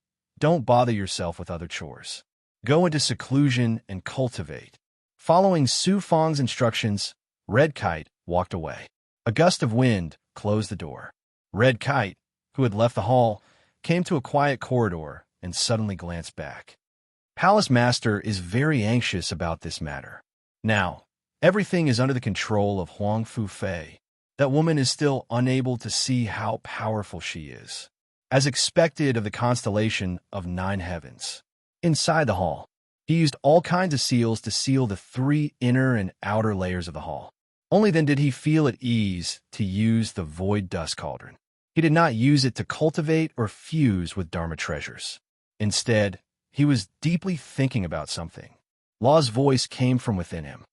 Don't bother yourself with other chores. Go into seclusion and cultivate. Following Su Fang's instructions, Red Kite walked away. A gust of wind closed the door. Red Kite, who had left the hall, came to a quiet corridor and suddenly glanced back. Palace Master is very anxious about this matter. Now, everything is under the control of Huang Fu Fei. That woman is still unable to see how powerful she is, as expected of the constellation of 9 heavens. Inside the hall, he used all kinds of seals to seal the 3 inner and outer layers of the hall. Only then did he feel at ease to use the void dust cauldron. He did not use it to cultivate or fuse with Dharma treasures. Instead, he was deeply thinking about something. Law's voice came from within him.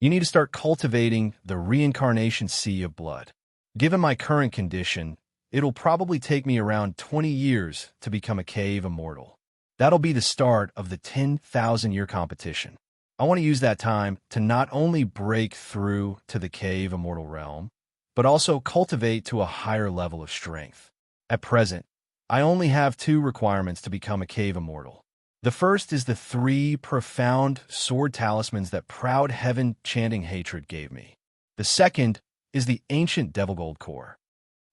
You need to start cultivating the reincarnation sea of blood. Given my current condition, it'll probably take me around 20 years to become a cave immortal. That'll be the start of the 10,000-year competition. I want to use that time to not only break through to the cave immortal realm, but also cultivate to a higher level of strength. At present, I only have 2 requirements to become a cave immortal. The first is the 3 profound sword talismans that proud heaven-chanting hatred gave me. The second is the ancient devil gold core.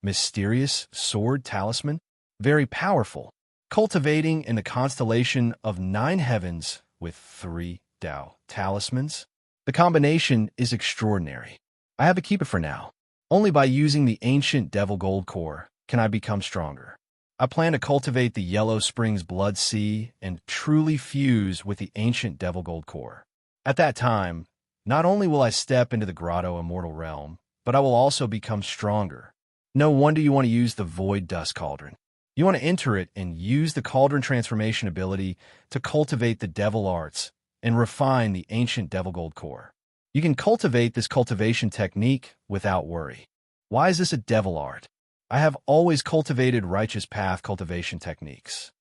Mysterious sword talisman? Very powerful. Cultivating in the constellation of 9 heavens with 3 Tao talismans? The combination is extraordinary. I have to keep it for now. Only by using the ancient devil gold core can I become stronger. I plan to cultivate the Yellow Springs Blood Sea and truly fuse with the ancient devil gold core. At that time, not only will I step into the Grotto Immortal Realm, but I will also become stronger. No wonder you want to use the Void Dust Cauldron. You want to enter it and use the Cauldron Transformation ability to cultivate the Devil Arts and refine the ancient devil gold core. You can cultivate this cultivation technique without worry. Why is this a devil art? I have always cultivated righteous path cultivation techniques.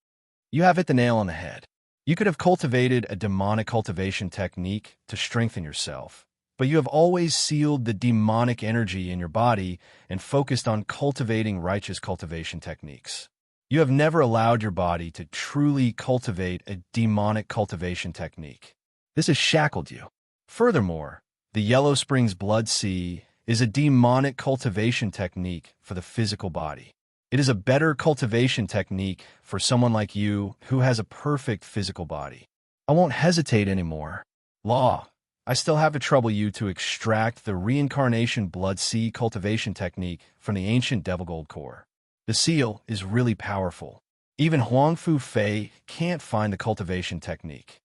You have hit the nail on the head. You could have cultivated a demonic cultivation technique to strengthen yourself, but you have always sealed the demonic energy in your body and focused on cultivating righteous cultivation techniques. You have never allowed your body to truly cultivate a demonic cultivation technique. This has shackled you. Furthermore, the Yellow Springs Blood Sea is a demonic cultivation technique for the physical body. It is a better cultivation technique for someone like you who has a perfect physical body. I won't hesitate anymore. Law, I still have to trouble you to extract the reincarnation blood sea cultivation technique from the ancient devil gold core. The seal is really powerful. Even Huang Fu Fei can't find the cultivation technique.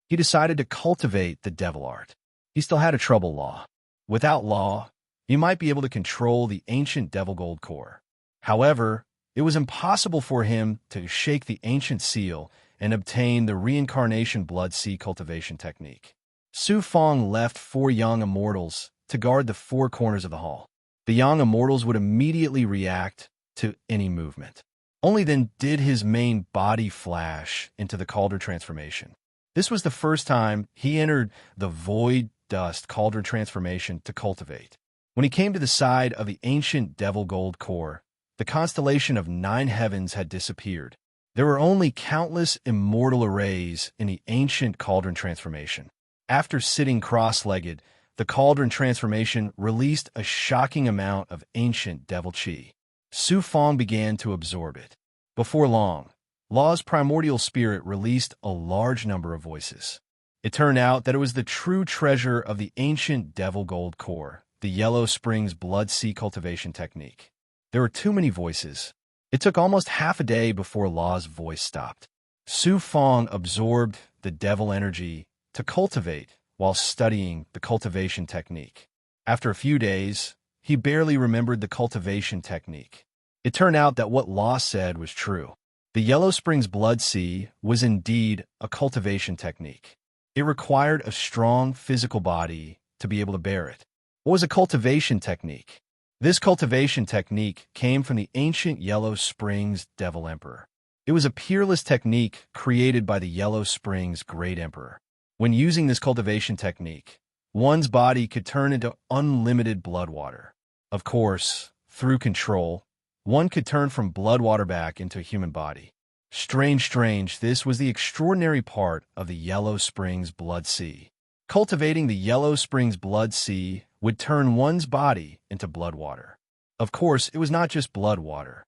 He decided to cultivate the devil art. He still had a trouble Law. Without Law, he might be able to control the ancient devil gold core. However, it was impossible for him to shake the ancient seal and obtain the reincarnation blood sea cultivation technique. Su Fang left 4 young immortals to guard the 4 corners of the hall. The young immortals would immediately react to any movement. Only then did his main body flash into the cauldron transformation. This was the first time he entered the void dust cauldron transformation to cultivate. When he came to the side of the ancient devil gold core, the constellation of 9 heavens had disappeared. There were only countless immortal arrays in the ancient cauldron transformation. After sitting cross-legged, the cauldron transformation released a shocking amount of ancient devil chi. Su Fang began to absorb it. Before long, Law's primordial spirit released a large number of voices. It turned out that it was the true treasure of the ancient devil gold core, the Yellow Springs Blood Sea cultivation technique. There were too many voices. It took almost half a day before Law's voice stopped. Su Fang absorbed the devil energy to cultivate while studying the cultivation technique. After a few days, he barely remembered the cultivation technique. It turned out that what Law said was true. The Yellow Springs Blood Sea was indeed a cultivation technique. It required a strong physical body to be able to bear it. What was a cultivation technique? This cultivation technique came from the ancient Yellow Springs Devil Emperor. It was a peerless technique created by the Yellow Springs Great Emperor. When using this cultivation technique, one's body could turn into unlimited blood water. Of course, through control, one could turn from blood water back into a human body. Strange, this was the extraordinary part of the Yellow Springs Blood Sea. Cultivating the Yellow Springs Blood Sea would turn one's body into blood water. Of course, it was not just blood water.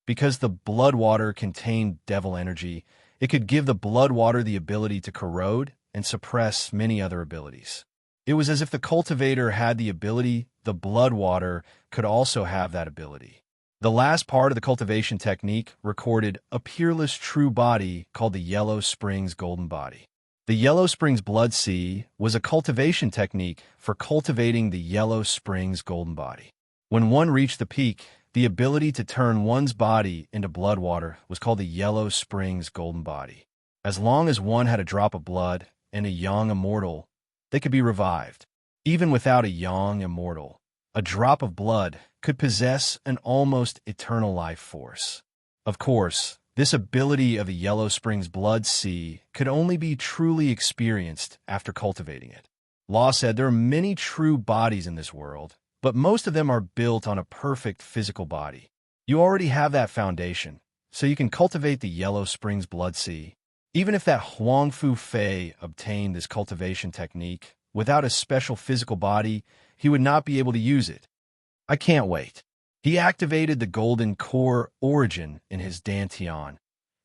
Because the blood water contained devil energy, it could give the blood water the ability to corrode and suppress many other abilities. It was as if the cultivator had the ability, the blood water could also have that ability. The last part of the cultivation technique recorded a peerless true body called the Yellow Springs Golden Body. The Yellow Springs Blood Sea was a cultivation technique for cultivating the Yellow Springs Golden Body. When one reached the peak, the ability to turn one's body into blood water was called the Yellow Springs Golden Body. As long as one had a drop of blood and a young immortal, they could be revived. Even without a young immortal, a drop of blood could possess an almost eternal life force. Of course, this ability of the Yellow Springs Blood Sea could only be truly experienced after cultivating it. Law said there are many true bodies in this world, but most of them are built on a perfect physical body. You already have that foundation, so you can cultivate the Yellow Springs Blood Sea. Even if that Huang Fu Fei obtained this cultivation technique, without a special physical body, he would not be able to use it. I can't wait. He activated the golden core origin in his dantian,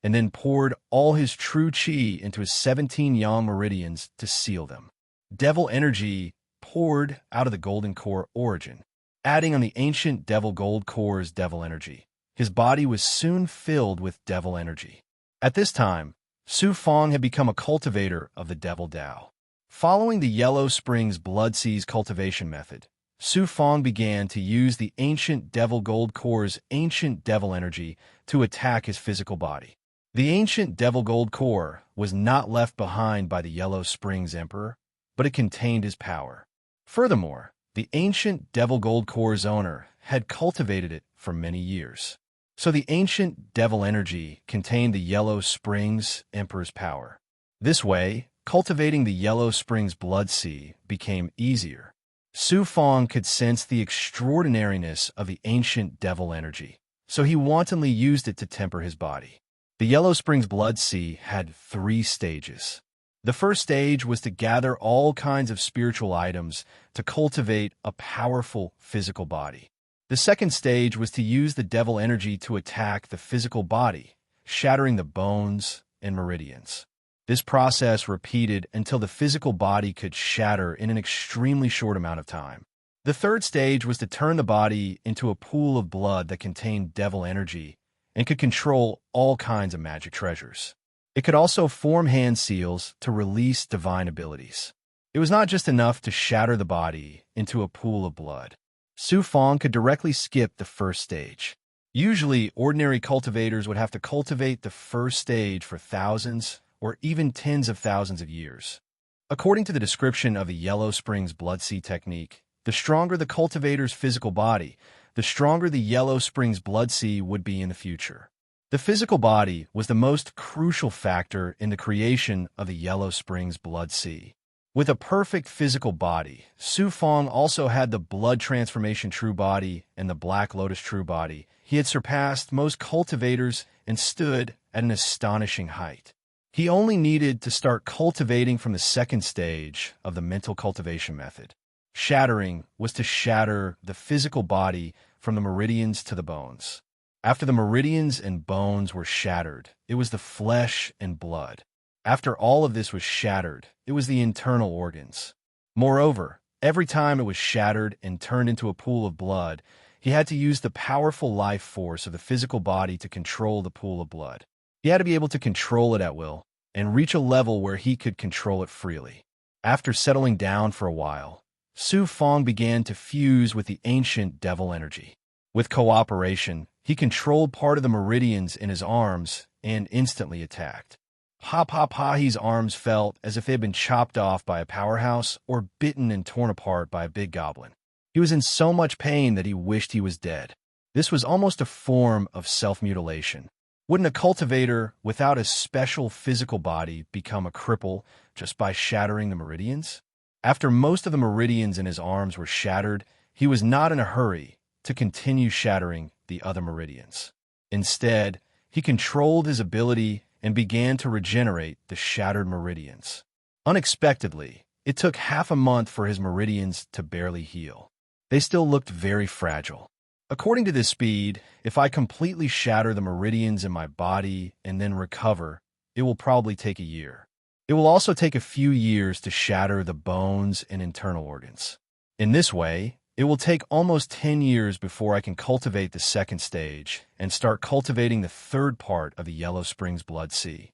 and then poured all his true qi into his 17 yang meridians to seal them. Devil energy poured out of the golden core origin, adding on the ancient devil gold core's devil energy. His body was soon filled with devil energy. At this time, Su Fong had become a cultivator of the devil Dao. Following the Yellow Springs Blood Sea's cultivation method, Su Fong began to use the ancient devil gold core's ancient devil energy to attack his physical body. The ancient devil gold core was not left behind by the Yellow Springs Emperor, but it contained his power. Furthermore, the ancient devil gold core's owner had cultivated it for many years. So the ancient devil energy contained the Yellow Springs Emperor's power. This way, cultivating the Yellow Springs Blood Sea became easier. Su Fong could sense the extraordinariness of the ancient devil energy, so he wantonly used it to temper his body. The Yellow Springs Blood Sea had 3 stages. The first stage was to gather all kinds of spiritual items to cultivate a powerful physical body. The second stage was to use the devil energy to attack the physical body, shattering the bones and meridians. This process repeated until the physical body could shatter in an extremely short amount of time. The third stage was to turn the body into a pool of blood that contained devil energy and could control all kinds of magic treasures. It could also form hand seals to release divine abilities. It was not just enough to shatter the body into a pool of blood. Su Fong could directly skip the first stage. Usually, ordinary cultivators would have to cultivate the first stage for thousands or even tens of thousands of years. According to the description of the Yellow Springs Blood Sea technique, the stronger the cultivator's physical body, the stronger the Yellow Springs Blood Sea would be in the future. The physical body was the most crucial factor in the creation of the Yellow Springs Blood Sea. With a perfect physical body, Su Fong also had the Blood Transformation True Body and the Black Lotus True Body. He had surpassed most cultivators and stood at an astonishing height. He only needed to start cultivating from the second stage of the mental cultivation method. Shattering was to shatter the physical body from the meridians to the bones. After the meridians and bones were shattered, it was the flesh and blood. After all of this was shattered, it was the internal organs. Moreover, every time it was shattered and turned into a pool of blood, he had to use the powerful life force of the physical body to control the pool of blood. He had to be able to control it at will and reach a level where he could control it freely. After settling down for a while, Su Fong began to fuse with the ancient devil energy. With cooperation, he controlled part of the meridians in his arms and instantly attacked. His arms felt as if they had been chopped off by a powerhouse or bitten and torn apart by a big goblin. He was in so much pain that he wished he was dead. This was almost a form of self-mutilation. Wouldn't a cultivator without a special physical body become a cripple just by shattering the meridians? After most of the meridians in his arms were shattered, he was not in a hurry to continue shattering the other meridians. Instead, He controlled his ability and began to regenerate the shattered meridians. Unexpectedly, it took half a month for his meridians to barely heal. They still looked very fragile. According to this speed, if I completely shatter the meridians in my body and then recover, it will probably take a year. It will also take a few years to shatter the bones and internal organs. In this way, it will take almost 10 years before I can cultivate the second stage and start cultivating the third part of the Yellow Springs Blood Sea.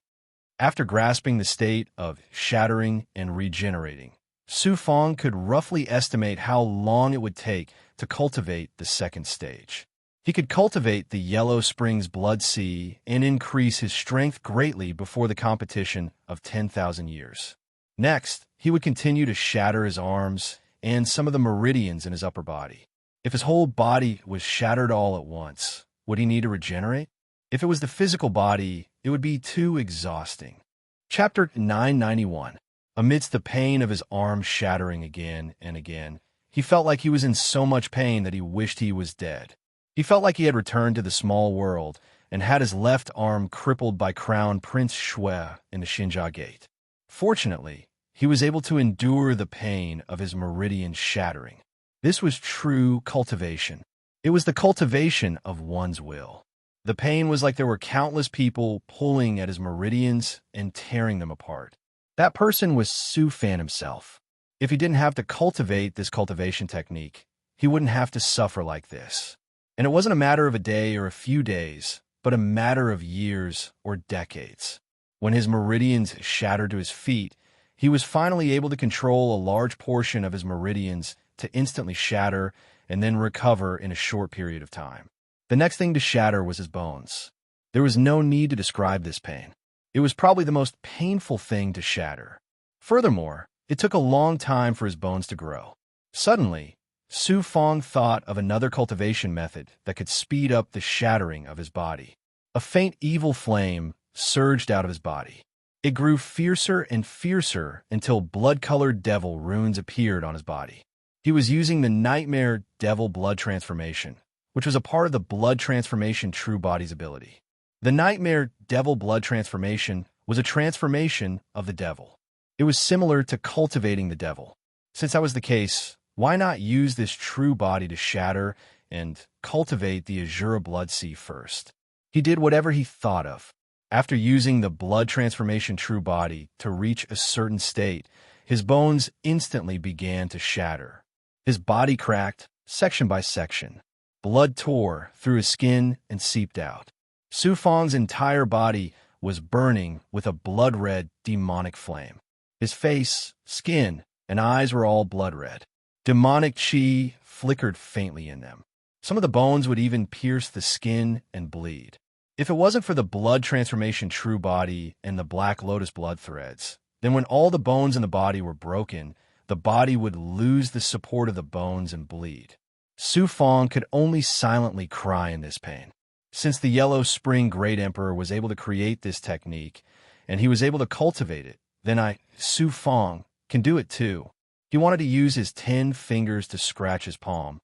After grasping the state of shattering and regenerating, Su Fong could roughly estimate how long it would take to cultivate the second stage. He could cultivate the Yellow Springs Blood Sea and increase his strength greatly before the competition of 10,000 years. Next, he would continue to shatter his arms and some of the meridians in his upper body. If his whole body was shattered all at once, would he need to regenerate? If it was the physical body, it would be too exhausting. Chapter 991. Amidst the pain of his arm shattering again and again, he felt like he was in so much pain that he wished he was dead. He felt like he had returned to the small world and had his left arm crippled by Crown Prince Shui in the Xinjia Gate. Fortunately, he was able to endure the pain of his meridian shattering. This was true cultivation. It was the cultivation of one's will. The pain was like there were countless people pulling at his meridians and tearing them apart. That person was Su Fan himself. If he didn't have to cultivate this cultivation technique, he wouldn't have to suffer like this. And it wasn't a matter of a day or a few days, but a matter of years or decades. When his meridians shattered to his feet, he was finally able to control a large portion of his meridians to instantly shatter and then recover in a short period of time. The next thing to shatter was his bones. There was no need to describe this pain. It was probably the most painful thing to shatter. Furthermore, it took a long time for his bones to grow. Suddenly, Su Fong thought of another cultivation method that could speed up the shattering of his body. A faint evil flame surged out of his body. It grew fiercer and fiercer until blood-colored devil runes appeared on his body. He was using the Nightmare Devil Blood Transformation, which was a part of the Blood Transformation True Body's ability. The Nightmare Devil Blood Transformation was a transformation of the devil. It was similar to cultivating the devil. Since that was the case, why not use this true body to shatter and cultivate the Azura Blood Sea first? He did whatever he thought of. After using the Blood Transformation True Body to reach a certain state, his bones instantly began to shatter. His body cracked, section by section. Blood tore through his skin and seeped out. Su Fong's entire body was burning with a blood-red demonic flame. His face, skin, and eyes were all blood-red. Demonic chi flickered faintly in them. Some of the bones would even pierce the skin and bleed. If it wasn't for the Blood Transformation True Body and the Black Lotus blood threads, then when all the bones in the body were broken, the body would lose the support of the bones and bleed. Su Fong could only silently cry in this pain. Since the Yellow Spring Great Emperor was able to create this technique, and he was able to cultivate it, then Su Fong, can do it too. He wanted to use his 10 fingers to scratch his palm,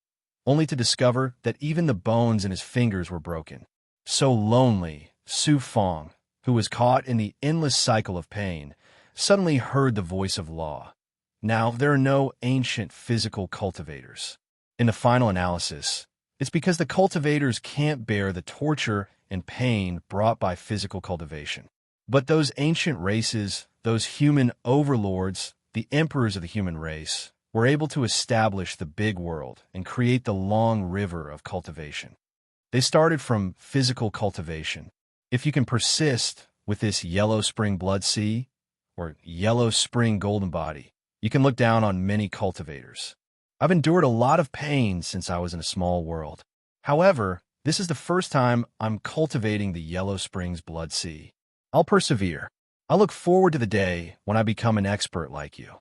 only to discover that even the bones in his fingers were broken. So lonely, Su Fong, who was caught in the endless cycle of pain, suddenly heard the voice of law. Now, there are no ancient physical cultivators. In the final analysis, it's because the cultivators can't bear the torture and pain brought by physical cultivation. But those ancient races, those human overlords, the emperors of the human race, were able to establish the big world and create the long river of cultivation. They started from physical cultivation. If you can persist with this Yellow Spring Blood Sea or Yellow Spring Golden Body, you can look down on many cultivators. I've endured a lot of pain since I was in a small world. However, this is the first time I'm cultivating the Yellow Springs Blood Sea. I'll persevere. I look forward to the day when I become an expert like you.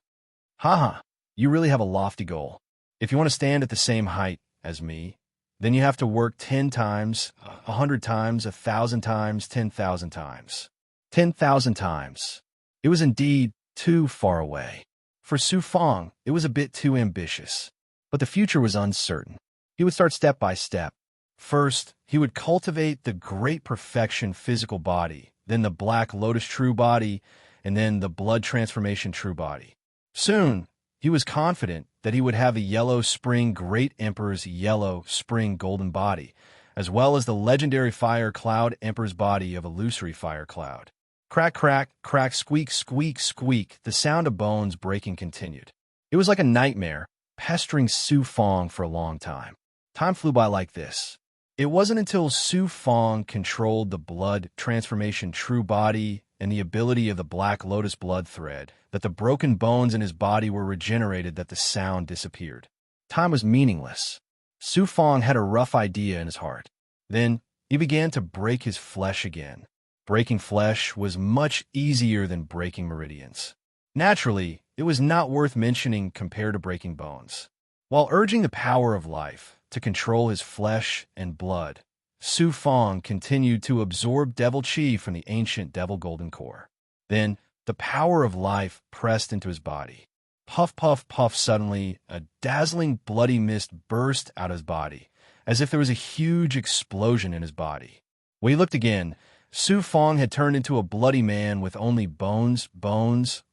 Haha, you really have a lofty goal. If you want to stand at the same height as me, then you have to work 10 times, 100 times, 1,000 times, 10,000 times. 10,000 times. It was indeed too far away. For Su Fong, it was a bit too ambitious. But the future was uncertain. He would start step by step. First, he would cultivate the great perfection physical body, then the black lotus true body, and then the blood transformation true body. Soon, he was confident that he would have a yellow spring great emperor's yellow spring golden body, as well as the legendary fire cloud emperor's body of illusory fire cloud. Crack, crack, crack, squeak, squeak, squeak, the sound of bones breaking continued. It was like a nightmare, pestering Su Fong for a long time. Time flew by like this. It wasn't until Su Fong controlled the blood transformation true body and the ability of the black lotus blood thread that the broken bones in his body were regenerated that the sound disappeared. Time was meaningless. Su Fong had a rough idea in his heart. Then he began to break his flesh again. Breaking flesh was much easier than breaking meridians. Naturally, it was not worth mentioning compared to breaking bones. While urging the power of life to control his flesh and blood, Su Fong continued to absorb devil chi from the ancient devil golden core. Then, the power of life pressed into his body. Puff, puff, puff, suddenly, a dazzling bloody mist burst out of his body, as if there was a huge explosion in his body. When he looked again, Su Fong had turned into a bloody man with only bones,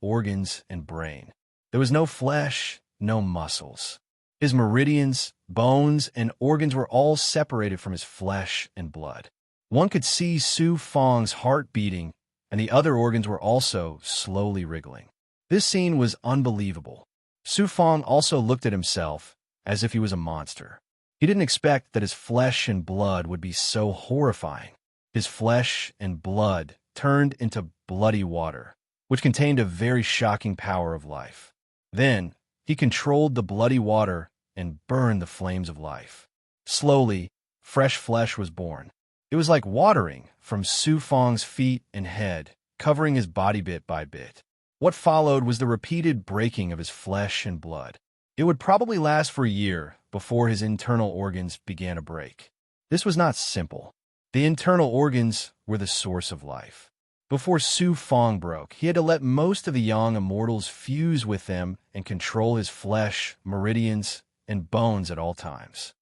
organs, and brain. There was no flesh, no muscles. His meridians, bones, and organs were all separated from his flesh and blood. One could see Su Fong's heart beating, and the other organs were also slowly wriggling. This scene was unbelievable. Su Fong also looked at himself as if he was a monster. He didn't expect that his flesh and blood would be so horrifying. His flesh and blood turned into bloody water, which contained a very shocking power of life. Then, he controlled the bloody water and burned the flames of life. Slowly, fresh flesh was born. It was like watering from Su Fong's feet and head, covering his body bit by bit. What followed was the repeated breaking of his flesh and blood. It would probably last for a year before his internal organs began to break. This was not simple. The internal organs were the source of life. Before Su Fong broke, he had to let most of the young immortals fuse with them and control his flesh, meridians, and bones at all times.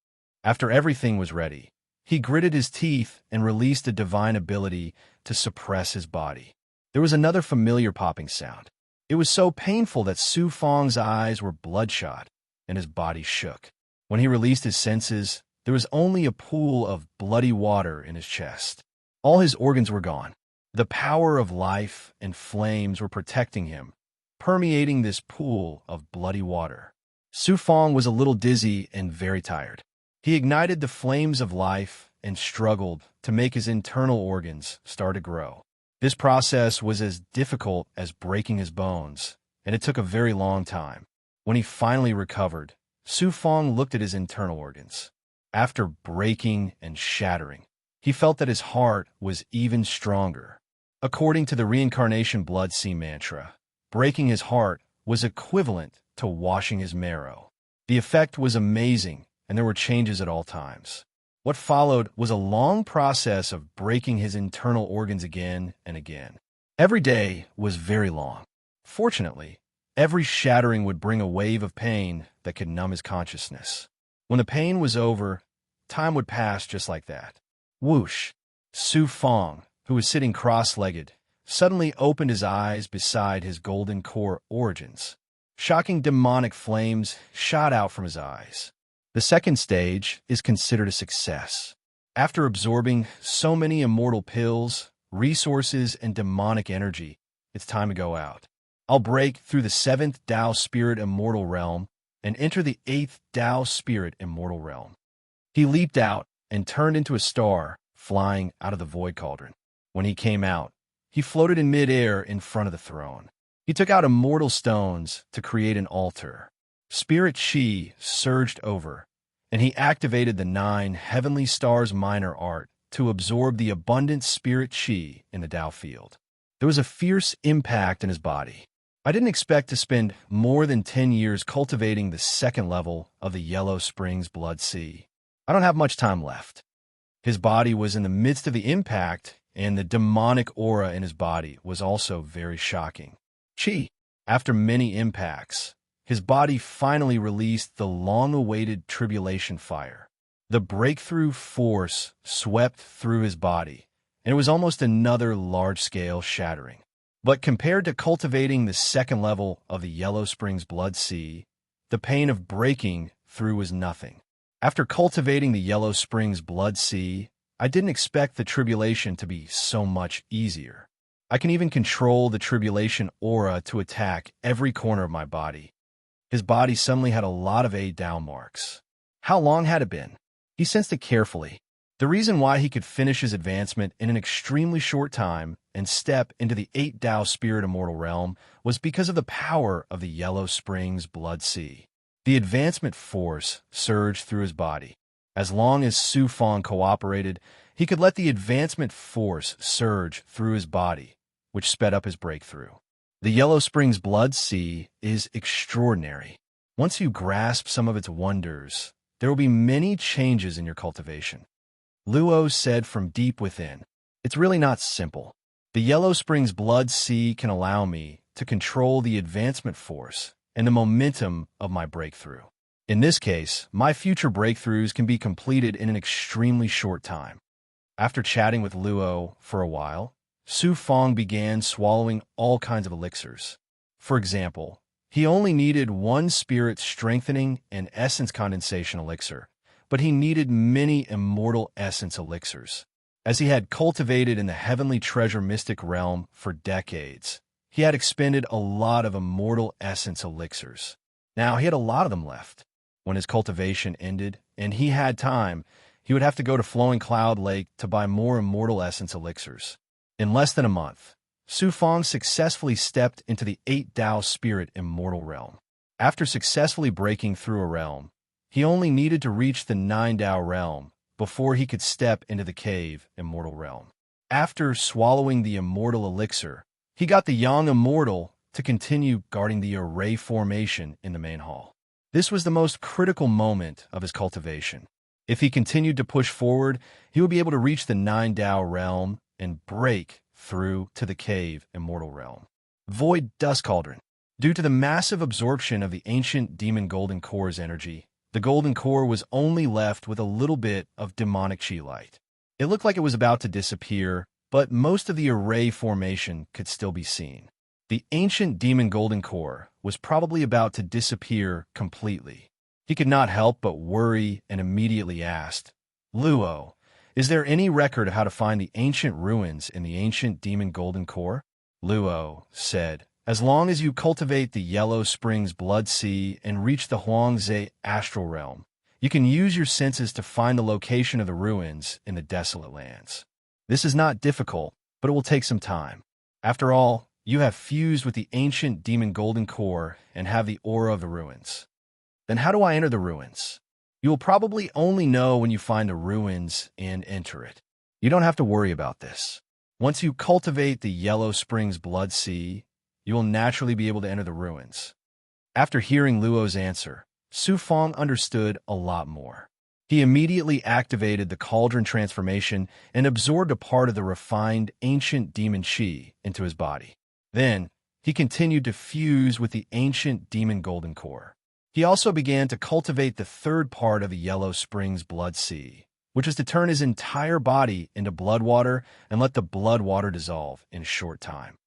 After everything was ready, he gritted his teeth and released a divine ability to suppress his body. There was another familiar popping sound. It was so painful that Su Fong's eyes were bloodshot and his body shook. When he released his senses, there was only a pool of bloody water in his chest. All his organs were gone. The power of life and flames were protecting him, permeating this pool of bloody water. Su Fong was a little dizzy and very tired. He ignited the flames of life and struggled to make his internal organs start to grow. This process was as difficult as breaking his bones, and it took a very long time. When he finally recovered, Su Fong looked at his internal organs. After breaking and shattering, he felt that his heart was even stronger. According to the reincarnation blood sea mantra, breaking his heart was equivalent to washing his marrow. The effect was amazing, and there were changes at all times. What followed was a long process of breaking his internal organs again and again. Every day was very long. Fortunately, every shattering would bring a wave of pain that could numb his consciousness. When the pain was over, time would pass just like that. Whoosh! Su Fong, who was sitting cross-legged, suddenly opened his eyes beside his golden core origins. Shocking demonic flames shot out from his eyes. The second stage is considered a success. After absorbing so many immortal pills, resources, and demonic energy, it's time to go out. I'll break through the 7th Tao Spirit Immortal Realm and enter the 8th Tao Spirit Immortal Realm. He leaped out and turned into a star, flying out of the void cauldron. When he came out, he floated in midair in front of the throne. He took out immortal stones to create an altar. Spirit chi surged over, and he activated the 9 heavenly stars minor art to absorb the abundant spirit chi in the Tao field. There was a fierce impact in his body. I didn't expect to spend more than 10 years cultivating the 2nd level of the Yellow Springs Blood Sea. I don't have much time left. His body was in the midst of the impact, and the demonic aura in his body was also very shocking. Chi. After many impacts, his body finally released the long-awaited tribulation fire. The breakthrough force swept through his body, and it was almost another large-scale shattering. But compared to cultivating the second level of the Yellow Springs Blood Sea, the pain of breaking through was nothing. After cultivating the Yellow Springs Blood Sea, I didn't expect the tribulation to be so much easier. I can even control the tribulation aura to attack every corner of my body. His body suddenly had a lot of 8 down marks. How long had it been? He sensed it carefully. The reason why he could finish his advancement in an extremely short time and step into the 8 Tao Spirit Immortal Realm was because of the power of the Yellow Springs Blood Sea. The advancement force surged through his body. As long as Su Fong cooperated, he could let the advancement force surge through his body, which sped up his breakthrough. The Yellow Springs Blood Sea is extraordinary. Once you grasp some of its wonders, there will be many changes in your cultivation. Luo said from deep within, "It's really not simple. The Yellow Springs Blood Sea can allow me to control the advancement force and the momentum of my breakthrough. In this case, my future breakthroughs can be completed in an extremely short time." After chatting with Luo for a while, Su Fong began swallowing all kinds of elixirs. For example, he only needed one spirit strengthening and essence condensation elixir, but he needed many immortal essence elixirs. As he had cultivated in the heavenly treasure mystic realm for decades, he had expended a lot of immortal essence elixirs. Now he had a lot of them left. When his cultivation ended and he had time, he would have to go to Flowing Cloud Lake to buy more immortal essence elixirs. In less than a month, Su Fong successfully stepped into the 8 Tao Spirit Immortal Realm. After successfully breaking through a realm, he only needed to reach the 9 Tao realm before he could step into the Cave Immortal Realm. After swallowing the immortal elixir, he got the Yang Immortal to continue guarding the array formation in the main hall. This was the most critical moment of his cultivation. If he continued to push forward, he would be able to reach the 9 Tao realm and break through to the Cave Immortal Realm. Void Dust Cauldron. Due to the massive absorption of the ancient demon Golden Core's energy, the Golden Core was only left with a little bit of demonic chi light. It looked like it was about to disappear, but most of the array formation could still be seen. The ancient demon Golden Core was probably about to disappear completely. He could not help but worry and immediately asked, "Luo, is there any record of how to find the ancient ruins in the ancient demon Golden Core?" Luo said, "As long as you cultivate the Yellow Springs Blood Sea and reach the Huangze Astral Realm, you can use your senses to find the location of the ruins in the Desolate Lands. This is not difficult, but it will take some time. After all, you have fused with the ancient demon Golden Core and have the aura of the ruins. Then how do I enter the ruins? You will probably only know when you find the ruins and enter it. You don't have to worry about this. Once you cultivate the Yellow Springs Blood Sea, you will naturally be able to enter the ruins." After hearing Luo's answer, Su Fong understood a lot more. He immediately activated the cauldron transformation and absorbed a part of the refined ancient demon chi into his body. Then, he continued to fuse with the ancient demon Golden Core. He also began to cultivate the third part of the Yellow Springs Blood Sea, which was to turn his entire body into blood water and let the blood water dissolve in a short time.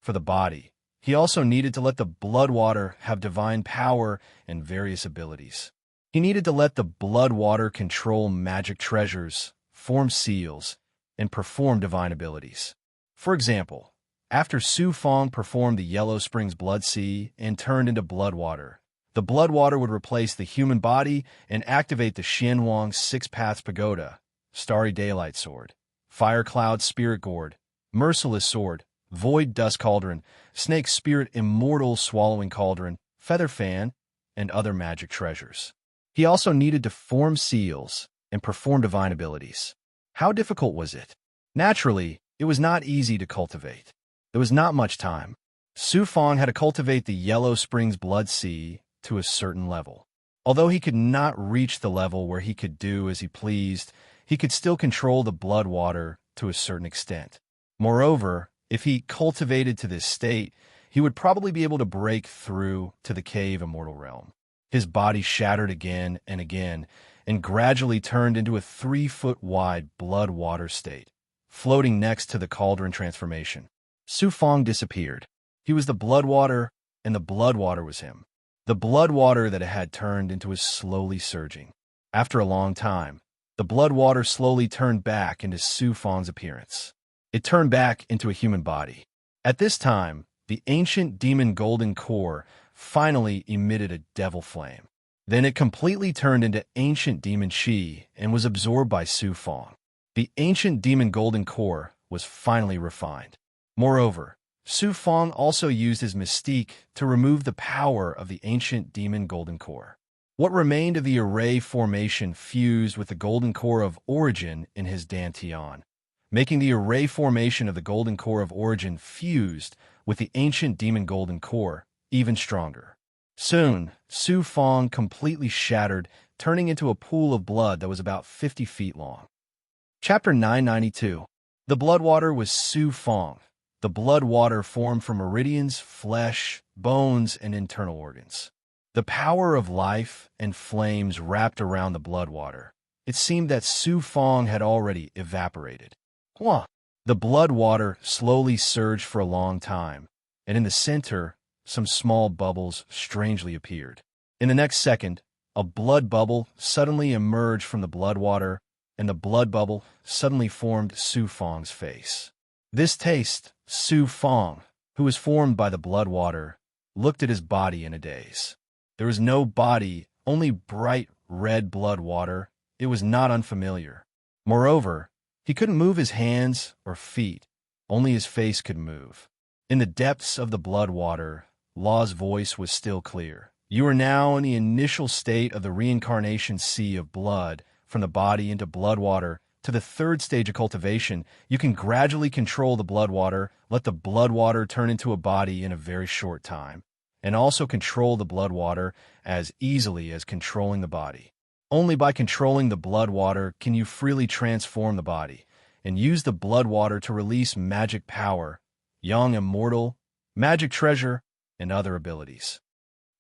For the body, he also needed to let the blood water have divine power and various abilities. He needed to let the blood water control magic treasures, form seals, and perform divine abilities. For example, after Su Fong performed the Yellow Springs Blood Sea and turned into blood water, the blood water would replace the human body and activate the Xianwang Six Paths Pagoda, Starry Daylight Sword, Fire Cloud Spirit Gourd, Merciless Sword, Void Dust Cauldron, Snake Spirit Immortal Swallowing Cauldron, Feather Fan, and other magic treasures. He also needed to form seals and perform divine abilities. How difficult was it? Naturally, it was not easy to cultivate. There was not much time. Su Fong had to cultivate the Yellow Springs Blood Sea to a certain level. Although he could not reach the level where he could do as he pleased, he could still control the blood water to a certain extent. Moreover, if he cultivated to this state, he would probably be able to break through to the Cave Immortal Realm. His body shattered again and again, and gradually turned into a 3-foot-wide blood-water state, floating next to the cauldron transformation. Su Fong disappeared. He was the blood water, and the blood water was him. The blood water that it had turned into was slowly surging. After a long time, the blood water slowly turned back into Su Fong's appearance. It turned back into a human body. At this time, the ancient demon golden core finally emitted a devil flame. Then it completely turned into ancient demon Qi and was absorbed by Su Fong. The ancient demon golden core was finally refined. Moreover, Su Fong also used his mystique to remove the power of the ancient demon golden core. What remained of the array formation fused with the golden core of origin in his dantian, making the array formation of the golden core of origin fused with the ancient demon golden core even stronger. Soon, Su Fong completely shattered, turning into a pool of blood that was about 50 feet long. Chapter 992. The blood water was Su Fong. The blood water formed from meridians, flesh, bones, and internal organs. The power of life and flames wrapped around the blood water. It seemed that Su Fong had already evaporated. The blood water slowly surged for a long time, and in the center, some small bubbles strangely appeared. In the next second, a blood bubble suddenly emerged from the blood water, and the blood bubble suddenly formed Su Fong's face. This taste, Su Fong, who was formed by the blood water, looked at his body in a daze. There was no body, only bright red blood water. It was not unfamiliar. Moreover, he couldn't move his hands or feet. Only his face could move. In the depths of the blood water, Law's voice was still clear. You are now in the initial state of the reincarnation sea of blood, from the body into blood water. To the third stage of cultivation, you can gradually control the blood water, let the blood water turn into a body in a very short time, and also control the blood water as easily as controlling the body. Only by controlling the blood water can you freely transform the body, and use the blood water to release magic power, young immortal, magic treasure, and other abilities.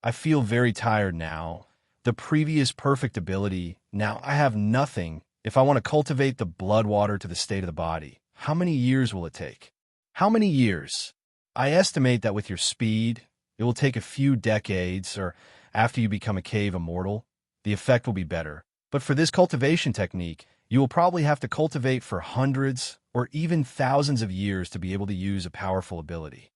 I feel very tired now. The previous perfect ability, now I have nothing. If I want to cultivate the blood water to the state of the body, how many years will it take? How many years? I estimate that with your speed, it will take a few decades, or after you become a cave immortal, the effect will be better. But for this cultivation technique, you will probably have to cultivate for hundreds or even thousands of years to be able to use a powerful ability.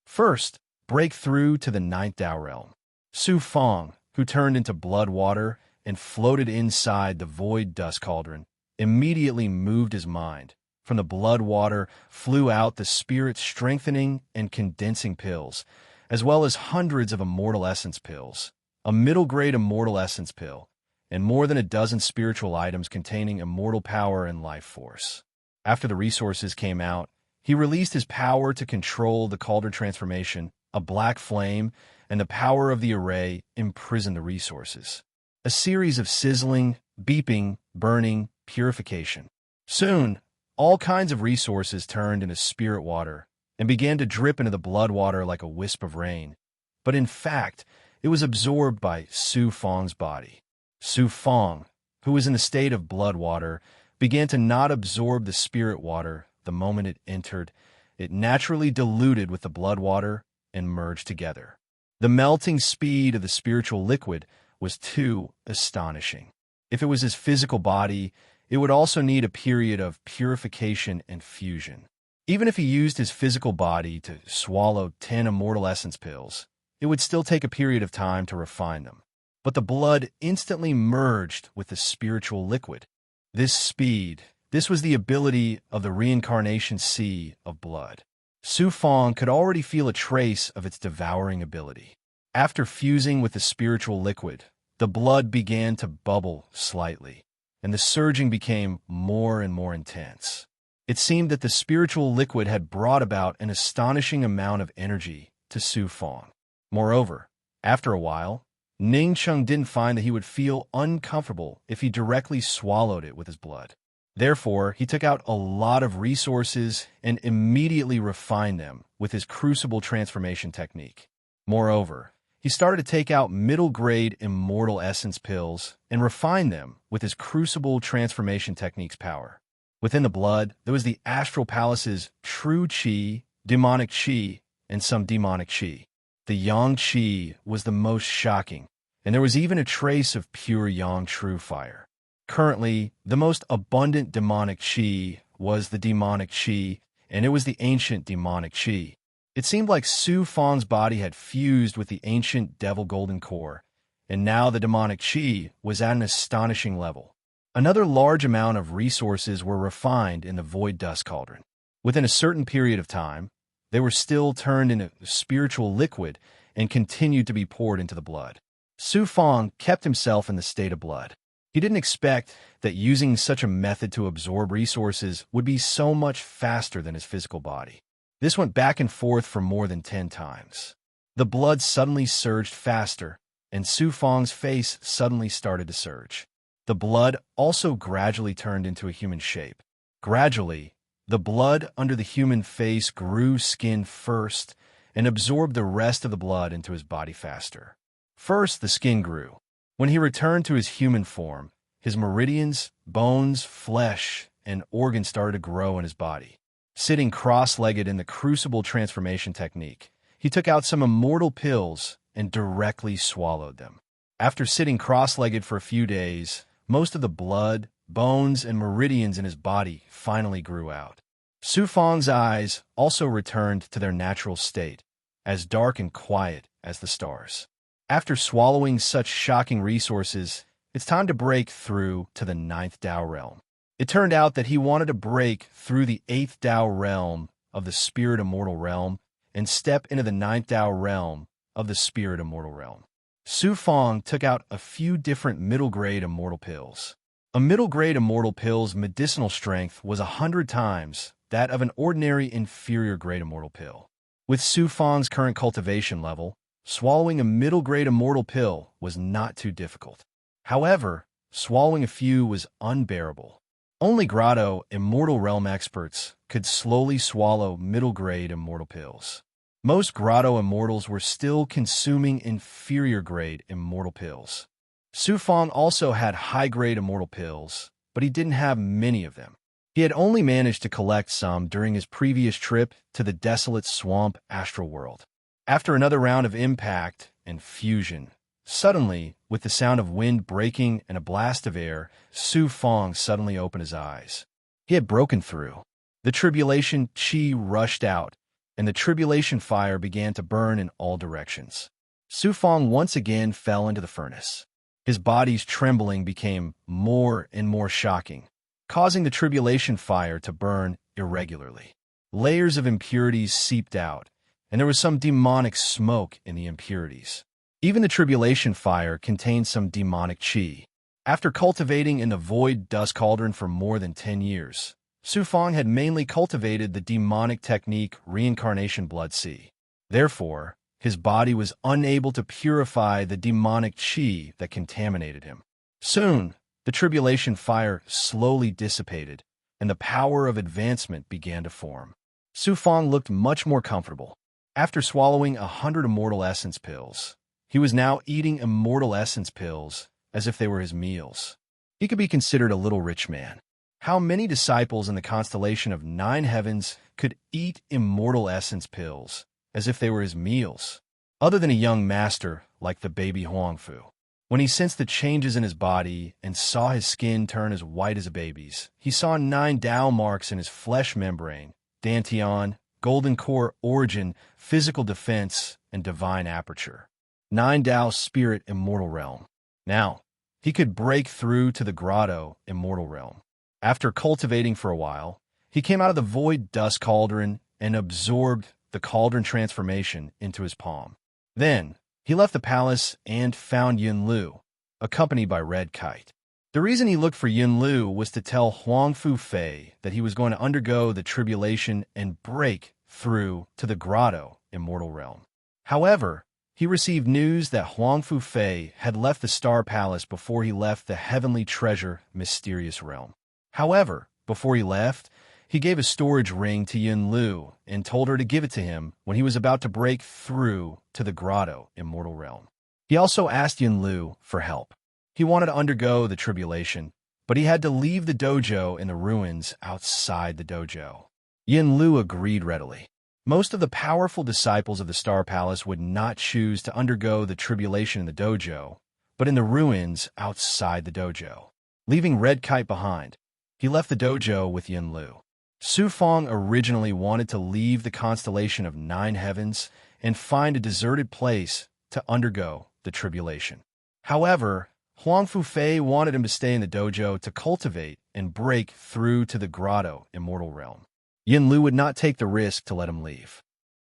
First, break through to the 9th Dao realm. Su Fong, who turned into blood water and floated inside the void dust cauldron, immediately moved his mind. From the blood water flew out the spirit strengthening and condensing pills, as well as hundreds of immortal essence pills, a middle-grade immortal essence pill, and more than a dozen spiritual items containing immortal power and life force. After the resources came out, he released his power to control the cauldron transformation. A black flame and the power of the array imprisoned the resources. A series of sizzling, beeping, burning, purification. Soon, all kinds of resources turned into spirit water and began to drip into the blood water like a wisp of rain. But in fact, it was absorbed by Su Fong's body. Su Fong, who was in the state of blood water, began to not absorb the spirit water the moment it entered. It naturally diluted with the blood water and merged together. The melting speed of the spiritual liquid was too astonishing. If it was his physical body, it would also need a period of purification and fusion. Even if he used his physical body to swallow 10 immortal essence pills, it would still take a period of time to refine them. But the blood instantly merged with the spiritual liquid. This speed, this was the ability of the reincarnation sea of blood. Su Fong could already feel a trace of its devouring ability. After fusing with the spiritual liquid, the blood began to bubble slightly, and the surging became more and more intense. It seemed that the spiritual liquid had brought about an astonishing amount of energy to Su Fong. Moreover, after a while, Ning Chung didn't find that he would feel uncomfortable if he directly swallowed it with his blood. Therefore, he took out a lot of resources and immediately refined them with his crucible transformation technique. Moreover, He started to take out middle-grade immortal essence pills and refine them with his crucible transformation technique's power. Within the blood, there was the astral palace's true qi, demonic qi, and some demonic qi. The yang qi was the most shocking, and there was even a trace of pure yang true fire. Currently, the most abundant demonic qi was the demonic qi, and it was the ancient demonic qi. It seemed like Su Fang's body had fused with the ancient devil golden core, and now the demonic qi was at an astonishing level. Another large amount of resources were refined in the void dust cauldron. Within a certain period of time, they were still turned into spiritual liquid and continued to be poured into the blood. Su Fang kept himself in the state of blood. He didn't expect that using such a method to absorb resources would be so much faster than his physical body. This went back and forth for more than 10 times. The blood suddenly surged faster, and Su Fang's face suddenly started to surge. The blood also gradually turned into a human shape. Gradually, the blood under the human face grew skin first and absorbed the rest of the blood into his body faster. First, the skin grew. When he returned to his human form, his meridians, bones, flesh, and organs started to grow in his body. Sitting cross-legged in the crucible transformation technique, he took out some immortal pills and directly swallowed them. After sitting cross-legged for a few days, most of the blood, bones, and meridians in his body finally grew out. Su Fang's eyes also returned to their natural state, as dark and quiet as the stars. After swallowing such shocking resources, it's time to break through to the 9th Dao realm. It turned out that he wanted to break through the 8th Dao realm of the Spirit Immortal realm and step into the 9th Dao realm of the Spirit Immortal realm. Su Fang took out a few different middle-grade immortal pills. A middle-grade immortal pill's medicinal strength was 100 times that of an ordinary inferior-grade immortal pill. With Su Fang's current cultivation level, swallowing a middle-grade immortal pill was not too difficult. However, swallowing a few was unbearable. Only Grotto Immortal Realm experts could slowly swallow middle-grade immortal pills. Most Grotto Immortals were still consuming inferior-grade immortal pills. Su Fang also had high-grade immortal pills, but he didn't have many of them. He had only managed to collect some during his previous trip to the desolate swamp astral world. After another round of impact and fusion, suddenly, with the sound of wind breaking and a blast of air, Su Fang suddenly opened his eyes. He had broken through. The tribulation qi rushed out, and the tribulation fire began to burn in all directions. Su Fang once again fell into the furnace. His body's trembling became more and more shocking, causing the tribulation fire to burn irregularly. Layers of impurities seeped out, and there was some demonic smoke in the impurities. Even the tribulation fire contained some demonic qi. After cultivating in the void dust cauldron for more than 10 years, Su Fang had mainly cultivated the demonic technique reincarnation blood sea. Therefore, his body was unable to purify the demonic qi that contaminated him. Soon, the tribulation fire slowly dissipated, and the power of advancement began to form. Su Fang looked much more comfortable. After swallowing 100 immortal essence pills, he was now eating immortal essence pills as if they were his meals. He could be considered a little rich man. How many disciples in the constellation of 9 heavens could eat immortal essence pills as if they were his meals, other than a young master like the baby Huangfu? When he sensed the changes in his body and saw his skin turn as white as a baby's, he saw 9 Dao marks in his flesh membrane: Dantian, golden core origin, physical defense, and divine aperture. 9 Dao spirit immortal realm. Now, he could break through to the grotto immortal realm. After cultivating for a while, he came out of the void dust cauldron and absorbed the cauldron transformation into his palm. Then, he left the palace and found Yun Lu, accompanied by Red Kite. The reason he looked for Yun Lu was to tell Huangfu Fei that he was going to undergo the tribulation and break through to the grotto immortal realm. However, he received news that Huangfu Fei had left the Star Palace before he left the heavenly treasure mysterious realm. However, before he left, He gave a storage ring to Yin Lu and told her to give it to him when he was about to break through to the grotto immortal realm. He also asked Yin Lu for help. He wanted to undergo the tribulation, but he had to leave the dojo in the ruins outside the dojo. Yin Lu agreed readily. Most of the powerful disciples of the Star Palace would not choose to undergo the tribulation in the dojo, but in the ruins outside the dojo. Leaving Red Kite behind, he left the dojo with Yin Lu. Su Fong originally wanted to leave the constellation of 9 heavens and find a deserted place to undergo the tribulation. However, Huang Fufei wanted him to stay in the dojo to cultivate and break through to the grotto immortal realm. Yin Lu would not take the risk to let him leave.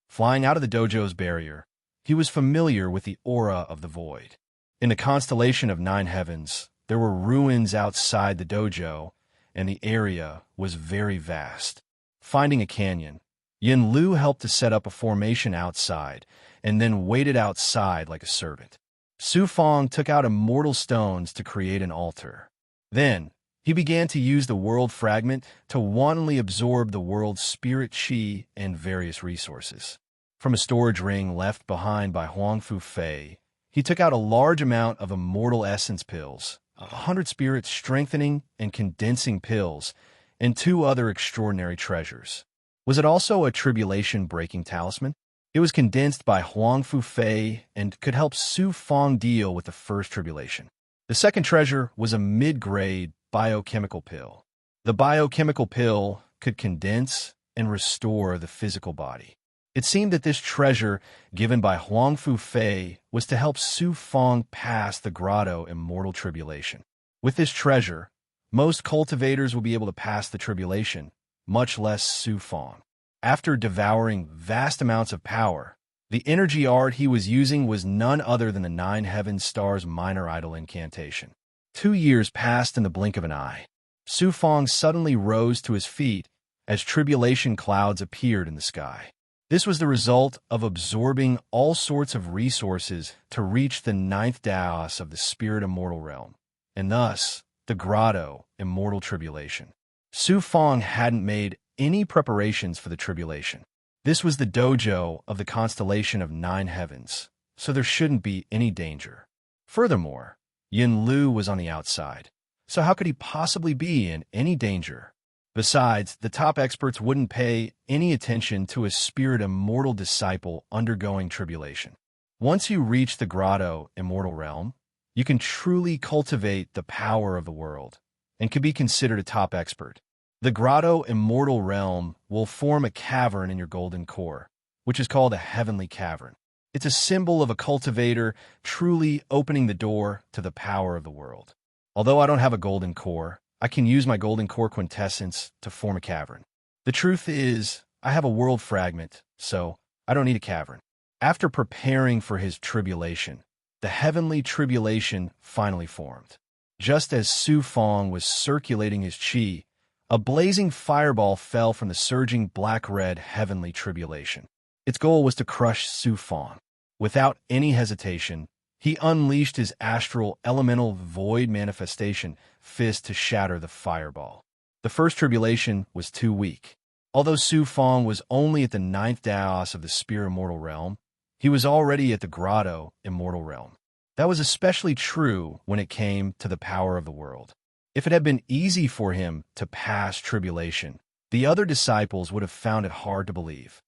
Flying out of the dojo's barrier, he was familiar with the aura of the void. In the constellation of 9 heavens, there were ruins outside the dojo, and the area was very vast. Finding a canyon, Yin Lu helped to set up a formation outside and then waited outside like a servant. Su Fong took out immortal stones to create an altar. Then, he began to use the world fragment to wantonly absorb the world's spirit chi and various resources. From a storage ring left behind by Huang Fufei, he took out a large amount of immortal essence pills, 100 spirit strengthening and condensing pills, and 2 other extraordinary treasures. Was it also a tribulation-breaking talisman? It was condensed by Huang Fufei and could help Su Fong deal with the first tribulation. The second treasure was a mid-grade biochemical pill. The biochemical pill could condense and restore the physical body. It seemed that this treasure, given by Huang Fufei, was to help Su Fong pass the grotto immortal tribulation. With this treasure, most cultivators will be able to pass the tribulation, much less Su Fong. After devouring vast amounts of power, the energy art he was using was none other than the 9 Heaven Stars minor idol incantation. 2 years passed in the blink of an eye. Su Fong suddenly rose to his feet as tribulation clouds appeared in the sky. This was the result of absorbing all sorts of resources to reach the 9th Daos of the spirit immortal realm, and thus the grotto immortal tribulation. Su Fong hadn't made any preparations for the tribulation. This was the dojo of the constellation of 9 heavens, so there shouldn't be any danger. Furthermore, Yin Lu was on the outside, so how could he possibly be in any danger? Besides, the top experts wouldn't pay any attention to a spirit immortal disciple undergoing tribulation. Once you reach the grotto immortal realm, you can truly cultivate the power of the world and can be considered a top expert. The grotto immortal realm will form a cavern in your golden core, which is called a heavenly cavern. It's a symbol of a cultivator truly opening the door to the power of the world. Although I don't have a golden core, I can use my golden core quintessence to form a cavern. The truth is, I have a world fragment, so I don't need a cavern. After preparing for his tribulation, the heavenly tribulation finally formed. Just as Su Fong was circulating his chi, a blazing fireball fell from the surging black-red heavenly tribulation. Its goal was to crush Su Fong. Without any hesitation, he unleashed his astral elemental void manifestation fist to shatter the fireball. The first tribulation was too weak. Although Su Fong was only at the 9th Daos of the spirit immortal realm, he was already at the grotto immortal realm. That was especially true when it came to the power of the world. If it had been easy for him to pass tribulation, the other disciples would have found it hard to believe.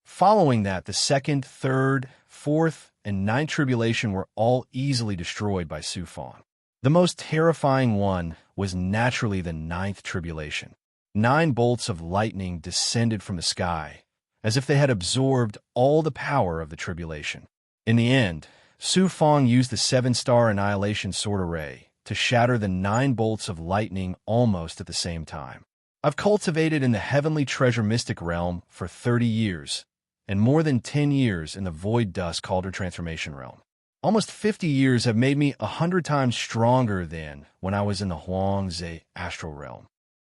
Following that, the 2nd, 3rd, 4th, and 9th tribulation were all easily destroyed by Su Fong. The most terrifying one was naturally the 9th tribulation. 9 bolts of lightning descended from the sky, as if they had absorbed all the power of the tribulation. In the end, Su Fong used the 7-star annihilation sword array to shatter the 9 bolts of lightning almost at the same time. I've cultivated in the heavenly treasure mystic realm for 30 years, and more than 10 years in the void dust cauldron transformation realm. Almost 50 years have made me 100 times stronger than when I was in the Huangze astral realm.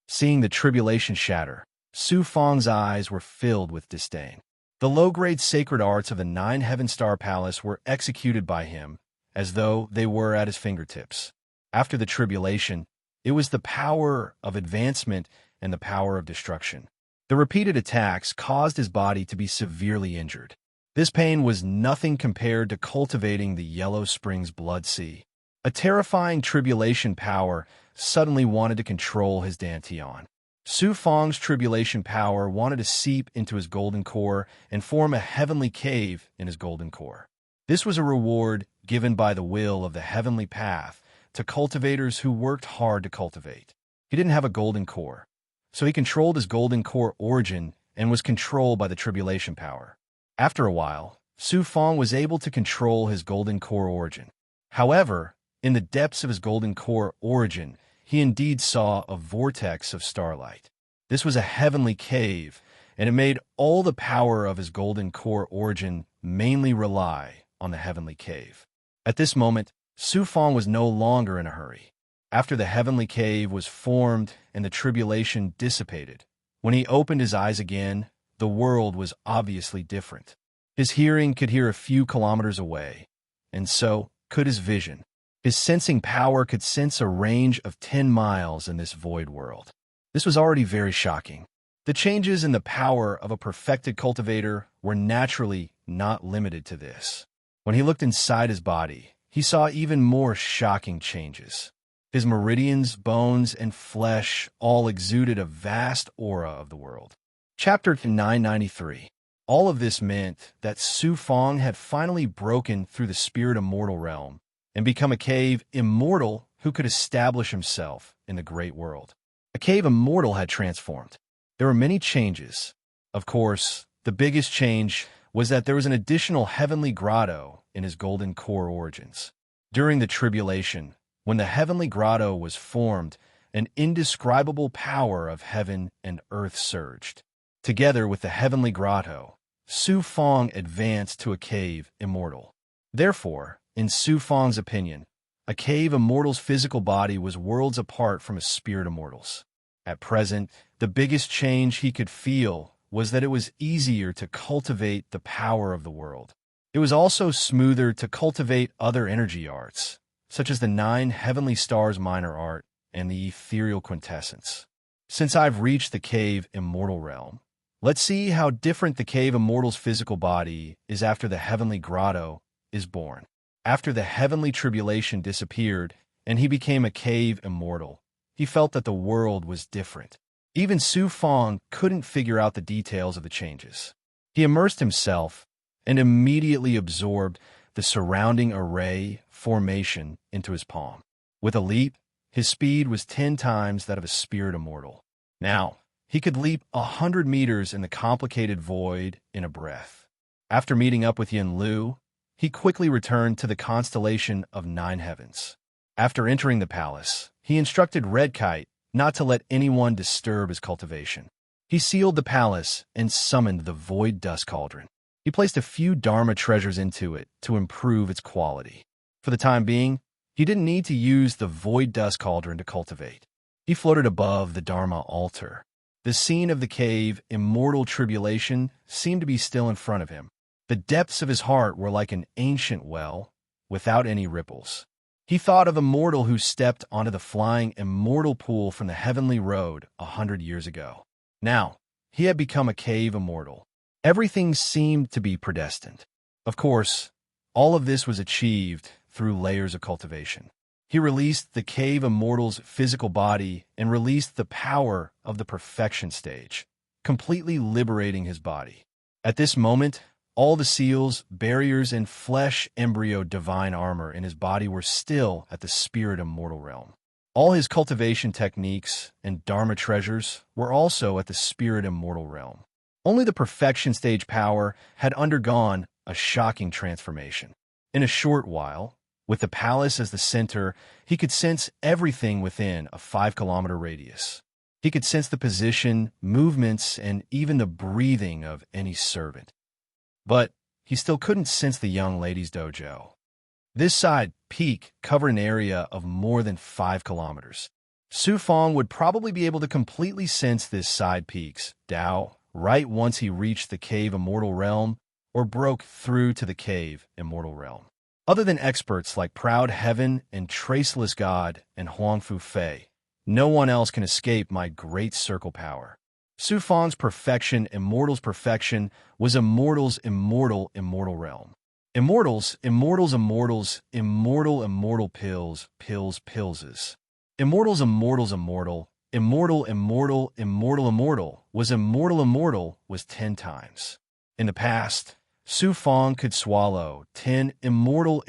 Seeing the tribulation shatter, Su Fong's eyes were filled with disdain. The low-grade sacred arts of the 9 Heaven Star Palace were executed by him as though they were at his fingertips. After the tribulation, it was the power of advancement and the power of destruction. The repeated attacks caused his body to be severely injured. This pain was nothing compared to cultivating the Yellow Springs Blood Sea. A terrifying tribulation power suddenly wanted to control his dantian. Su Fong's tribulation power wanted to seep into his golden core and form a heavenly cave in his golden core. This was a reward given by the will of the heavenly path to cultivators who worked hard to cultivate. He didn't have a golden core, so he controlled his golden core origin and was controlled by the tribulation power. After a while, Su Fong was able to control his golden core origin. However, in the depths of his golden core origin, he indeed saw a vortex of starlight. This was a heavenly cave, and it made all the power of his golden core origin mainly rely on the heavenly cave. At this moment, Su Fong was no longer in a hurry. After the heavenly cave was formed and the tribulation dissipated, when he opened his eyes again, the world was obviously different. His hearing could hear a few kilometers away, and so could his vision. His sensing power could sense a range of 10 miles in this void world. This was already very shocking. The changes in the power of a perfected cultivator were naturally not limited to this. When he looked inside his body, he saw even more shocking changes. His meridians, bones, and flesh all exuded a vast aura of the world. Chapter 993. All of this meant that Su Fong had finally broken through the spirit immortal realm and become a cave immortal who could establish himself in the great world. A cave immortal had transformed. There were many changes. Of course, the biggest change was that there was an additional heavenly grotto in his golden core origins. During the tribulation, when the heavenly grotto was formed, an indescribable power of heaven and earth surged. Together with the heavenly grotto, Su Fong advanced to a cave immortal. Therefore, in Su Fong's opinion, a cave immortal's physical body was worlds apart from a spirit immortal's. At present, the biggest change he could feel was that it was easier to cultivate the power of the world. It was also smoother to cultivate other energy arts, such as the 9 heavenly stars minor art and the ethereal quintessence. Since I've reached the cave immortal realm, let's see how different the cave immortal's physical body is after the heavenly grotto is born. After the heavenly tribulation disappeared and he became a cave immortal, he felt that the world was different. Even Su Fong couldn't figure out the details of the changes. He immersed himself and immediately absorbed the surrounding array formation into his palm. With a leap, his speed was 10 times that of a spirit immortal. Now, he could leap 100 meters in the complicated void in a breath. After meeting up with Yin Lu, he quickly returned to the constellation of 9 heavens. After entering the palace, he instructed Red Kite not to let anyone disturb his cultivation. He sealed the palace and summoned the void dust cauldron. He placed a few Dharma treasures into it to improve its quality. For the time being, he didn't need to use the void dust cauldron to cultivate. He floated above the Dharma altar. The scene of the cave immortal tribulation seemed to be still in front of him. The depths of his heart were like an ancient well, without any ripples. He thought of a mortal who stepped onto the flying immortal pool from the heavenly road 100 years ago. Now, he had become a cave immortal. Everything seemed to be predestined. Of course, all of this was achieved through layers of cultivation. He released the cave immortal's physical body and released the power of the perfection stage, completely liberating his body. At this moment, all the seals, barriers, and flesh embryo divine armor in his body were still at the spirit immortal realm. All his cultivation techniques and Dharma treasures were also at the spirit immortal realm. Only the perfection stage power had undergone a shocking transformation. In a short while, with the palace as the center, he could sense everything within a 5-kilometer radius. He could sense the position, movements, and even the breathing of any servant. But he still couldn't sense the young lady's dojo. This side peak covered an area of more than 5 kilometers. Su Fong would probably be able to completely sense this side peak's Dao right once he reached the cave immortal realm or broke through to the cave immortal realm. Other than experts like Proud Heaven and Traceless God and Huang Fu Fei, No one else can escape my great circle power. Su Fang's perfection, immortal's perfection, was immortal's immortal realm. Immortals, immortal pills, pillses. Immortals, immortal was 10 times. In the past, Su Fang could swallow 10 immortal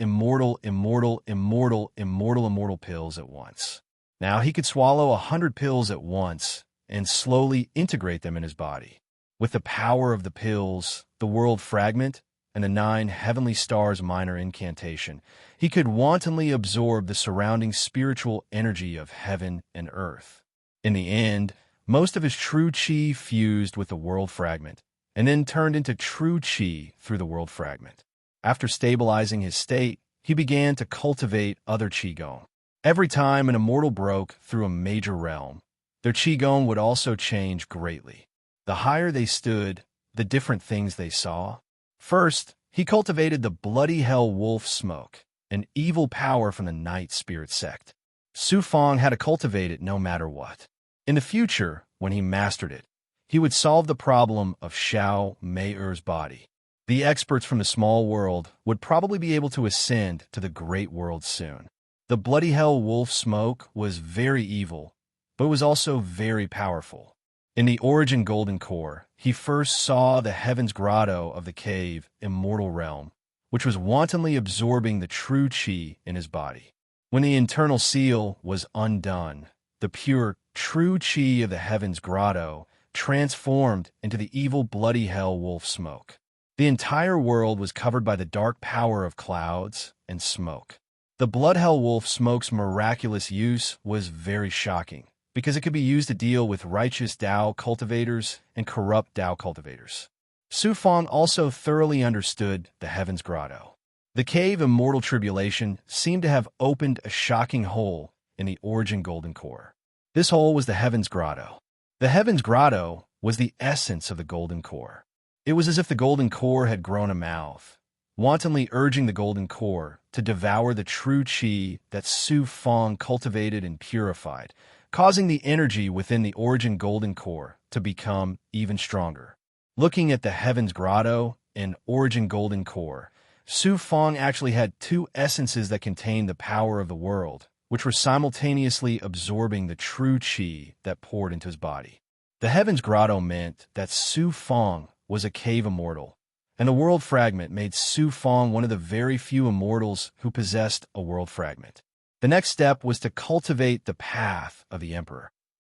pills at once. Now he could swallow 100 pills at once and slowly integrate them in his body. With the power of the pills, the world fragment, and the 9 heavenly stars minor incantation, he could wantonly absorb the surrounding spiritual energy of heaven and earth. In the end, most of his true qi fused with the world fragment, and then turned into true qi through the world fragment. After stabilizing his state, he began to cultivate other qigong. Every time an immortal broke through a major realm, their qigong would also change greatly. The higher they stood, the different things they saw. First, he cultivated the bloody hell wolf smoke, an evil power from the night spirit sect. Su Fang had to cultivate it no matter what. In the future, when he mastered it, he would solve the problem of Xiao Mei-er's body. The experts from the small world would probably be able to ascend to the great world soon. The bloody hell wolf smoke was very evil, but was also very powerful. In the origin golden core, he first saw the heaven's grotto of the cave immortal realm, which was wantonly absorbing the true qi in his body. When the internal seal was undone, the pure, true qi of the heaven's grotto transformed into the evil bloody hell wolf smoke. The entire world was covered by the dark power of clouds and smoke. The blood hell wolf smoke's miraculous use was very shocking, because it could be used to deal with righteous Tao cultivators and corrupt Tao cultivators. Su Fang also thoroughly understood the Heaven's Grotto. The cave Immortal Tribulation seemed to have opened a shocking hole in the origin golden core. This hole was the Heaven's Grotto. The Heaven's Grotto was the essence of the golden core. It was as if the golden core had grown a mouth, wantonly urging the golden core to devour the true qi that Su Fang cultivated and purified, causing the energy within the origin golden core to become even stronger. Looking at the Heaven's Grotto and origin golden core, Su Fang actually had 2 essences that contained the power of the world, which were simultaneously absorbing the true qi that poured into his body. The Heaven's Grotto meant that Su Fang was a cave immortal, and the world fragment made Su Fang one of the very few immortals who possessed a world fragment. The next step was to cultivate the path of the Emperor.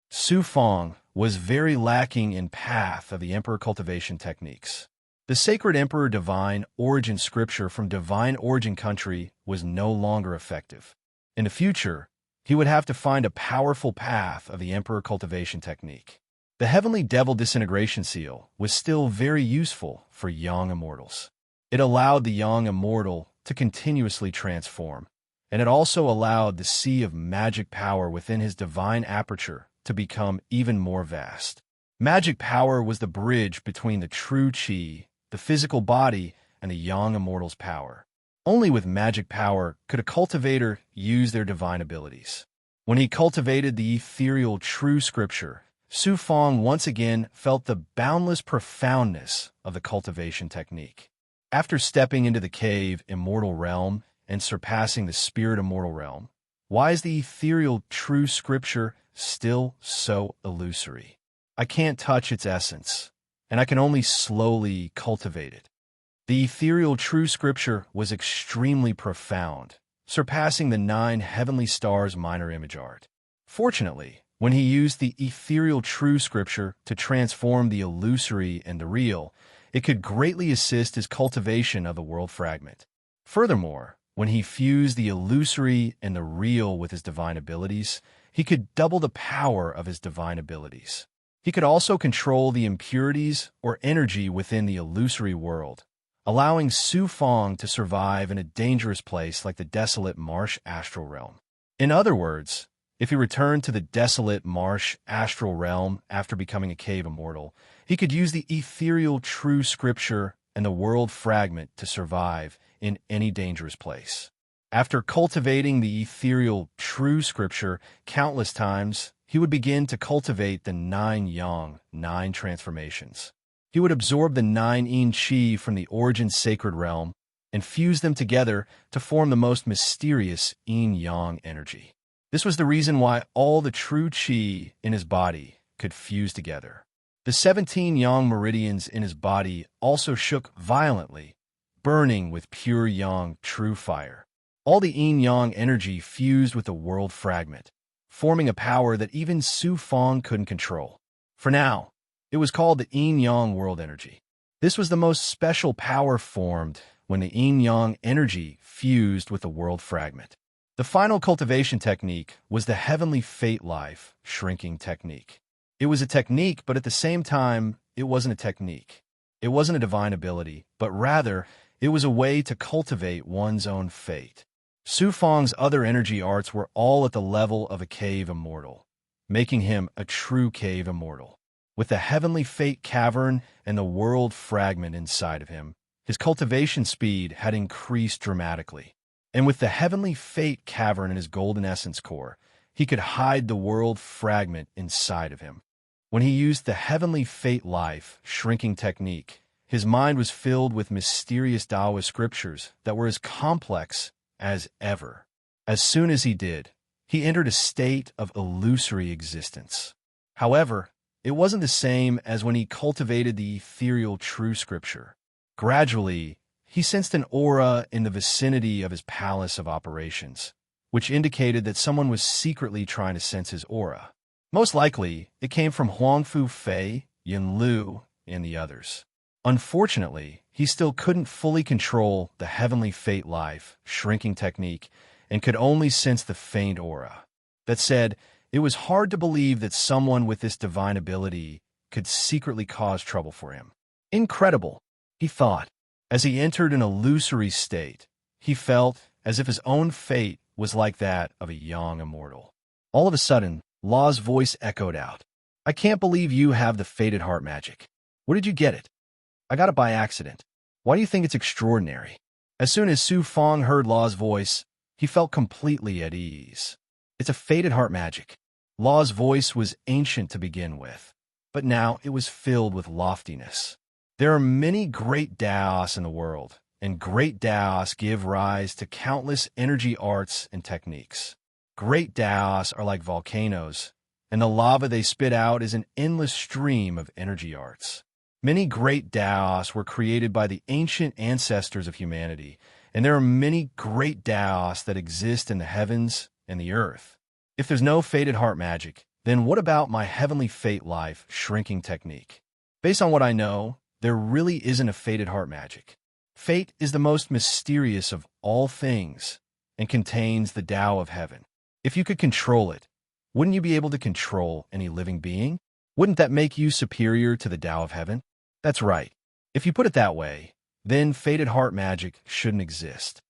Su Fang was very lacking in path of the Emperor cultivation techniques. The sacred Emperor divine origin scripture from divine origin country was no longer effective. In the future, he would have to find a powerful path of the Emperor cultivation technique. The Heavenly Devil Disintegration Seal was still very useful for young immortals. It allowed the young immortal to continuously transform, and it also allowed the sea of magic power within his divine aperture to become even more vast. Magic power was the bridge between the true qi, the physical body, and the young immortal's power. Only with magic power could a cultivator use their divine abilities. When he cultivated the ethereal true scripture, Su Fang once again felt the boundless profoundness of the cultivation technique. After stepping into the cave immortal realm and surpassing the spirit immortal realm, why is the ethereal true scripture still so illusory? I can't touch its essence, and I can only slowly cultivate it. The ethereal true scripture was extremely profound, surpassing the 9 heavenly stars minor image art. Fortunately, when he used the ethereal true scripture to transform the illusory and the real, it could greatly assist his cultivation of the world fragment. Furthermore, when he fused the illusory and the real with his divine abilities, he could double the power of his divine abilities. He could also control the impurities or energy within the illusory world, allowing Su Fang to survive in a dangerous place like the desolate marsh astral realm. In other words, if he returned to the desolate marsh astral realm after becoming a cave immortal, he could use the ethereal true scripture and the world fragment to survive in any dangerous place. After cultivating the ethereal true scripture countless times, he would begin to cultivate the 9 yang, 9 transformations. He would absorb the 9 yin qi from the origin sacred realm and fuse them together to form the most mysterious yin-yang energy. This was the reason why all the true qi in his body could fuse together. The 17 yang meridians in his body also shook violently, burning with pure yang true fire. All the yin-yang energy fused with the world fragment, forming a power that even Su Fong couldn't control. For now, it was called the yin-yang world energy. This was the most special power formed when the yin-yang energy fused with the world fragment. The final cultivation technique was the heavenly fate life shrinking technique. It was a technique, but at the same time, it wasn't a technique. It wasn't a divine ability, but rather, it was a way to cultivate one's own fate. Su Fong's other energy arts were all at the level of a cave immortal, making him a true cave immortal. With the heavenly fate cavern and the world fragment inside of him, his cultivation speed had increased dramatically. And with the heavenly fate cavern in his golden essence core, he could hide the world fragment inside of him. When he used the heavenly fate life shrinking technique, his mind was filled with mysterious Taoist scriptures that were as complex as ever. As soon as he did, he entered a state of illusory existence. However, it wasn't the same as when he cultivated the ethereal true scripture. Gradually, he sensed an aura in the vicinity of his palace of operations, which indicated that someone was secretly trying to sense his aura. Most likely, it came from Huangfu Fei, Yin Lu, and the others. Unfortunately, he still couldn't fully control the heavenly fate life shrinking technique and could only sense the faint aura. That said, it was hard to believe that someone with this divine ability could secretly cause trouble for him. Incredible, he thought. As he entered an illusory state, he felt as if his own fate was like that of a young immortal. All of a sudden, Law's voice echoed out. "I can't believe you have the fated heart magic. Where did you get it?" "I got it by accident. Why do you think it's extraordinary?" As soon as Su Fong heard Law's voice, he felt completely at ease. "It's a fated heart magic." Law's voice was ancient to begin with, but now it was filled with loftiness. There are many great Daos in the world, and great Daos give rise to countless energy arts and techniques. Great Daos are like volcanoes, and the lava they spit out is an endless stream of energy arts. Many great Daos were created by the ancient ancestors of humanity, and there are many great Daos that exist in the heavens and the earth. If there's no fated heart magic, then what about my heavenly fate life shrinking technique? Based on what I know, there really isn't a fated heart magic. Fate is the most mysterious of all things and contains the Tao of heaven. If you could control it, wouldn't you be able to control any living being? Wouldn't that make you superior to the Tao of heaven? That's right. If you put it that way, then fated heart magic shouldn't exist.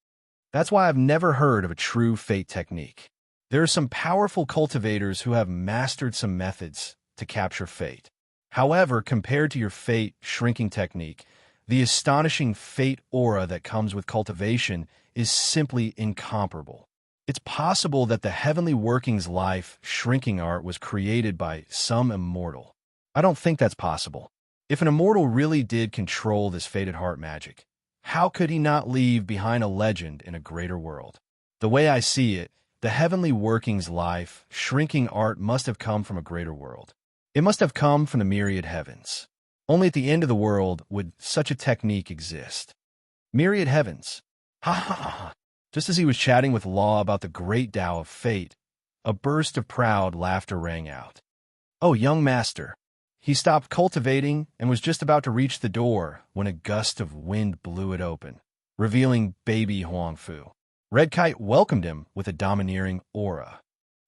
That's why I've never heard of a true fate technique. There are some powerful cultivators who have mastered some methods to capture fate. However, compared to your fate shrinking technique, the astonishing fate aura that comes with cultivation is simply incomparable. It's possible that the heavenly workings life shrinking art was created by some immortal. I don't think that's possible. If an immortal really did control this fated heart magic, how could he not leave behind a legend in a greater world? The way I see it, the heavenly workings life shrinking art must have come from a greater world. It must have come from the myriad heavens. Only at the end of the world would such a technique exist. Myriad heavens. Ha ha ha. Just as he was chatting with Law about the great Tao of fate, a burst of proud laughter rang out. "Oh, young master." He stopped cultivating and was just about to reach the door when a gust of wind blew it open, revealing baby Huangfu. Red Kite welcomed him with a domineering aura.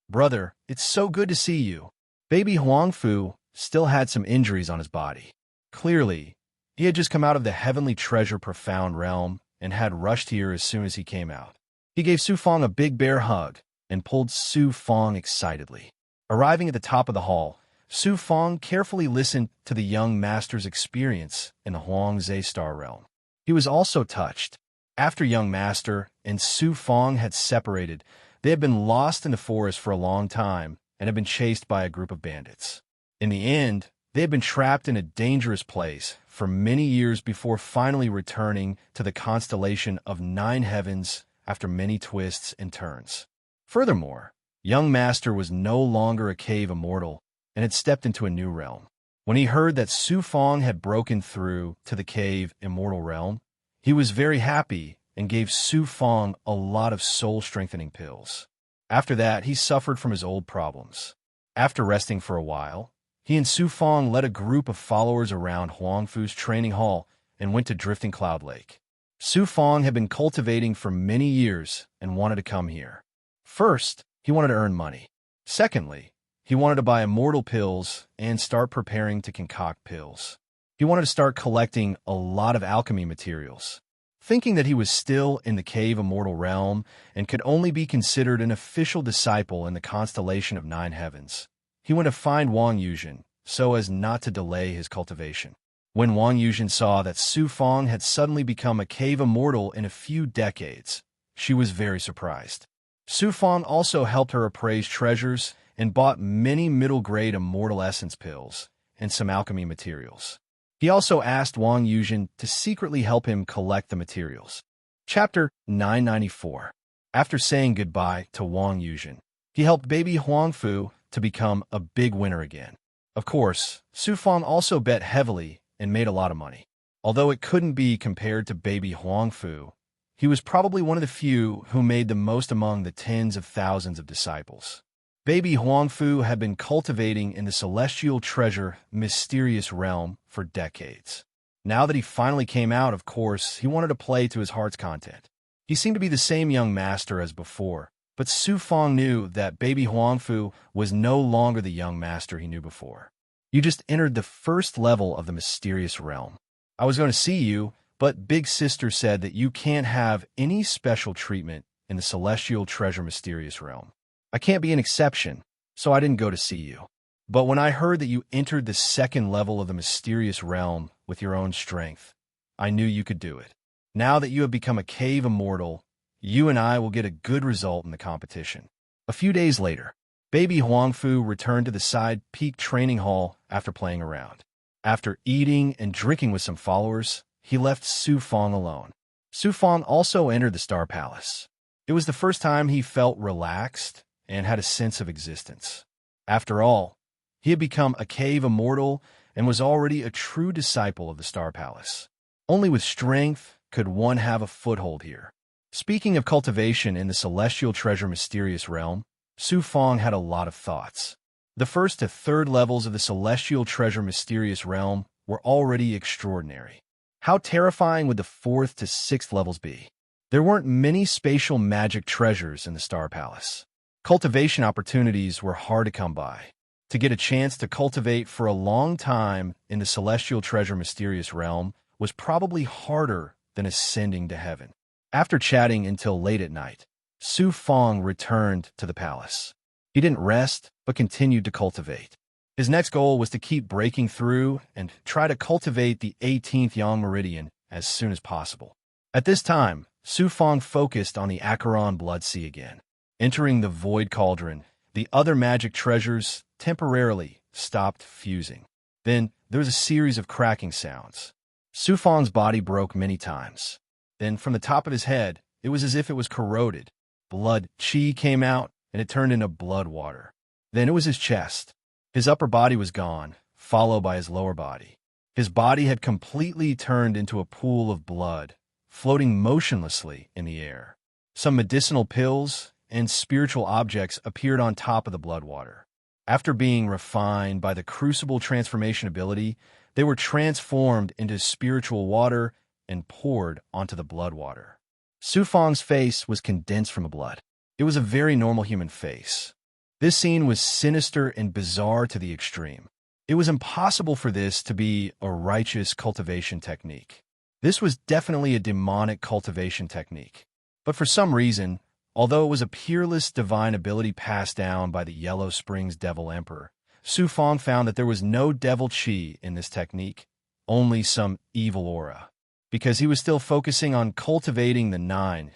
"Brother, it's so good to see you." Baby Huangfu still had some injuries on his body. Clearly, he had just come out of the heavenly treasure profound realm and had rushed here as soon as he came out. He gave Su Fong a big bear hug and pulled Su Fong excitedly. Arriving at the top of the hall, Su Fong carefully listened to the young master's experience in the Huangze Star realm. He was also touched. After young master and Su Fong had separated, they had been lost in the forest for a long time and had been chased by a group of bandits. In the end, they had been trapped in a dangerous place for many years before finally returning to the constellation of Nine Heavens after many twists and turns. Furthermore, young master was no longer a cave immortal and had stepped into a new realm. When he heard that Su Fong had broken through to the cave immortal realm, he was very happy and gave Su Fong a lot of soul-strengthening pills. After that, he suffered from his old problems. After resting for a while, he and Su Fong led a group of followers around Huangfu's training hall and went to Drifting Cloud Lake. Su Fong had been cultivating for many years and wanted to come here. First, he wanted to earn money. Secondly, he wanted to buy immortal pills and start preparing to concoct pills. He wanted to start collecting a lot of alchemy materials. Thinking that he was still in the cave immortal realm and could only be considered an official disciple in the constellation of Nine Heavens, he went to find Wang Yuzhen so as not to delay his cultivation. When Wang Yuzhen saw that Su Fong had suddenly become a cave immortal in a few decades, she was very surprised. Su Fong also helped her appraise treasures and bought many middle-grade immortal essence pills and some alchemy materials. He also asked Wang Yuzhen to secretly help him collect the materials. Chapter 994. After saying goodbye to Wang Yuzhen, he helped baby Huangfu to become a big winner again. Of course, Su Fong also bet heavily and made a lot of money. Although it couldn't be compared to baby Huangfu, he was probably one of the few who made the most among the tens of thousands of disciples. Baby Huangfu had been cultivating in the celestial treasure mysterious realm for decades. Now that he finally came out, of course, he wanted to play to his heart's content. He seemed to be the same young master as before, but Su Fong knew that baby Huangfu was no longer the young master he knew before. You just entered the first level of the mysterious realm. I was going to see you, but Big Sister said that you can't have any special treatment in the celestial treasure mysterious realm. I can't be an exception, so I didn't go to see you. But when I heard that you entered the second level of the mysterious realm with your own strength, I knew you could do it. Now that you have become a cave immortal, you and I will get a good result in the competition. A few days later, baby Huangfu returned to the side peak training hall after playing around. After eating and drinking with some followers, he left Su Fong alone. Su Fong also entered the Star Palace. It was the first time he felt relaxed and had a sense of existence. After all, he had become a cave immortal and was already a true disciple of the Star Palace. Only with strength could one have a foothold here. Speaking of cultivation in the celestial treasure mysterious realm, Su Fong had a lot of thoughts. The first to third levels of the celestial treasure mysterious realm were already extraordinary. How terrifying would the fourth to sixth levels be? There weren't many spatial magic treasures in the Star Palace. Cultivation opportunities were hard to come by. To get a chance to cultivate for a long time in the celestial treasure mysterious realm was probably harder than ascending to heaven. After chatting until late at night, Su Fong returned to the palace. He didn't rest, but continued to cultivate. His next goal was to keep breaking through and try to cultivate the 18th Yang Meridian as soon as possible. At this time, Su Fong focused on the Acheron Blood Sea again. Entering the Void Cauldron, the other magic treasures temporarily stopped fusing. Then there was a series of cracking sounds. Su Fong's body broke many times. Then from the top of his head, it was as if it was corroded. Blood chi came out, and it turned into blood water. Then it was his chest. His upper body was gone, followed by his lower body. His body had completely turned into a pool of blood, floating motionlessly in the air. Some medicinal pills and spiritual objects appeared on top of the blood water. After being refined by the crucible transformation ability, they were transformed into spiritual water and poured onto the blood water. Su Fong's face was condensed from the blood. It was a very normal human face. This scene was sinister and bizarre to the extreme. It was impossible for this to be a righteous cultivation technique. This was definitely a demonic cultivation technique. But for some reason, although it was a peerless divine ability passed down by the Yellow Springs Devil Emperor, Su Fong found that there was no devil chi in this technique, only some evil aura. because he was still focusing on cultivating the nine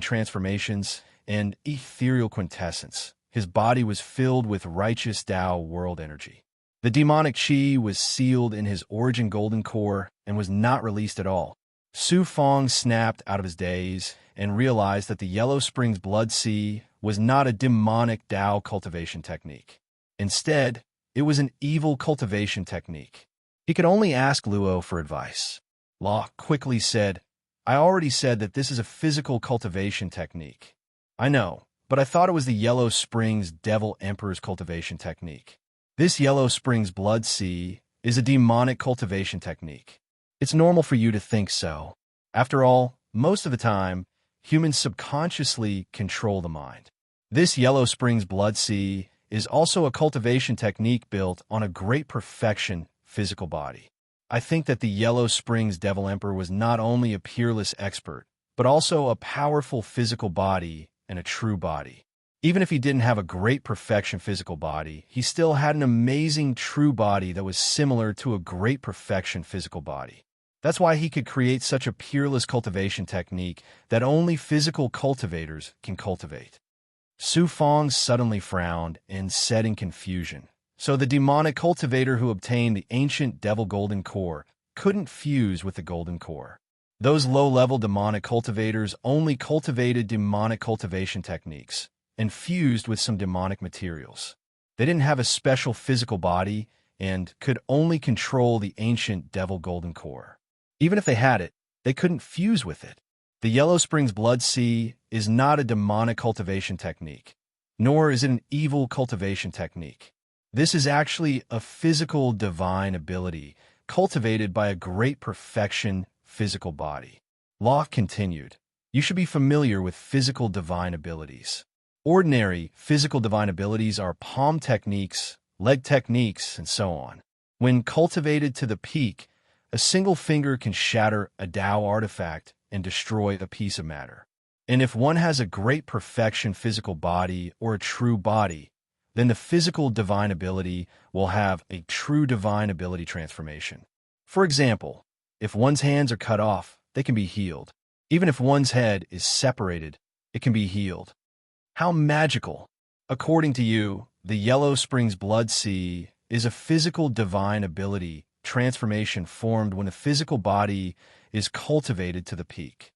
transformations and ethereal quintessence. His body was filled with righteous Tao world energy. The demonic chi was sealed in his origin golden core and was not released at all. Su Fong snapped out of his daze and realized that the Yellow Springs Blood Sea was not a demonic Tao cultivation technique. Instead, it was an evil cultivation technique. He could only ask Luo for advice. Law quickly said, "I already said that this is a physical cultivation technique." "I know, but I thought it was the Yellow Springs Devil Emperor's cultivation technique." "This Yellow Springs Blood Sea is a demonic cultivation technique. It's normal for you to think so. After all, most of the time, humans subconsciously control the mind. This Yellow Springs Blood Sea is also a cultivation technique built on a great perfection physical body. I think that the Yellow Springs Devil Emperor was not only a peerless expert, but also a powerful physical body and a true body. Even if he didn't have a great perfection physical body, he still had an amazing true body that was similar to a great perfection physical body. That's why he could create such a peerless cultivation technique that only physical cultivators can cultivate." Su Fong suddenly frowned and said in confusion, "So the demonic cultivator who obtained the ancient devil golden core couldn't fuse with the golden core. Those low-level demonic cultivators only cultivated demonic cultivation techniques and fused with some demonic materials. They didn't have a special physical body and could only control the ancient devil golden core. Even if they had it, they couldn't fuse with it. The Yellow Springs Blood Sea is not a demonic cultivation technique, nor is it an evil cultivation technique. This is actually a physical divine ability cultivated by a great perfection physical body." Law continued, "You should be familiar with physical divine abilities. Ordinary physical divine abilities are palm techniques, leg techniques, and so on. When cultivated to the peak, a single finger can shatter a Tao artifact and destroy a piece of matter. And if one has a great perfection physical body or a true body, then the physical divine ability will have a true divine ability transformation. For example, if one's hands are cut off, they can be healed. Even if one's head is separated, it can be healed. How magical! According to you, the Yellow Springs Blood Sea is a physical divine ability transformation formed when a physical body is cultivated to the peak.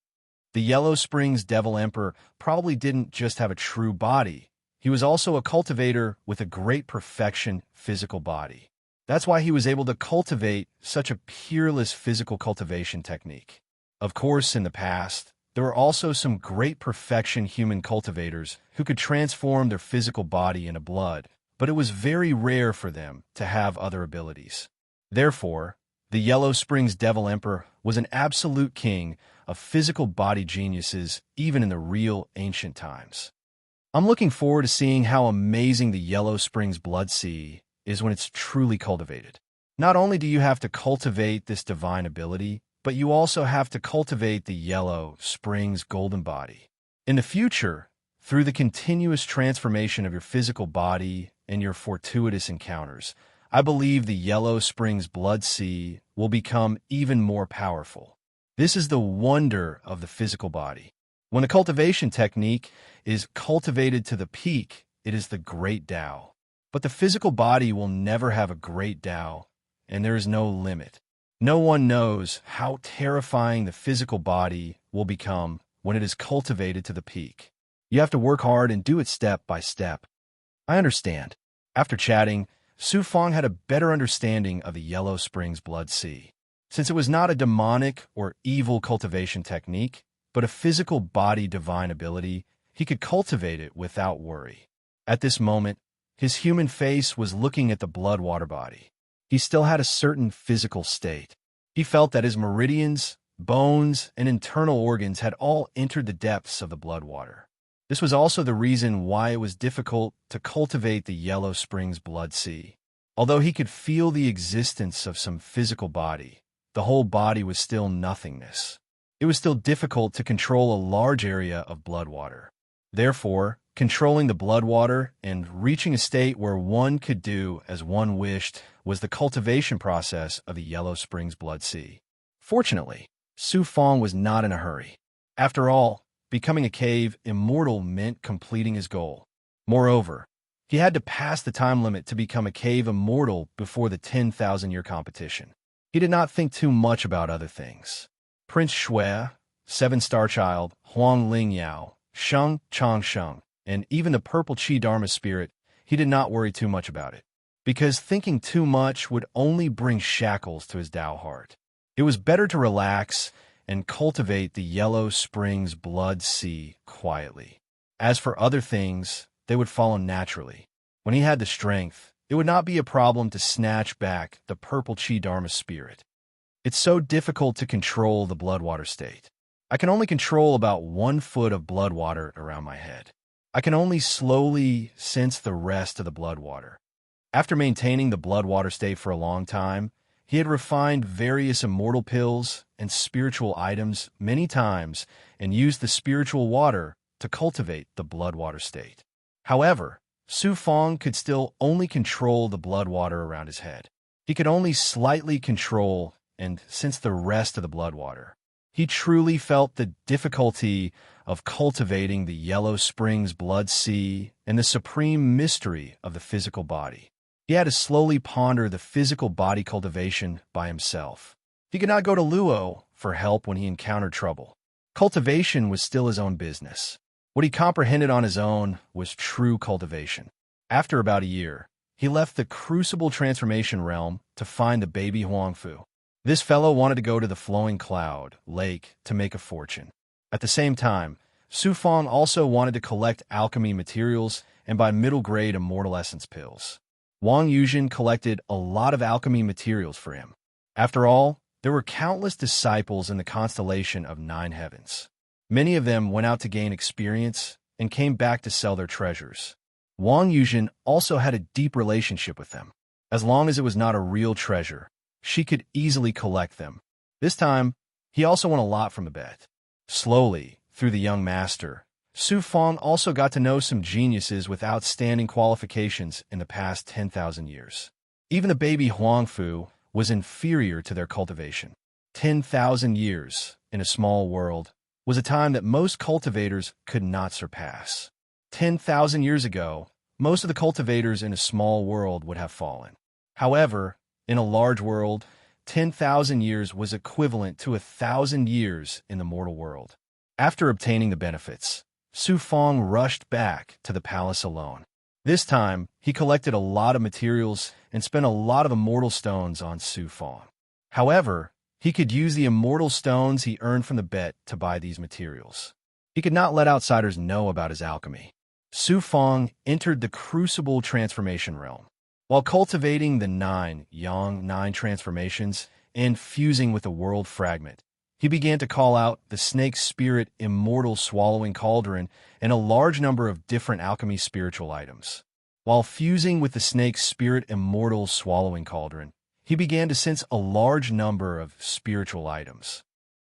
The Yellow Springs Devil Emperor probably didn't just have a true body. He was also a cultivator with a great perfection physical body. That's why he was able to cultivate such a peerless physical cultivation technique. Of course, in the past, there were also some great perfection human cultivators who could transform their physical body into blood, but it was very rare for them to have other abilities. Therefore, the Yellow Springs Devil Emperor was an absolute king of physical body geniuses even in the real ancient times. I'm looking forward to seeing how amazing the Yellow Springs Blood Sea is when it's truly cultivated. Not only do you have to cultivate this divine ability, but you also have to cultivate the Yellow Springs Golden Body. In the future, through the continuous transformation of your physical body and your fortuitous encounters, I believe the Yellow Springs Blood Sea will become even more powerful. This is the wonder of the physical body. When a cultivation technique is cultivated to the peak, it is the great Tao. But the physical body will never have a great Tao, and there is no limit. No one knows how terrifying the physical body will become when it is cultivated to the peak. You have to work hard and do it step by step. I understand. After chatting, Su Fong had a better understanding of the Yellow Springs Blood Sea. Since it was not a demonic or evil cultivation technique, but a physical body divine ability, he could cultivate it without worry. At this moment, his human face was looking at the blood water body. He still had a certain physical state. He felt that his meridians, bones, and internal organs had all entered the depths of the blood water. This was also the reason why it was difficult to cultivate the Yellow Springs Blood Sea. Although he could feel the existence of some physical body, the whole body was still nothingness. It was still difficult to control a large area of blood water. Therefore, controlling the blood water and reaching a state where one could do as one wished was the cultivation process of the Yellow Springs Blood Sea. Fortunately, Su Fong was not in a hurry. After all, becoming a cave immortal meant completing his goal. Moreover, he had to pass the time limit to become a cave immortal before the 10,000-year competition. He did not think too much about other things. Prince Shui, Seven-Star Child, Huang Lingyao, Sheng Changsheng, and even the Purple Chi Dharma spirit, he did not worry too much about it, because thinking too much would only bring shackles to his Tao heart. It was better to relax and cultivate the Yellow Springs Blood Sea quietly. As for other things, they would follow naturally. When he had the strength, it would not be a problem to snatch back the Purple Chi Dharma spirit. It's so difficult to control the bloodwater state. I can only control about 1 foot of bloodwater around my head. I can only slowly sense the rest of the bloodwater. After maintaining the bloodwater state for a long time, he had refined various immortal pills and spiritual items many times and used the spiritual water to cultivate the bloodwater state. However, Su Fong could still only control the bloodwater around his head. He could only slightly control and sense the rest of the bloodwater. He truly felt the difficulty of cultivating the Yellow Springs Blood Sea and the supreme mystery of the physical body. He had to slowly ponder the physical body cultivation by himself. He could not go to Luo for help when he encountered trouble. Cultivation was still his own business. What he comprehended on his own was true cultivation. After about a year, he left the Crucible Transformation Realm to find the baby Huangfu. This fellow wanted to go to the Flowing Cloud Lake to make a fortune. At the same time, Su Fong also wanted to collect alchemy materials and buy middle-grade immortal essence pills. Wang Yuzhen collected a lot of alchemy materials for him. After all, there were countless disciples in the constellation of 9 heavens. Many of them went out to gain experience and came back to sell their treasures. Wang Yuzhen also had a deep relationship with them. As long as it was not a real treasure, she could easily collect them. This time, he also won a lot from the bet. Slowly, through the young master, Su Fong also got to know some geniuses with outstanding qualifications in the past 10,000 years. Even the baby Huangfu was inferior to their cultivation. 10,000 years in a small world was a time that most cultivators could not surpass. 10,000 years ago, most of the cultivators in a small world would have fallen. However, in a large world, 10,000 years was equivalent to 1,000 years in the mortal world. After obtaining the benefits, Su Fong rushed back to the palace alone. This time, he collected a lot of materials and spent a lot of immortal stones on Su Fong. However, he could use the immortal stones he earned from the bet to buy these materials. He could not let outsiders know about his alchemy. Su Fong entered the Crucible Transformation Realm. While cultivating the 9 Yang 9 transformations and fusing with the World Fragment, he began to call out the Snake Spirit Immortal Swallowing Cauldron and a large number of different alchemy spiritual items. While fusing with the Snake Spirit Immortal Swallowing Cauldron, he began to sense a large number of spiritual items.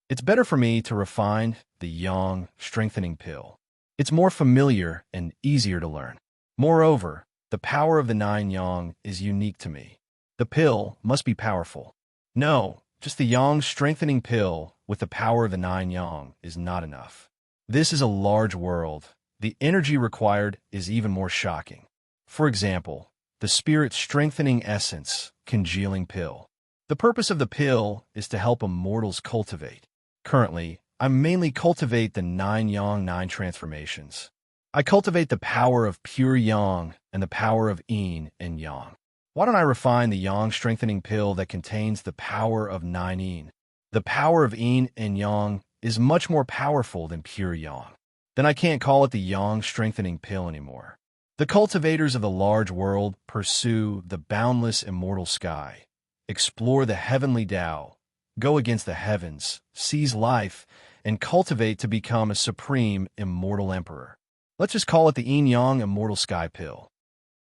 It's better for me to refine the Yang Strengthening Pill. It's more familiar and easier to learn. Moreover, the power of the 9 Yang is unique to me. The pill must be powerful. No, just the Yang Strengthening Pill with the power of the 9 Yang is not enough. This is a large world. The energy required is even more shocking. For example, the Spirit Strengthening Essence Congealing Pill. The purpose of the pill is to help immortals cultivate. Currently, I mainly cultivate the 9 Yang 9 transformations. I cultivate the power of pure Yang and the power of Yin and Yang. Why don't I refine the Yang Strengthening Pill that contains the power of 9 Yin? The power of Yin and Yang is much more powerful than pure Yang. Then I can't call it the Yang Strengthening Pill anymore. The cultivators of the large world pursue the boundless immortal sky, explore the heavenly Tao, go against the heavens, seize life, and cultivate to become a supreme immortal emperor. Let's just call it the Yin Yang Immortal Sky Pill.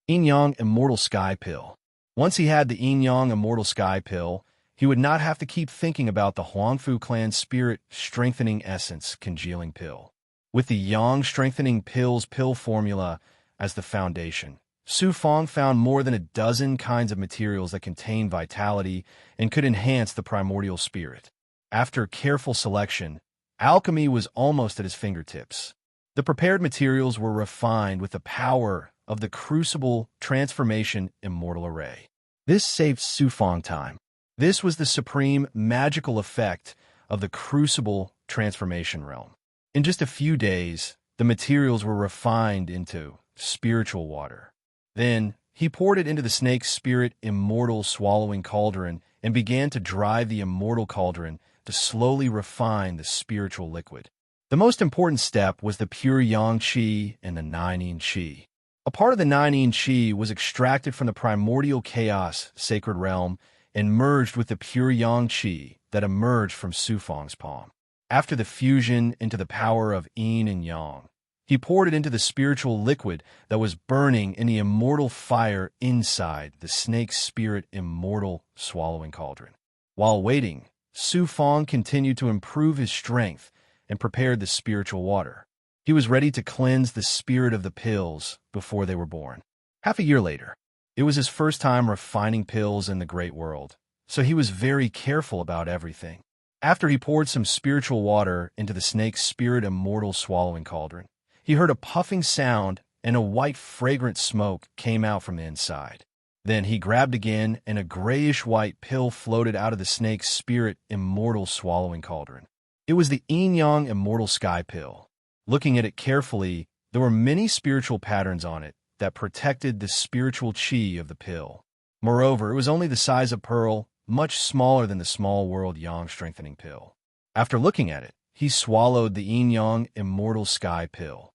Yin Yang Immortal Sky Pill. Once he had the Yin Yang Immortal Sky Pill, he would not have to keep thinking about the Huangfu Clan Spirit Strengthening Essence Congealing Pill. With the Yang Strengthening Pill's pill formula as the foundation, Su Fong found more than a dozen kinds of materials that contain vitality and could enhance the primordial spirit. After careful selection, alchemy was almost at his fingertips. The prepared materials were refined with the power of the crucible transformation immortal array. This saved Sufang time. This was the supreme magical effect of the crucible transformation realm. In just a few days, the materials were refined into spiritual water. Then, he poured it into the snake's spirit immortal swallowing cauldron and began to drive the immortal cauldron to slowly refine the spiritual liquid. The most important step was the pure yang qi and the nine yin qi. A part of the nine yin qi was extracted from the primordial chaos sacred realm and merged with the pure yang qi that emerged from Sufang's palm. After the fusion into the power of yin and yang, he poured it into the spiritual liquid that was burning in the immortal fire inside the snake's spirit immortal swallowing cauldron. While waiting, Sufang continued to improve his strength and prepared the spiritual water. He was ready to cleanse the spirit of the pills before they were born. Half a year later, it was his first time refining pills in the great world, so he was very careful about everything. After he poured some spiritual water into the snake's spirit immortal swallowing cauldron, he heard a puffing sound and a white fragrant smoke came out from the inside. Then he grabbed again and a grayish-white pill floated out of the snake's spirit immortal swallowing cauldron. It was the yin-yang immortal sky pill. Looking at it carefully, there were many spiritual patterns on it that protected the spiritual qi of the pill. Moreover, it was only the size of pearl, much smaller than the small world yang strengthening pill. After looking at it, he swallowed the yin-yang immortal sky pill.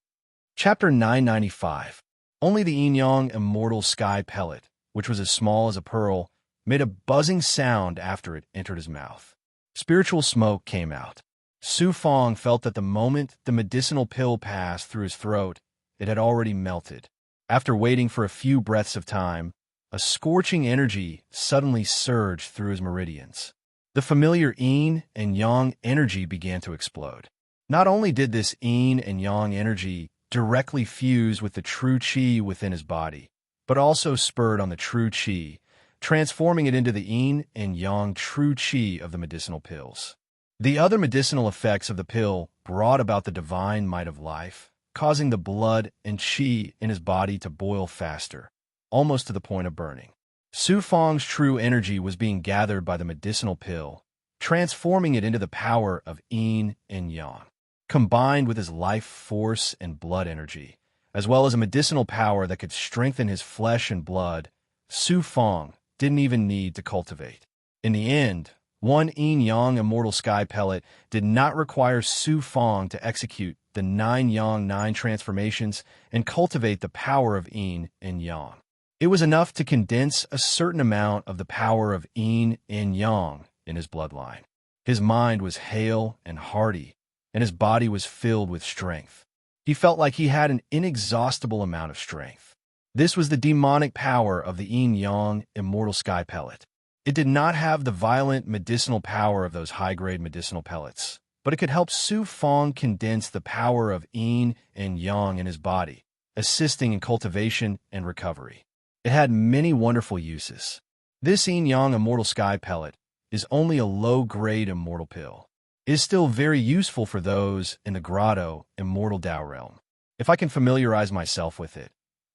Chapter 995. Only the yin-yang immortal sky pellet, which was as small as a pearl, made a buzzing sound after it entered his mouth. Spiritual smoke came out. Sufang felt that the moment the medicinal pill passed through his throat, it had already melted. After waiting for a few breaths of time, a scorching energy suddenly surged through his meridians. The familiar yin and yang energy began to explode. Not only did this yin and yang energy directly fuse with the true qi within his body, but also spurred on the true qi, transforming it into the yin and yang true qi of the medicinal pills. The other medicinal effects of the pill brought about the divine might of life, causing the blood and qi in his body to boil faster, almost to the point of burning. Sufang's true energy was being gathered by the medicinal pill, transforming it into the power of yin and yang. Combined with his life force and blood energy, as well as a medicinal power that could strengthen his flesh and blood, Sufang didn't even need to cultivate. In the end, one yin-yang immortal sky pellet did not require Sufang to execute the 9-yang-9 transformations and cultivate the power of yin and yang. It was enough to condense a certain amount of the power of yin and yang in his bloodline. His mind was hale and hearty, and his body was filled with strength. He felt like he had an inexhaustible amount of strength. This was the demonic power of the yin-yang immortal sky pellet. It did not have the violent medicinal power of those high-grade medicinal pellets, but it could help Sufang condense the power of yin and yang in his body, assisting in cultivation and recovery. It had many wonderful uses. This yin-yang immortal sky pellet is only a low-grade immortal pill. It is still very useful for those in the grotto immortal Tao realm. If I can familiarize myself with it,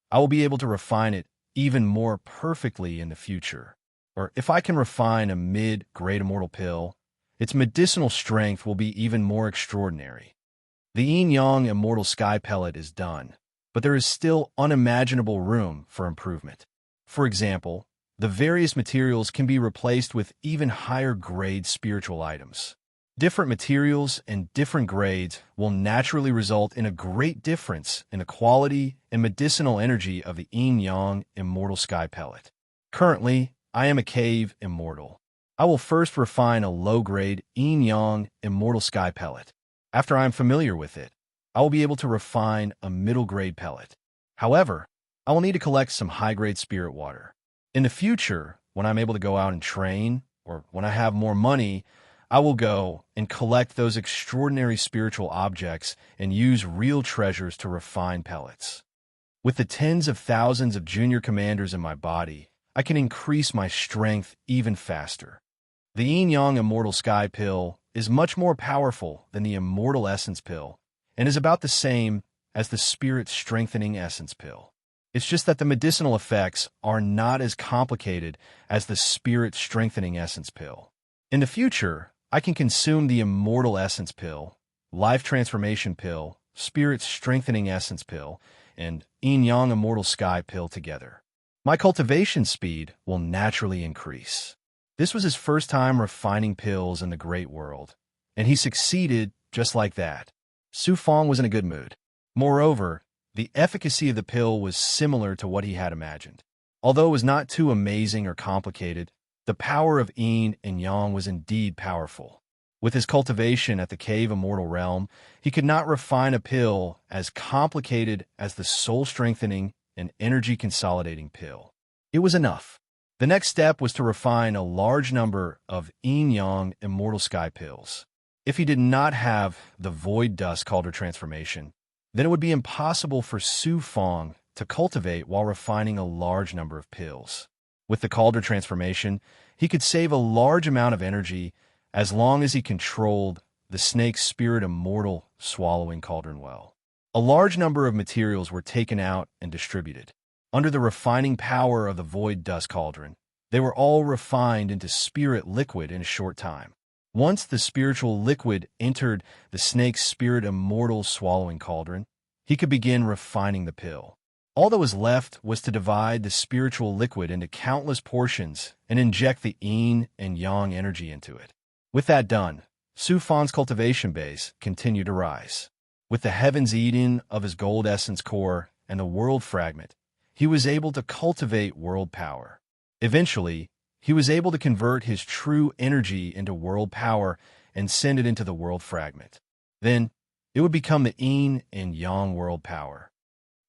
I will be able to refine it even more perfectly in the future. Or if I can refine a mid-grade immortal pill, its medicinal strength will be even more extraordinary. The yin-yang immortal sky pellet is done, but there is still unimaginable room for improvement. For example, the various materials can be replaced with even higher-grade spiritual items. Different materials and different grades will naturally result in a great difference in the quality and medicinal energy of the yin-yang immortal sky pellet. Currently, I am a cave immortal. I will first refine a low-grade yin-yang immortal sky pellet. After I am familiar with it, I will be able to refine a middle-grade pellet. However, I will need to collect some high-grade spirit water. In the future, when I'm able to go out and train, or when I have more money, I will go and collect those extraordinary spiritual objects and use real treasures to refine pellets. With the tens of thousands of junior commanders in my body, I can increase my strength even faster. The yin-yang immortal sky pill is much more powerful than the immortal essence pill and is about the same as the spirit-strengthening essence pill. It's just that the medicinal effects are not as complicated as the spirit-strengthening essence pill. In the future, I can consume the immortal essence pill, life transformation pill, spirit-strengthening essence pill, and yin-yang immortal sky pill together. My cultivation speed will naturally increase. This was his first time refining pills in the great world, and he succeeded just like that. Su Fong was in a good mood. Moreover, the efficacy of the pill was similar to what he had imagined. Although it was not too amazing or complicated, the power of yin and yang was indeed powerful. With his cultivation at the Cave Immortal Realm, he could not refine a pill as complicated as the soul-strengthening and energy-consolidating pill. It was enough. The next step was to refine a large number of yin-yang immortal sky pills. If he did not have the void dust cauldron transformation, then it would be impossible for Su Fong to cultivate while refining a large number of pills. With the cauldron transformation, he could save a large amount of energy as long as he controlled the snake's spirit immortal swallowing cauldron well. A large number of materials were taken out and distributed. Under the refining power of the void dust cauldron, they were all refined into spirit liquid in a short time. Once the spiritual liquid entered the snake's spirit immortal swallowing cauldron, he could begin refining the pill. All that was left was to divide the spiritual liquid into countless portions and inject the yin and yang energy into it. With that done, Su Fong's cultivation base continued to rise. With the heavens Eden of his gold essence core and the world fragment, he was able to cultivate world power. Eventually, he was able to convert his true energy into world power and send it into the world fragment. Then, it would become the yin and yang world power.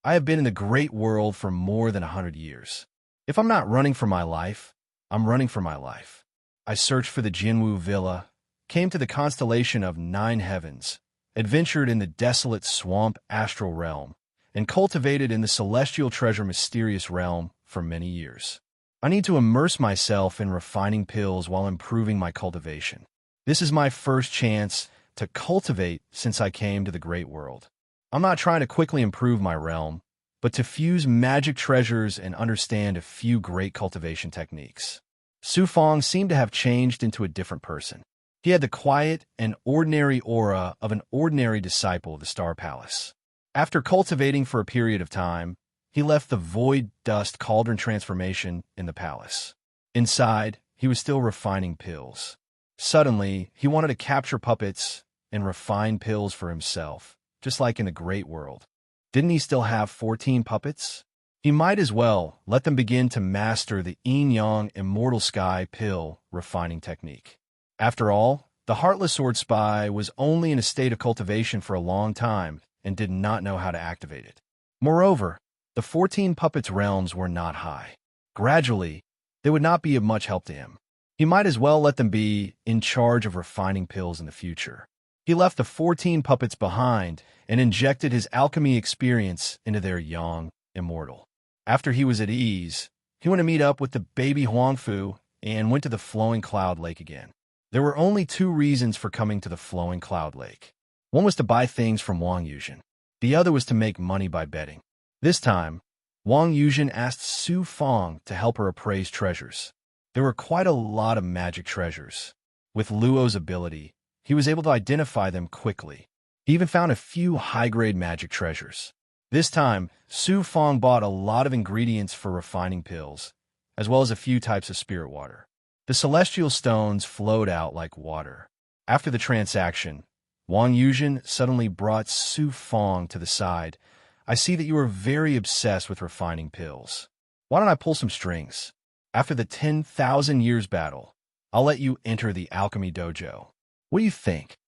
I have been in the great world for more than 100 years. If I'm not running for my life, I'm running for my life. I searched for the Jinwu Villa, came to the constellation of 9 heavens, adventured in the desolate swamp astral realm, and cultivated in the celestial treasure mysterious realm for many years. I need to immerse myself in refining pills while improving my cultivation. This is my first chance to cultivate since I came to the great world. I'm not trying to quickly improve my realm, but to fuse magic treasures and understand a few great cultivation techniques. Su Fong seemed to have changed into a different person. He had the quiet and ordinary aura of an ordinary disciple of the Star Palace. After cultivating for a period of time, he left the void dust cauldron transformation in the palace. Inside, he was still refining pills. Suddenly, he wanted to capture puppets and refine pills for himself, just like in the great world. Didn't he still have 14 puppets? He might as well let them begin to master the yin-yang immortal sky pill refining technique. After all, the Heartless Sword Spy was only in a state of cultivation for a long time and did not know how to activate it. Moreover, the 14 puppets' realms were not high. Gradually, they would not be of much help to him. He might as well let them be in charge of refining pills in the future. He left the 14 puppets behind and injected his alchemy experience into their yang immortal. After he was at ease, he went to meet up with the baby Huangfu and went to the Flowing Cloud Lake again. There were only 2 reasons for coming to the Flowing Cloud Lake. One was to buy things from Wang Yuzhen. The other was to make money by betting. This time, Wang Yuzhen asked Su Fong to help her appraise treasures. There were quite a lot of magic treasures. With Luo's ability, he was able to identify them quickly. He even found a few high-grade magic treasures. This time, Su Fong bought a lot of ingredients for refining pills, as well as a few types of spirit water. The celestial stones flowed out like water. After the transaction, Wang Yuzhen suddenly brought Su Fong to the side. I see that you are very obsessed with refining pills. Why don't I pull some strings? After the 10,000 years battle, I'll let you enter the alchemy dojo. What do you think?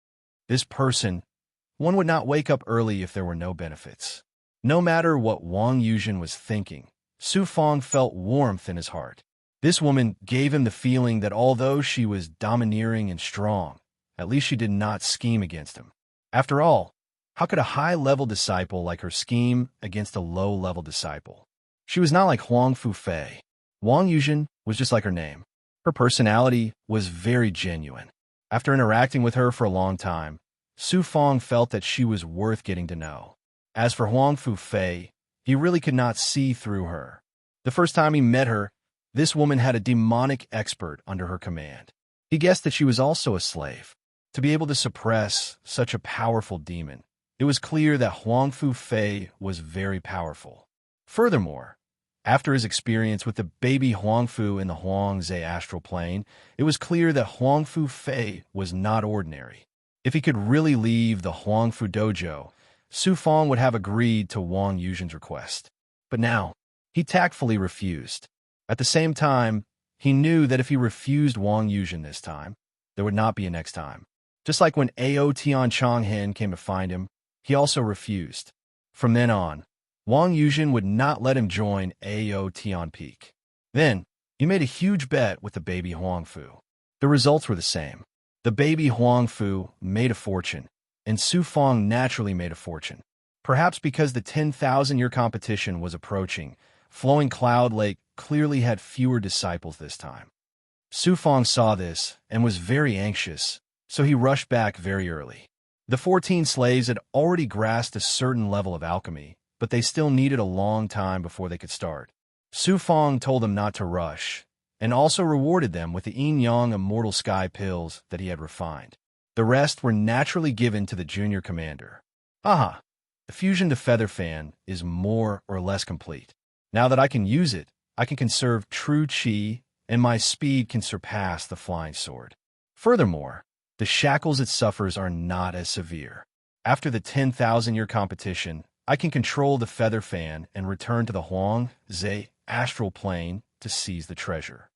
This person, one would not wake up early if there were no benefits. No matter what Wang Yuzhen was thinking, Su Fong felt warmth in his heart. This woman gave him the feeling that although she was domineering and strong, at least she did not scheme against him. After all, how could a high-level disciple like her scheme against a low-level disciple? She was not like Huang Fufei. Wang Yuzhen was just like her name. Her personality was very genuine. After interacting with her for a long time, Su Fong felt that she was worth getting to know. As for Huang Fu Fei, he really could not see through her. The first time he met her, this woman had a demonic expert under her command. He guessed that she was also a slave. To be able to suppress such a powerful demon, it was clear that Huang Fu Fei was very powerful. Furthermore, after his experience with the baby Huang Fu in the Huangze astral plane, it was clear that Huang Fu Fei was not ordinary. If he could really leave the Huang Fu dojo, Su Fong would have agreed to Wang Yuzhen's request. But now, he tactfully refused. At the same time, he knew that if he refused Wang Yuzhen this time, there would not be a next time. Just like when Ao Tian Chonghen came to find him, he also refused. From then on, Wang Yuzhen would not let him join Ao Tian Peak. Then, he made a huge bet with the baby Huang Fu. The results were the same. The baby Huang Fu made a fortune, and Su Fong naturally made a fortune. Perhaps because the 10,000-year competition was approaching, Flowing Cloud Lake clearly had fewer disciples this time. Su Fong saw this and was very anxious, so he rushed back very early. The 14 slaves had already grasped a certain level of alchemy, but they still needed a long time before they could start. Su Fong told them not to rush, and also rewarded them with the yin-yang immortal sky pills that he had refined. The rest were naturally given to the junior commander. Aha! The fusion to feather fan is more or less complete. Now that I can use it, I can conserve true chi, and my speed can surpass the flying sword. Furthermore, the shackles it suffers are not as severe. After the 10,000-year competition, I can control the feather fan and return to the Huangze astral plane to seize the treasure.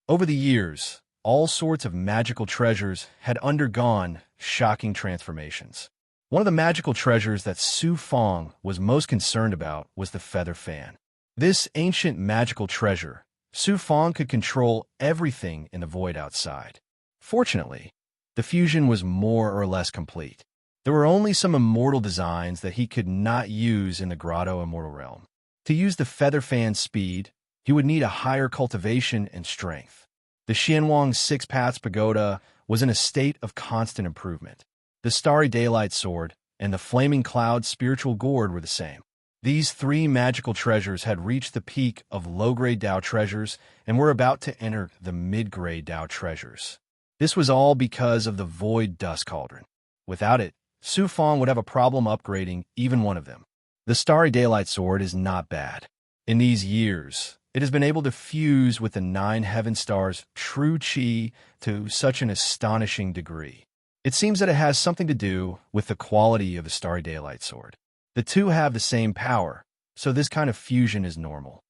Over the years, all sorts of magical treasures had undergone shocking transformations. One of the magical treasures that Su Fong was most concerned about was the feather fan. This ancient magical treasure, Su Fong could control everything in the void outside. Fortunately, the fusion was more or less complete. There were only some immortal designs that he could not use in the Grotto Immortal Realm. To use the feather fan's speed, he would need a higher cultivation and strength. The Xianwang Six Paths Pagoda was in a state of constant improvement. The Starry Daylight Sword and the Flaming Cloud Spiritual Gourd were the same. These three magical treasures had reached the peak of low-grade Dao treasures and were about to enter the mid-grade Dao treasures. This was all because of the Void Dust Cauldron. Without it, Su Fong would have a problem upgrading even one of them. The Starry Daylight Sword is not bad. In these years, it has been able to fuse with the 9 heaven stars' true chi to such an astonishing degree. It seems that it has something to do with the quality of the Starry Daylight Sword. The two have the same power, so this kind of fusion is normal.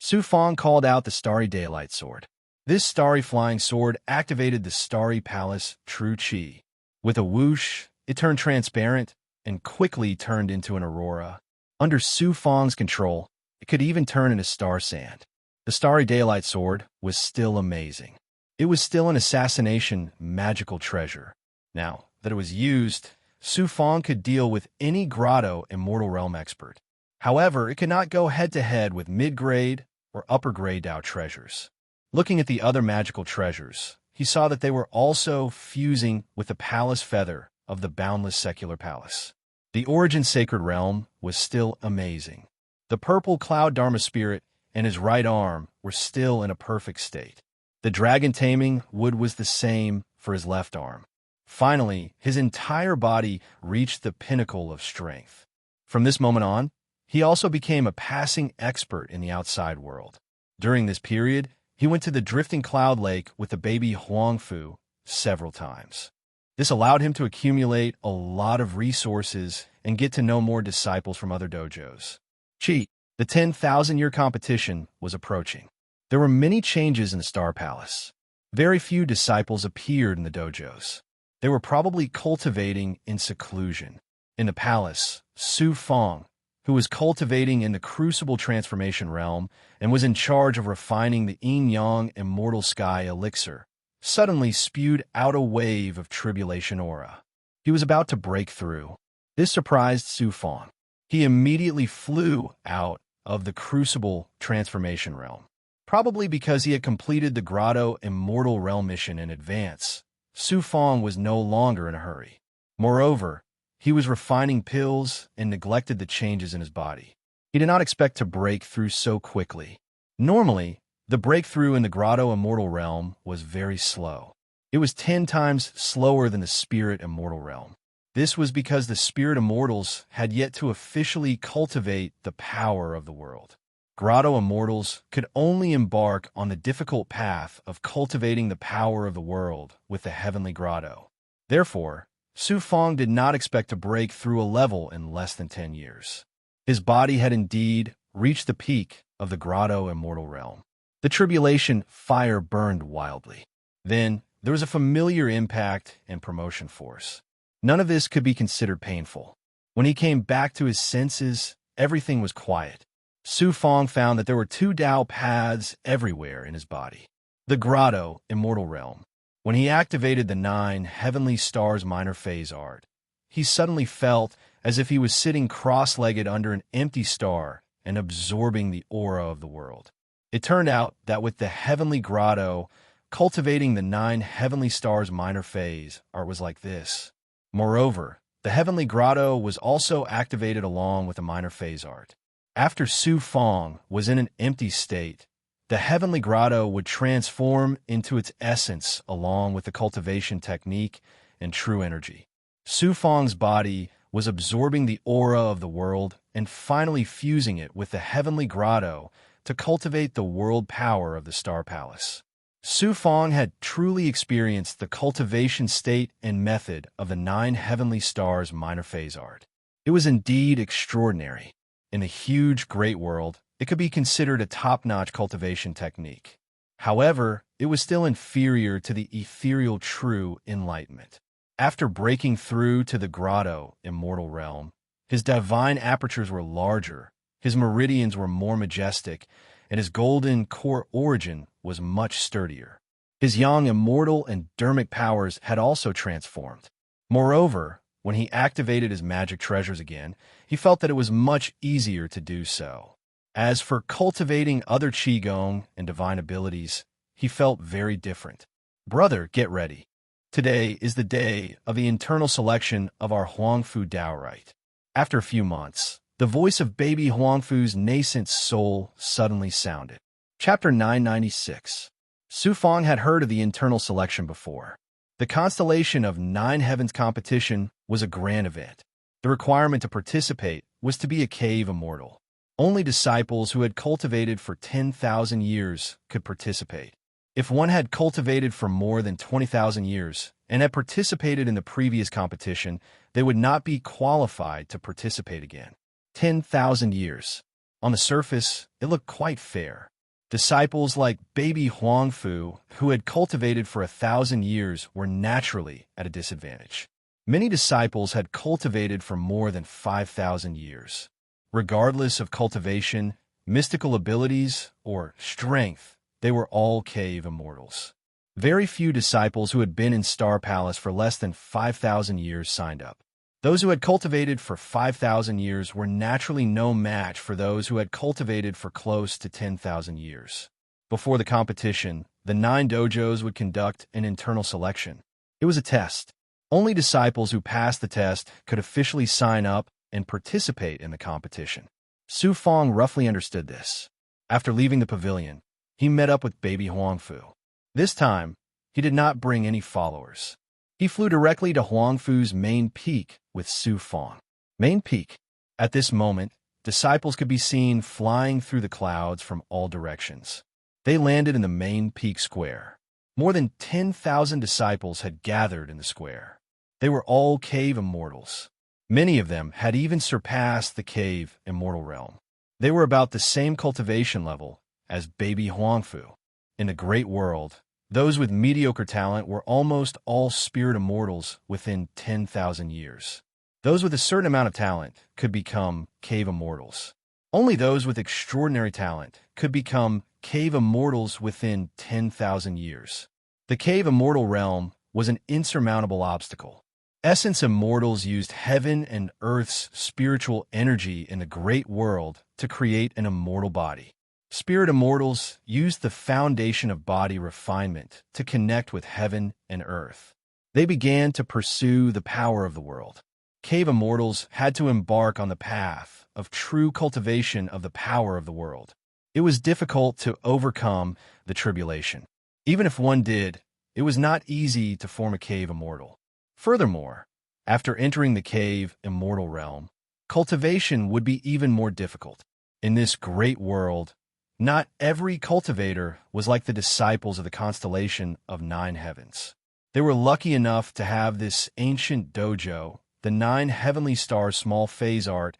Su Fong called out the Starry Daylight Sword. This starry flying sword activated the Starry Palace true chi. With a whoosh, it turned transparent and quickly turned into an aurora. Under Su Fong's control, it could even turn into star sand. The Starry Daylight Sword was still amazing. It was still an assassination magical treasure. Now that it was used, Su Fong could deal with any Grotto Immortal Realm expert. However, it could not go head-to-head with mid-grade or upper-grade Dao treasures. Looking at the other magical treasures, he saw that they were also fusing with the palace feather of the boundless secular palace. The Origin Sacred Realm was still amazing. The purple cloud Dharma spirit and his right arm were still in a perfect state. The dragon taming wood was the same for his left arm. Finally, his entire body reached the pinnacle of strength. From this moment on, he also became a passing expert in the outside world. During this period, he went to the Drifting Cloud Lake with the baby Huang Fu several times. This allowed him to accumulate a lot of resources and get to know more disciples from other dojos. The 10,000-year competition was approaching. There were many changes in the Star Palace. Very few disciples appeared in the dojos. They were probably cultivating in seclusion. In the palace, Su Fong, who was cultivating in the Crucible Transformation Realm and was in charge of refining the yin-yang Immortal Sky elixir, suddenly spewed out a wave of tribulation aura. He was about to break through. This surprised Su Fong. He immediately flew out of the Crucible Transformation Realm. Probably because he had completed the Grotto Immortal Realm mission in advance, Su Fong was no longer in a hurry. Moreover, he was refining pills and neglected the changes in his body. He did not expect to break through so quickly. Normally, the breakthrough in the Grotto Immortal realm was very slow. It was 10 times slower than the Spirit Immortal realm. This was because the Spirit Immortals had yet to officially cultivate the power of the world. Grotto Immortals could only embark on the difficult path of cultivating the power of the world with the Heavenly Grotto. Therefore, Su Fong did not expect to break through a level in less than 10 years. His body had indeed reached the peak of the Grotto Immortal realm. The tribulation fire burned wildly. Then, there was a familiar impact and promotion force. None of this could be considered painful. When he came back to his senses, everything was quiet. Su Fong found that there were 2 Tao paths everywhere in his body. The Grotto Immortal realm. When he activated the 9 heavenly stars minor phase art, he suddenly felt as if he was sitting cross-legged under an empty star and absorbing the aura of the world. It turned out that with the Heavenly Grotto, cultivating the 9 heavenly stars minor phase art was like this. Moreover, the Heavenly Grotto was also activated along with the minor phase art. After Su Fong was in an empty state, the Heavenly Grotto would transform into its essence along with the cultivation technique and true energy. Su Fong's body was absorbing the aura of the world and finally fusing it with the Heavenly Grotto to cultivate the world power of the Star Palace. Su Fong had truly experienced the cultivation state and method of the 9 heavenly stars minor phase art. It was indeed extraordinary. In the huge great world, it could be considered a top-notch cultivation technique. However, it was still inferior to the ethereal true enlightenment. After breaking through to the Grotto Immortal realm, his divine apertures were larger, his meridians were more majestic, and his golden core origin was much sturdier. His yang immortal and dermic powers had also transformed. Moreover, when he activated his magic treasures again, he felt that it was much easier to do so. As for cultivating other Qigong and divine abilities, he felt very different. Brother, get ready. Today is the day of the internal selection of our Huangfu Dao rite. After a few months, the voice of baby Huangfu's nascent soul suddenly sounded. Chapter 996. Su Fong had heard of the internal selection before. The constellation of 9 heavens competition was a grand event. The requirement to participate was to be a cave immortal. Only disciples who had cultivated for 10,000 years could participate. If one had cultivated for more than 20,000 years and had participated in the previous competition, they would not be qualified to participate again. 10,000 years. On the surface, it looked quite fair. Disciples like baby Huangfu, who had cultivated for 1,000 years, were naturally at a disadvantage. Many disciples had cultivated for more than 5,000 years. Regardless of cultivation, mystical abilities, or strength, they were all cave immortals. Very few disciples who had been in Star Palace for less than 5,000 years signed up. Those who had cultivated for 5,000 years were naturally no match for those who had cultivated for close to 10,000 years. Before the competition, the 9 dojos would conduct an internal selection. It was a test. Only disciples who passed the test could officially sign up and participate in the competition. Su Fong roughly understood this. After leaving the pavilion, he met up with baby Huangfu. This time, he did not bring any followers. He flew directly to Huangfu's main peak with Su Fong. Main peak. At this moment, disciples could be seen flying through the clouds from all directions. They landed in the main peak square. More than 10,000 disciples had gathered in the square. They were all cave immortals. Many of them had even surpassed the cave immortal realm. They were about the same cultivation level as baby Huangfu. In the great world, those with mediocre talent were almost all spirit immortals within 10,000 years. Those with a certain amount of talent could become cave immortals. Only those with extraordinary talent could become cave immortals within 10,000 years. The cave immortal realm was an insurmountable obstacle. Essence immortals used heaven and earth's spiritual energy in the great world to create an immortal body. Spirit immortals used the foundation of body refinement to connect with heaven and earth. They began to pursue the power of the world. Cave immortals had to embark on the path of true cultivation of the power of the world. It was difficult to overcome the tribulation. Even if one did, it was not easy to form a cave immortal. Furthermore, after entering the cave immortal realm, cultivation would be even more difficult. In this great world, not every cultivator was like the disciples of the constellation of 9 heavens. They were lucky enough to have this ancient dojo, the 9 heavenly stars small phase art,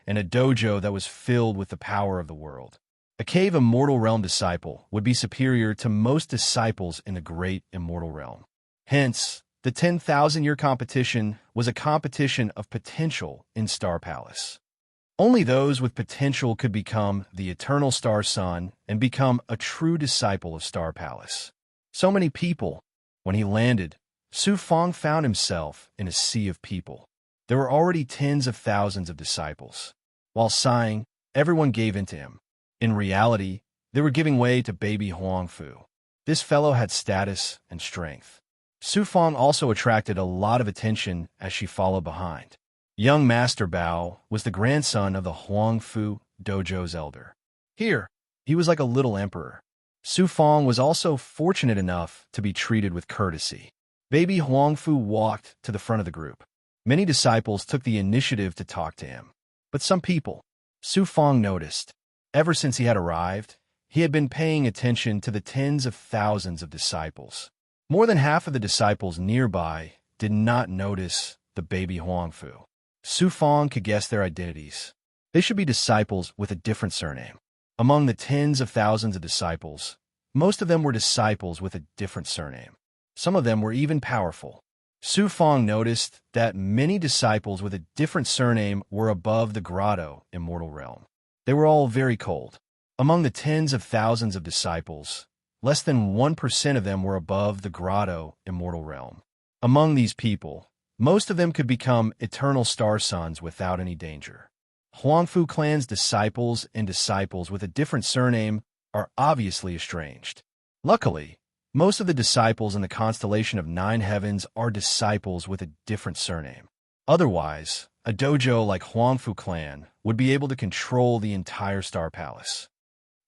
and a dojo that was filled with the power of the world. A cave immortal realm disciple would be superior to most disciples in the great immortal realm. Hence, the 10,000-year competition was a competition of potential in Star Palace. Only those with potential could become the eternal Star Son and become a true disciple of Star Palace. So many people. When he landed, Su Fong found himself in a sea of people. There were already tens of thousands of disciples. While sighing, everyone gave in to him. In reality, they were giving way to baby Huangfu. This fellow had status and strength. Su Fong also attracted a lot of attention as she followed behind. Young Master Bao was the grandson of the Huangfu dojo's elder. Here, he was like a little emperor. Su Fong was also fortunate enough to be treated with courtesy. Baby Huangfu walked to the front of the group. Many disciples took the initiative to talk to him. But some people, Su Fong noticed, ever since he had arrived, he had been paying attention to the tens of thousands of disciples. More than half of the disciples nearby did not notice the baby Huangfu. Su Fong could guess their identities. They should be disciples with a different surname. Among the tens of thousands of disciples, most of them were disciples with a different surname. Some of them were even powerful. Su Fong noticed that many disciples with a different surname were above the grotto immortal realm. They were all very cold. Among the tens of thousands of disciples, less than 1% of them were above the grotto immortal realm. Among these people, most of them could become eternal star sons without any danger. Huangfu clan's disciples and disciples with a different surname are obviously estranged. Luckily, most of the disciples in the constellation of 9 heavens are disciples with a different surname. Otherwise, a dojo like Huangfu clan would be able to control the entire Star Palace.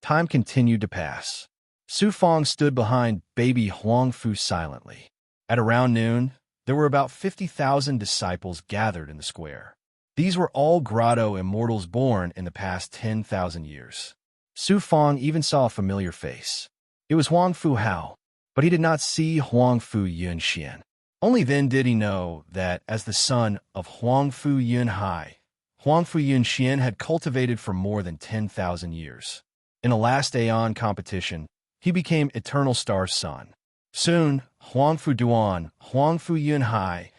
Time continued to pass. Su Fong stood behind baby Huangfu silently. At around noon, there were about 50,000 disciples gathered in the square. These were all grotto immortals born in the past 10,000 years. Su Fong even saw a familiar face. It was Huangfu Hao, but he did not see Huangfu Yunxian. Only then did he know that as the son of Huangfu Yunhai, Huangfu Yunxian had cultivated for more than 10,000 years. In a last Aeon competition, he became Eternal Star's son. Soon, Huangfu Duan, Huangfu Yunhai,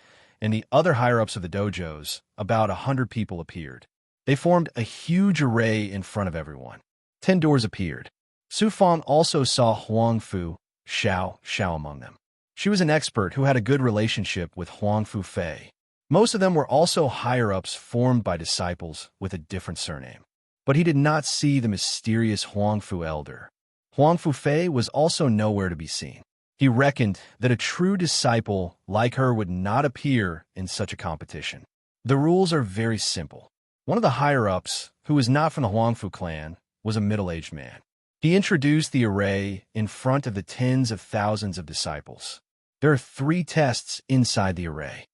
and the other higher-ups of the dojos, about 100 people appeared. They formed a huge array in front of everyone. 10 doors appeared. Su Fong also saw Huangfu Xiao among them. She was an expert who had a good relationship with Huangfu Fei. Most of them were also higher-ups formed by disciples with a different surname. But he did not see the mysterious Huangfu elder. Huangfu Fei was also nowhere to be seen. He reckoned that a true disciple like her would not appear in such a competition. The rules are very simple. One of the higher-ups, who was not from the Huangfu clan, was a middle-aged man. He introduced the array in front of the tens of thousands of disciples. There are 3 tests inside the array.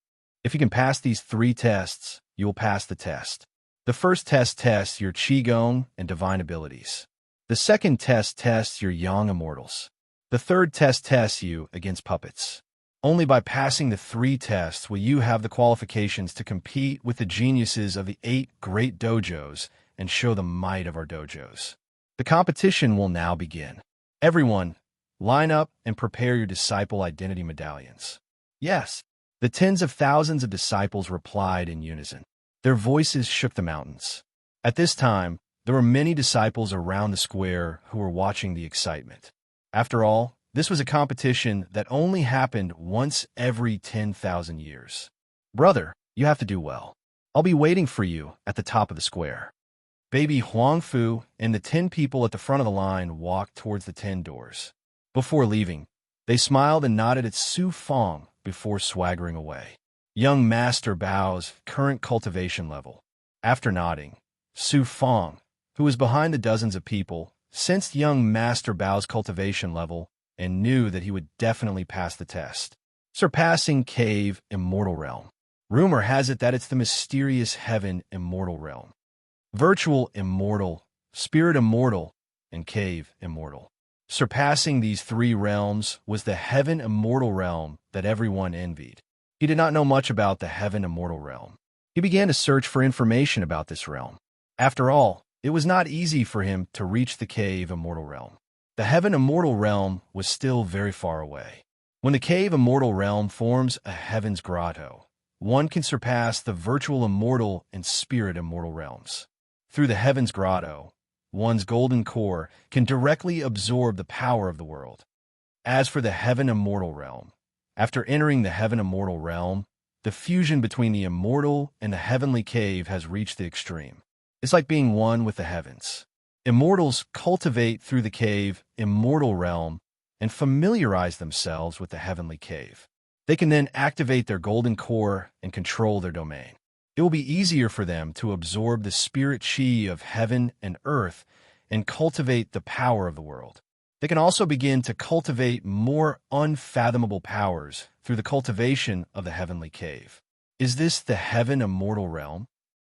If you can pass these 3 tests, you will pass the test. The first test tests your Qigong and divine abilities. The second test tests your Yang immortals. The third test tests you against puppets. Only by passing the 3 tests will you have the qualifications to compete with the geniuses of the 8 great dojos and show the might of our dojos. The competition will now begin. Everyone, line up and prepare your disciple identity medallions. Yes, the tens of thousands of disciples replied in unison. Their voices shook the mountains. At this time, there were many disciples around the square who were watching the excitement. After all, this was a competition that only happened once every 10,000 years. Brother, you have to do well. I'll be waiting for you at the top of the square. Baby Huangfu and the 10 people at the front of the line walked towards the 10 doors. Before leaving, they smiled and nodded at Su Fong before swaggering away. Young master bows, current cultivation level. After nodding, Su Fong, who was behind the dozens of people, sensed young master Bao's cultivation level and knew that he would definitely pass the test. Surpassing cave immortal realm. Rumor has it that it's the mysterious heaven immortal realm. Virtual immortal, spirit immortal, and cave immortal. Surpassing these three realms was the heaven immortal realm that everyone envied. He did not know much about the heaven immortal realm. He began to search for information about this realm. After all, it was not easy for him to reach the cave immortal realm. The heaven immortal realm was still very far away. When the cave immortal realm forms a heaven's grotto, one can surpass the virtual immortal and spirit immortal realms. Through the heaven's grotto, one's golden core can directly absorb the power of the world. As for the heaven immortal realm, after entering the heaven immortal realm, the fusion between the immortal and the heavenly cave has reached the extreme. It's like being one with the heavens. Immortals cultivate through the cave immortal realm and familiarize themselves with the heavenly cave. They can then activate their golden core and control their domain. It will be easier for them to absorb the spirit chi of heaven and earth and cultivate the power of the world. They can also begin to cultivate more unfathomable powers through the cultivation of the heavenly cave. Is this the heaven immortal realm?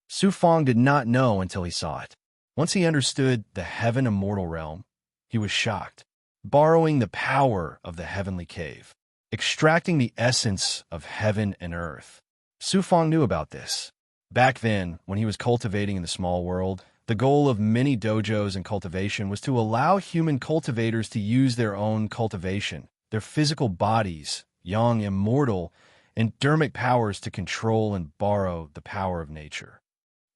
Su Fong did not know until he saw it. Once he understood the heaven immortal realm, he was shocked. Borrowing the power of the heavenly cave, extracting the essence of heaven and earth. Su Fong knew about this. Back then, when he was cultivating in the small world, the goal of many dojos and cultivation was to allow human cultivators to use their own cultivation, their physical bodies, yang immortal, and dharmic powers to control and borrow the power of nature.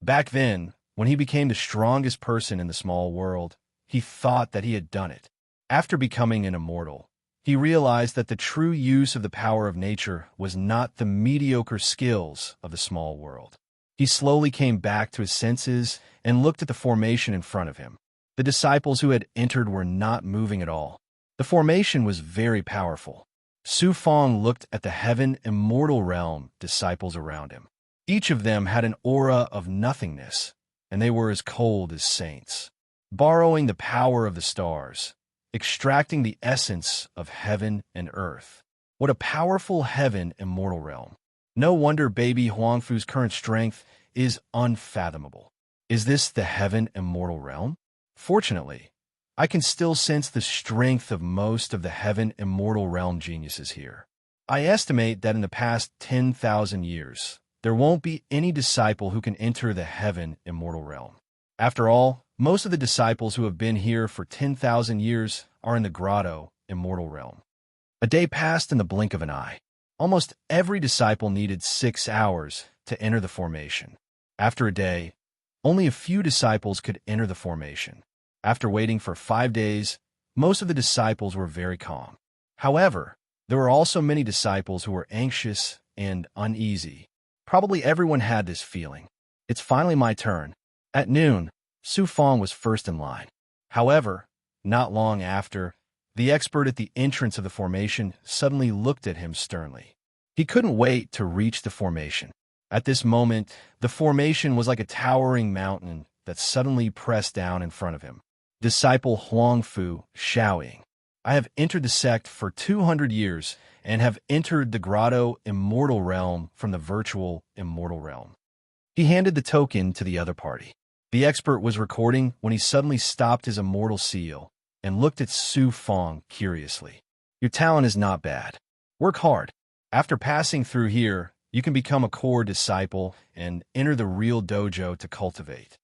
Back then, when he became the strongest person in the small world, he thought that he had done it. After becoming an immortal, he realized that the true use of the power of nature was not the mediocre skills of the small world. He slowly came back to his senses and looked at the formation in front of him. The disciples who had entered were not moving at all. The formation was very powerful. Su Fong looked at the heaven immortal realm disciples around him. Each of them had an aura of nothingness, and they were as cold as saints. Borrowing the power of the stars, extracting the essence of heaven and earth. What a powerful heaven immortal realm. No wonder baby Huangfu's current strength is unfathomable. Is this the heaven immortal realm? Fortunately, I can still sense the strength of most of the heaven immortal realm geniuses here. I estimate that in the past 10,000 years, there won't be any disciple who can enter the heaven immortal realm. After all, most of the disciples who have been here for 10,000 years are in the grotto immortal realm. A day passed in the blink of an eye. Almost every disciple needed 6 hours to enter the formation. After a day, only a few disciples could enter the formation. After waiting for 5 days, most of the disciples were very calm. However, there were also many disciples who were anxious and uneasy. Probably everyone had this feeling. It's finally my turn. At noon, Su Fong was first in line. However, not long after, the expert at the entrance of the formation suddenly looked at him sternly. He couldn't wait to reach the formation. At this moment, the formation was like a towering mountain that suddenly pressed down in front of him. Disciple Huangfu shouting, "I have entered the sect for 200 years and have entered the grotto immortal realm from the virtual immortal realm." He handed the token to the other party. The expert was recording when he suddenly stopped his immortal seal and looked at Su Fong curiously. "Your talent is not bad. Work hard. After passing through here, you can become a core disciple and enter the real dojo to cultivate."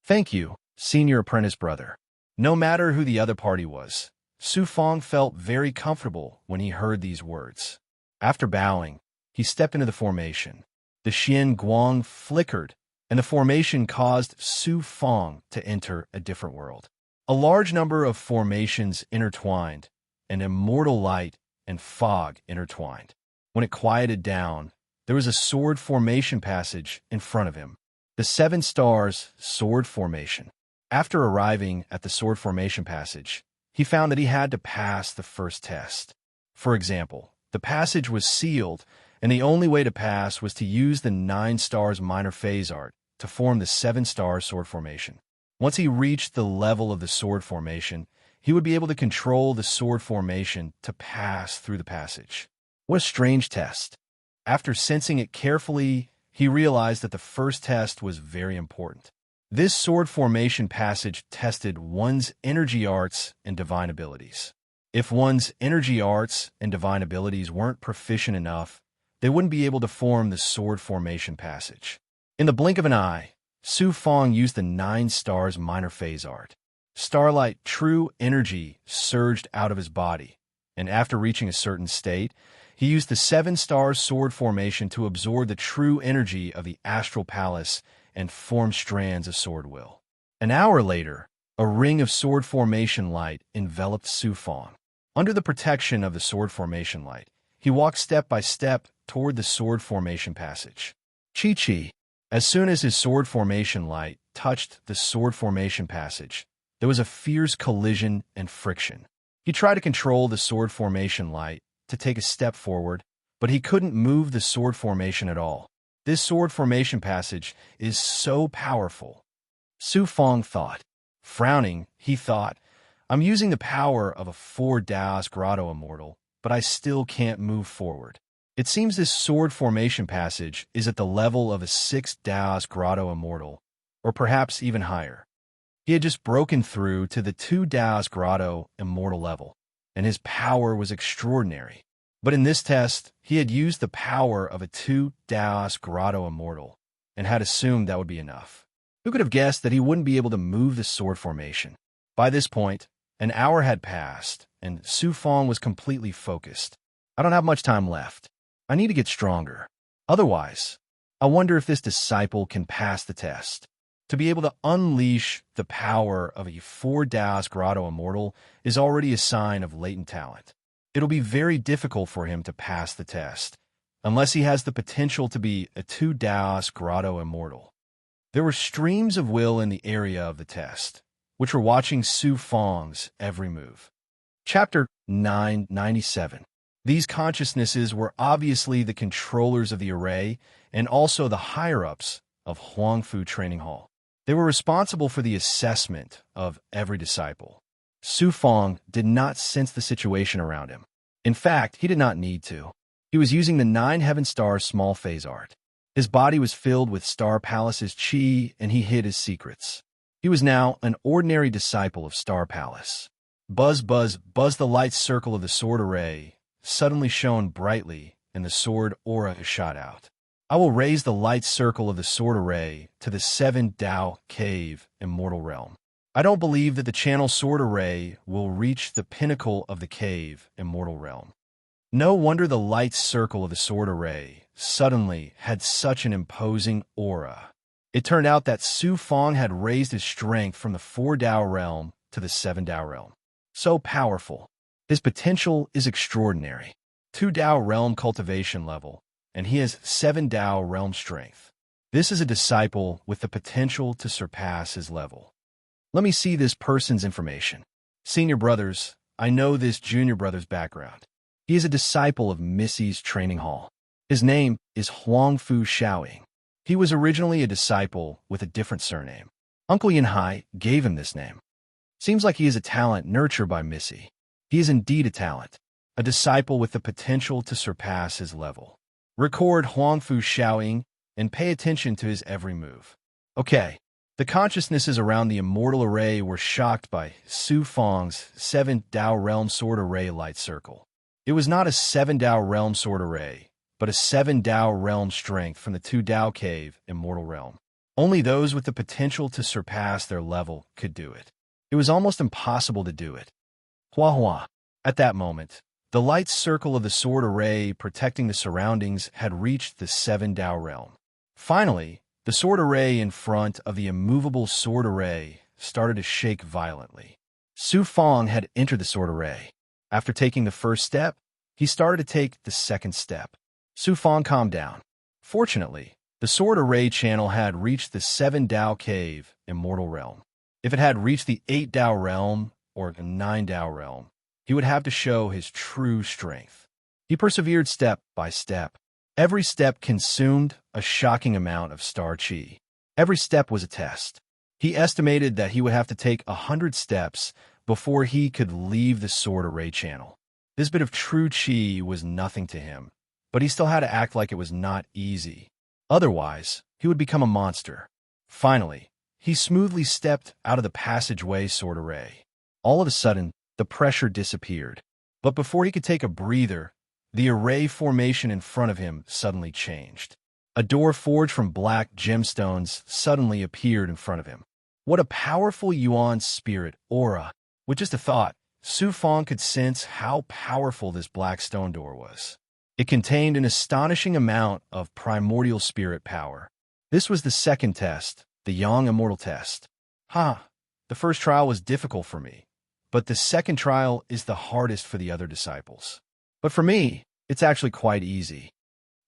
"Thank you, senior apprentice brother." No matter who the other party was, Su Fong felt very comfortable when he heard these words. After bowing, he stepped into the formation. The Xian Guang flickered, and the formation caused Su Fong to enter a different world. A large number of formations intertwined, and immortal light and fog intertwined. When it quieted down, there was a sword formation passage in front of him. The 7 stars sword formation. After arriving at the sword formation passage, he found that he had to pass the first test. For example, The passage was sealed, and the only way to pass was to use the 9 stars minor phase art to form the 7-star sword formation. Once he reached the level of the sword formation, he would be able to control the sword formation to pass through the passage. What a strange test. After sensing it carefully, he realized that the first test was very important. This sword formation passage tested one's energy arts and divine abilities. If one's energy arts and divine abilities weren't proficient enough, they wouldn't be able to form the sword formation passage. In the blink of an eye, Su Fong used the 9 stars minor phase art. Starlight true energy surged out of his body, and after reaching a certain state, he used the 7-star sword formation to absorb the true energy of the astral palace and form strands of sword will. An hour later, a ring of sword formation light enveloped Su Fong. Under the protection of the sword formation light, he walked step by step toward the sword formation passage. Chi-Chi. As soon as his sword formation light touched the sword formation passage, there was a fierce collision and friction. He tried to control the sword formation light to take a step forward, but he couldn't move the sword formation at all. This sword formation passage is so powerful. Su Fong thought. Frowning, he thought, I'm using the power of a 4-Daos Grotto Immortal, but I still can't move forward. It seems this sword formation passage is at the level of a 6-Daos Grotto Immortal, or perhaps even higher. He had just broken through to the 2-Daos Grotto Immortal level, and his power was extraordinary. But in this test, he had used the power of a 2-Daos Grotto Immortal, and had assumed that would be enough. Who could have guessed that he wouldn't be able to move the sword formation? By this point, an hour had passed, and Su Fong was completely focused. I don't have much time left. I need to get stronger. Otherwise, I wonder if this disciple can pass the test. To be able to unleash the power of a 4-Daos Grotto Immortal is already a sign of latent talent. It'll be very difficult for him to pass the test, unless he has the potential to be a 2-Daos Grotto Immortal. There were streams of will in the area of the test, which were watching Su Fong's every move. Chapter 997. These consciousnesses were obviously the controllers of the array and also the higher-ups of Huangfu Training Hall. They were responsible for the assessment of every disciple. Su Fong did not sense the situation around him. In fact, he did not need to. He was using the 9 Heaven Stars small phase art. His body was filled with Star Palace's chi, and he hid his secrets. He was now an ordinary disciple of Star Palace. Buzz, buzz, buzz, the light circle of the sword array suddenly shone brightly, and the sword aura shot out. I will raise the light circle of the sword array to the 7-Dao cave immortal realm. I don't believe that the channel sword array will reach the pinnacle of the cave immortal realm. No wonder the light circle of the sword array suddenly had such an imposing aura. It turned out that Su Fong had raised his strength from the 4-Dao realm to the 7-Dao realm. So powerful. His potential is extraordinary. 2-Dao realm cultivation level, and he has 7-Dao realm strength. This is a disciple with the potential to surpass his level. Let me see this person's information. Senior brothers, I know this junior brother's background. He is a disciple of Misty's training hall. His name is Huangfu Shaoying. He was originally a disciple with a different surname. Uncle Yanhai gave him this name. Seems like he is a talent nurtured by Missy. He is indeed a talent, a disciple with the potential to surpass his level. Record Huangfu Shaoying and pay attention to his every move. Okay, the consciousnesses around the immortal array were shocked by Su Fong's 7-Dao realm sword array light circle. It was not a 7-Dao realm sword array, but a 7-Dao realm strength from the 2-Dao cave immortal realm. Only those with the potential to surpass their level could do it. It was almost impossible to do it. Hua hua. At that moment, the light circle of the sword array protecting the surroundings had reached the 7-Dao realm. Finally, the sword array in front of the immovable sword array started to shake violently. Su Fong had entered the sword array. After taking the first step, he started to take the second step. Su Fong calmed down. Fortunately, the sword array channel had reached the 7-Dao cave immortal realm. If it had reached the 8-Dao realm or the 9-Dao realm, he would have to show his true strength. He persevered step by step. Every step consumed a shocking amount of star chi. Every step was a test. He estimated that he would have to take 100 steps before he could leave the sword array channel. This bit of true chi was nothing to him, but he still had to act like it was not easy. Otherwise, he would become a monster. Finally, he smoothly stepped out of the passageway sword array. All of a sudden, the pressure disappeared. But before he could take a breather, the array formation in front of him suddenly changed. A door forged from black gemstones suddenly appeared in front of him. What a powerful Yuan spirit aura! With just a thought, Su Fong could sense how powerful this black stone door was. It contained an astonishing amount of primordial spirit power. This was the second test, the Young Immortal test. The first trial was difficult for me, but the second trial is the hardest for the other disciples. But for me, it's actually quite easy.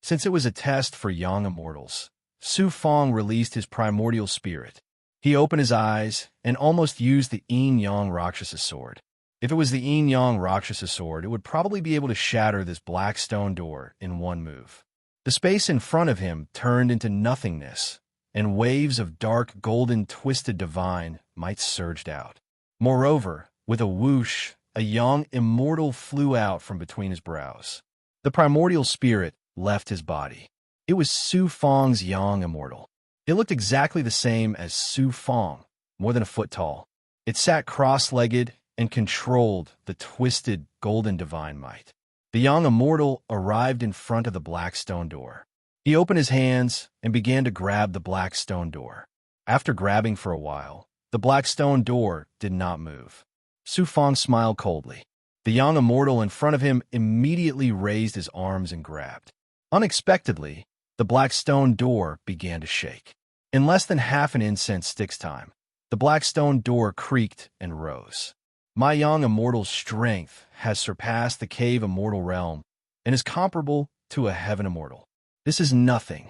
Since it was a test for Young Immortals, Su Fong released his primordial spirit. He opened his eyes and almost used the Yin-Yang Rakshasa sword. If it was the Yin-Yang Rakshasa sword, it would probably be able to shatter this black stone door in one move. The space in front of him turned into nothingness, and waves of dark golden twisted divine might surged out. Moreover, with a whoosh, a young immortal flew out from between his brows. The primordial spirit left his body. It was Su Fong's young immortal. It looked exactly the same as Su Fong, more than a foot tall. It sat cross-legged and controlled the twisted golden divine might. The young immortal arrived in front of the black stone door. He opened his hands and began to grab the black stone door. After grabbing for a while, the black stone door did not move. Su Fong smiled coldly. The young immortal in front of him immediately raised his arms and grabbed. Unexpectedly, the black stone door began to shake. In less than half an incense stick's time, the black stone door creaked and rose. My young immortal's strength has surpassed the cave immortal realm and is comparable to a heaven immortal. This is nothing.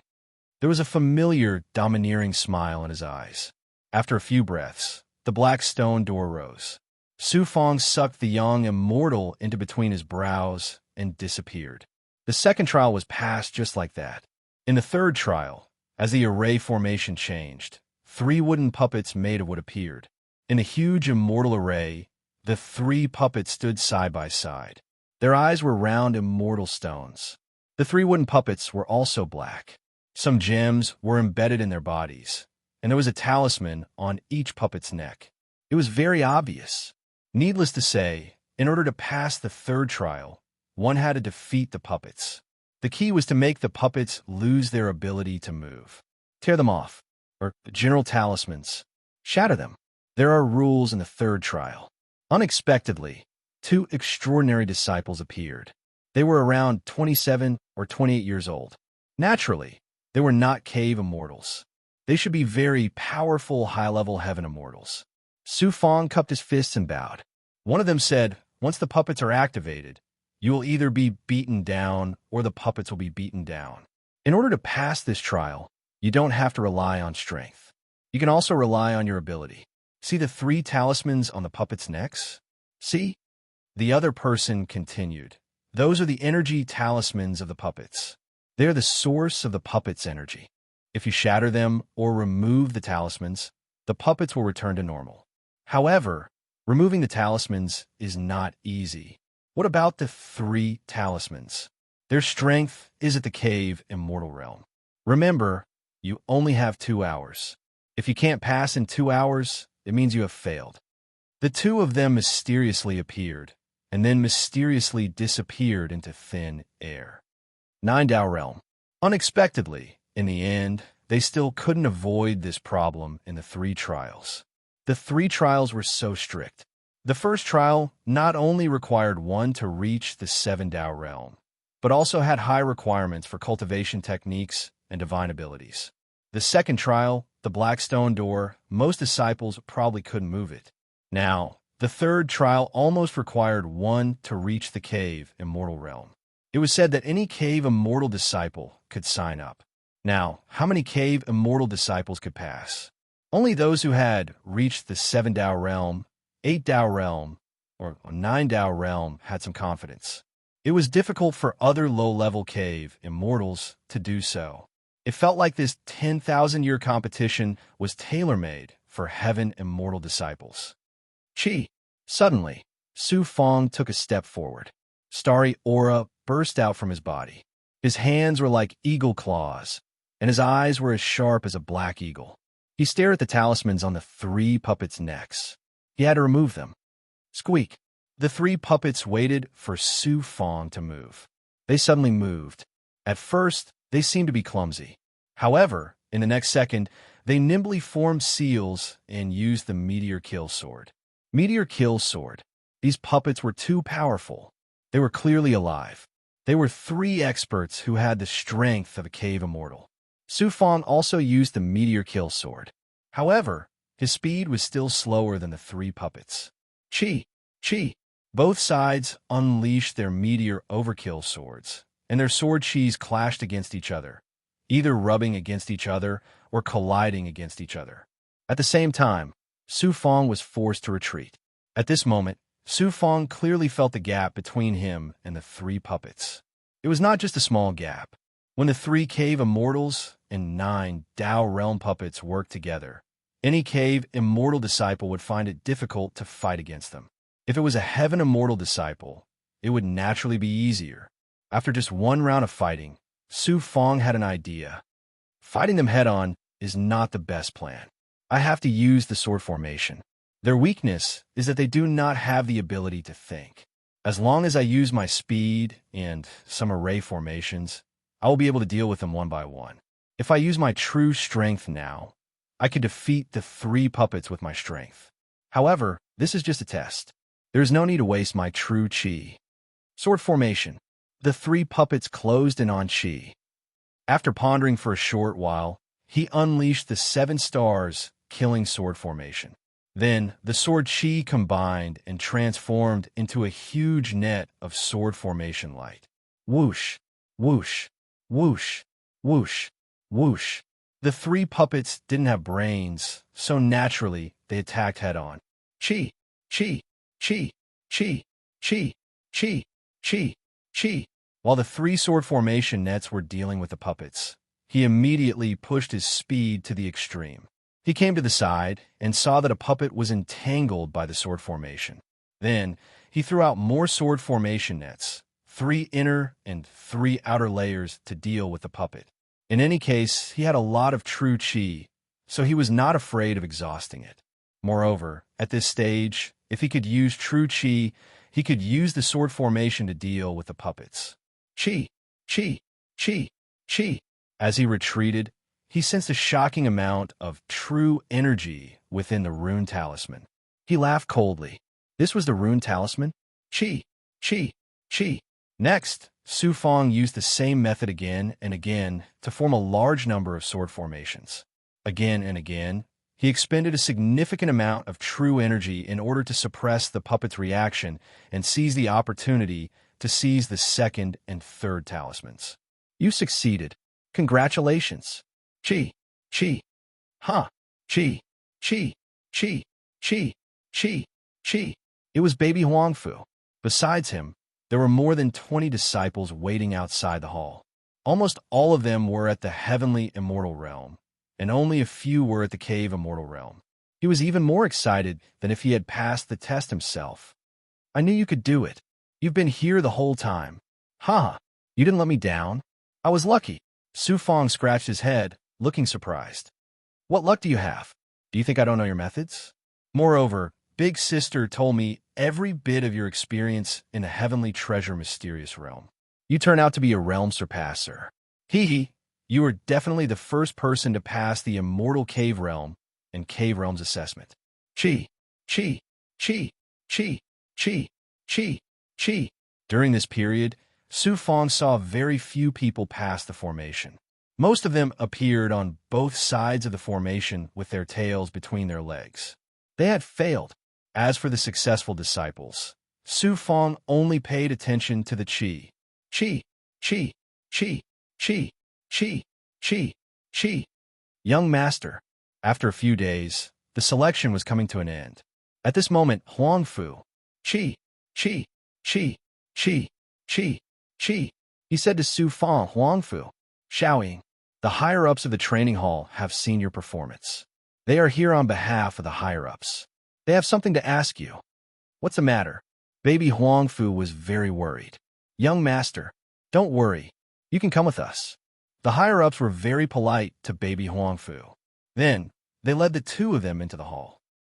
There was a familiar, domineering smile in his eyes. After a few breaths, the black stone door rose. Su Fong sucked the young immortal into between his brows and disappeared. The second trial was passed just like that. In the third trial, as the array formation changed, 3 wooden puppets made of what appeared. In a huge immortal array, the 3 puppets stood side by side. Their eyes were round immortal stones. The 3 wooden puppets were also black. Some gems were embedded in their bodies, and there was a talisman on each puppet's neck. It was very obvious. Needless to say, in order to pass the third trial, one had to defeat the puppets. The key was to make the puppets lose their ability to move. Tear them off, or the general talismans. Shatter them. There are rules in the third trial. Unexpectedly, 2 extraordinary disciples appeared. They were around 27 or 28 years old. Naturally, they were not cave immortals. They should be very powerful high-level heaven immortals. Su Fong cupped his fists and bowed. One of them said, "Once the puppets are activated, you will either be beaten down or the puppets will be beaten down. In order to pass this trial, you don't have to rely on strength. You can also rely on your ability. See the 3 talismans on the puppets' necks? See?" The other person continued. "Those are the energy talismans of the puppets. They are the source of the puppets' energy. If you shatter them or remove the talismans, the puppets will return to normal. However, removing the talismans is not easy. What about the 3 talismans? Their strength is at the cave immortal realm. Remember, you only have 2 hours. If you can't pass in 2 hours, it means you have failed." The 2 of them mysteriously appeared, and then mysteriously disappeared into thin air. 9 Dao Realm. Unexpectedly, in the end, they still couldn't avoid this problem in the 3 trials. The 3 trials were so strict. The first trial not only required one to reach the 7 Dao realm, but also had high requirements for cultivation techniques and divine abilities. The second trial, the Black Stone Door, most disciples probably couldn't move it. Now, the third trial almost required one to reach the cave immortal realm. It was said that any cave immortal disciple could sign up. Now, how many cave immortal disciples could pass? Only those who had reached the 7 Dao realm, 8 Dao realm, or 9 Dao realm had some confidence. It was difficult for other low-level cave immortals to do so. It felt like this 10,000-year competition was tailor-made for heaven immortal disciples. Chi. Suddenly, Su Fong took a step forward. Starry aura burst out from his body. His hands were like eagle claws, and his eyes were as sharp as a black eagle. He stared at the talismans on the three puppets' necks. He had to remove them. Squeak. The three puppets waited for Su Fong to move. They suddenly moved. At first, they seemed to be clumsy. However, in the next second, they nimbly formed seals and used the Meteor Kill Sword. Meteor Kill Sword. These puppets were too powerful. They were clearly alive. They were three experts who had the strength of a cave immortal. Su Fong also used the Meteor Kill Sword. However, his speed was still slower than the three puppets. Chi. Both sides unleashed their Meteor Overkill swords, and their sword chis clashed against each other, either rubbing against each other or colliding against each other. At the same time, Su Fong was forced to retreat. At this moment, Su Fong clearly felt the gap between him and the three puppets. It was not just a small gap. When the three cave immortals and 9 Dao realm puppets worked together, any cave immortal disciple would find it difficult to fight against them. If it was a heaven immortal disciple, it would naturally be easier. After just one round of fighting, Su Fong had an idea. Fighting them head-on is not the best plan. I have to use the sword formation. Their weakness is that they do not have the ability to think. As long as I use my speed and some array formations, I will be able to deal with them one by one. If I use my true strength now, I could defeat the three puppets with my strength. However, this is just a test. There is no need to waste my true chi. Sword formation. The three puppets closed in on chi. After pondering for a short while, he unleashed the 7 stars, killing sword formation. Then, the sword chi combined and transformed into a huge net of sword formation light. Whoosh, whoosh, whoosh, whoosh, whoosh. The three puppets didn't have brains, so naturally they attacked head-on. Chi, chi, chi, chi, chi, chi, chi, chi. While the 3 sword formation nets were dealing with the puppets, he immediately pushed his speed to the extreme. He came to the side and saw that a puppet was entangled by the sword formation. Then, he threw out more sword formation nets, 3 inner and 3 outer layers to deal with the puppet. In any case, he had a lot of true chi, so he was not afraid of exhausting it. Moreover, at this stage, if he could use true chi, he could use the sword formation to deal with the puppets. Chi, chi, chi, chi. As he retreated, he sensed a shocking amount of true energy within the rune talisman. He laughed coldly. This was the rune talisman? Chi, chi, chi. Next, Su Fong used the same method again and again to form a large number of sword formations. Again and again, he expended a significant amount of true energy in order to suppress the puppet's reaction and seize the opportunity to seize the 2nd and 3rd talismans. You succeeded. Congratulations. Chi, chi, ha, chi, chi, chi, chi, chi, chi. It was baby Huangfu. Besides him, there were more than 20 disciples waiting outside the hall. Almost all of them were at the heavenly immortal realm, and only a few were at the cave immortal realm. He was even more excited than if he had passed the test himself. I knew you could do it. You've been here the whole time. Ha! You didn't let me down? I was lucky. Su Fong scratched his head, looking surprised. What luck do you have? Do you think I don't know your methods? Moreover, Big Sister told me every bit of your experience in the heavenly treasure mysterious realm. You turn out to be a realm surpasser. Hee. You are definitely the first person to pass the immortal cave realm and cave realm's assessment. Chi, chi, chi, chi, chi, chi, chi. During this period, Su Fong saw very few people pass the formation. Most of them appeared on both sides of the formation with their tails between their legs. They had failed. As for the successful disciples, Su Fong only paid attention to the chi. Chi, chi, chi, chi, chi, chi, chi. Young master. After a few days, the selection was coming to an end. At this moment, Huangfu, chi, chi, chi, chi. Chi, Chi, he said to Su Fang Huangfu, Xiaoying. The higher-ups of the training hall have seen your performance. They are here on behalf of the higher-ups. They have something to ask you. What's the matter? Baby Huangfu was very worried. Young master, don't worry. You can come with us. The higher-ups were very polite to baby Huangfu. Then, they led the two of them into the hall.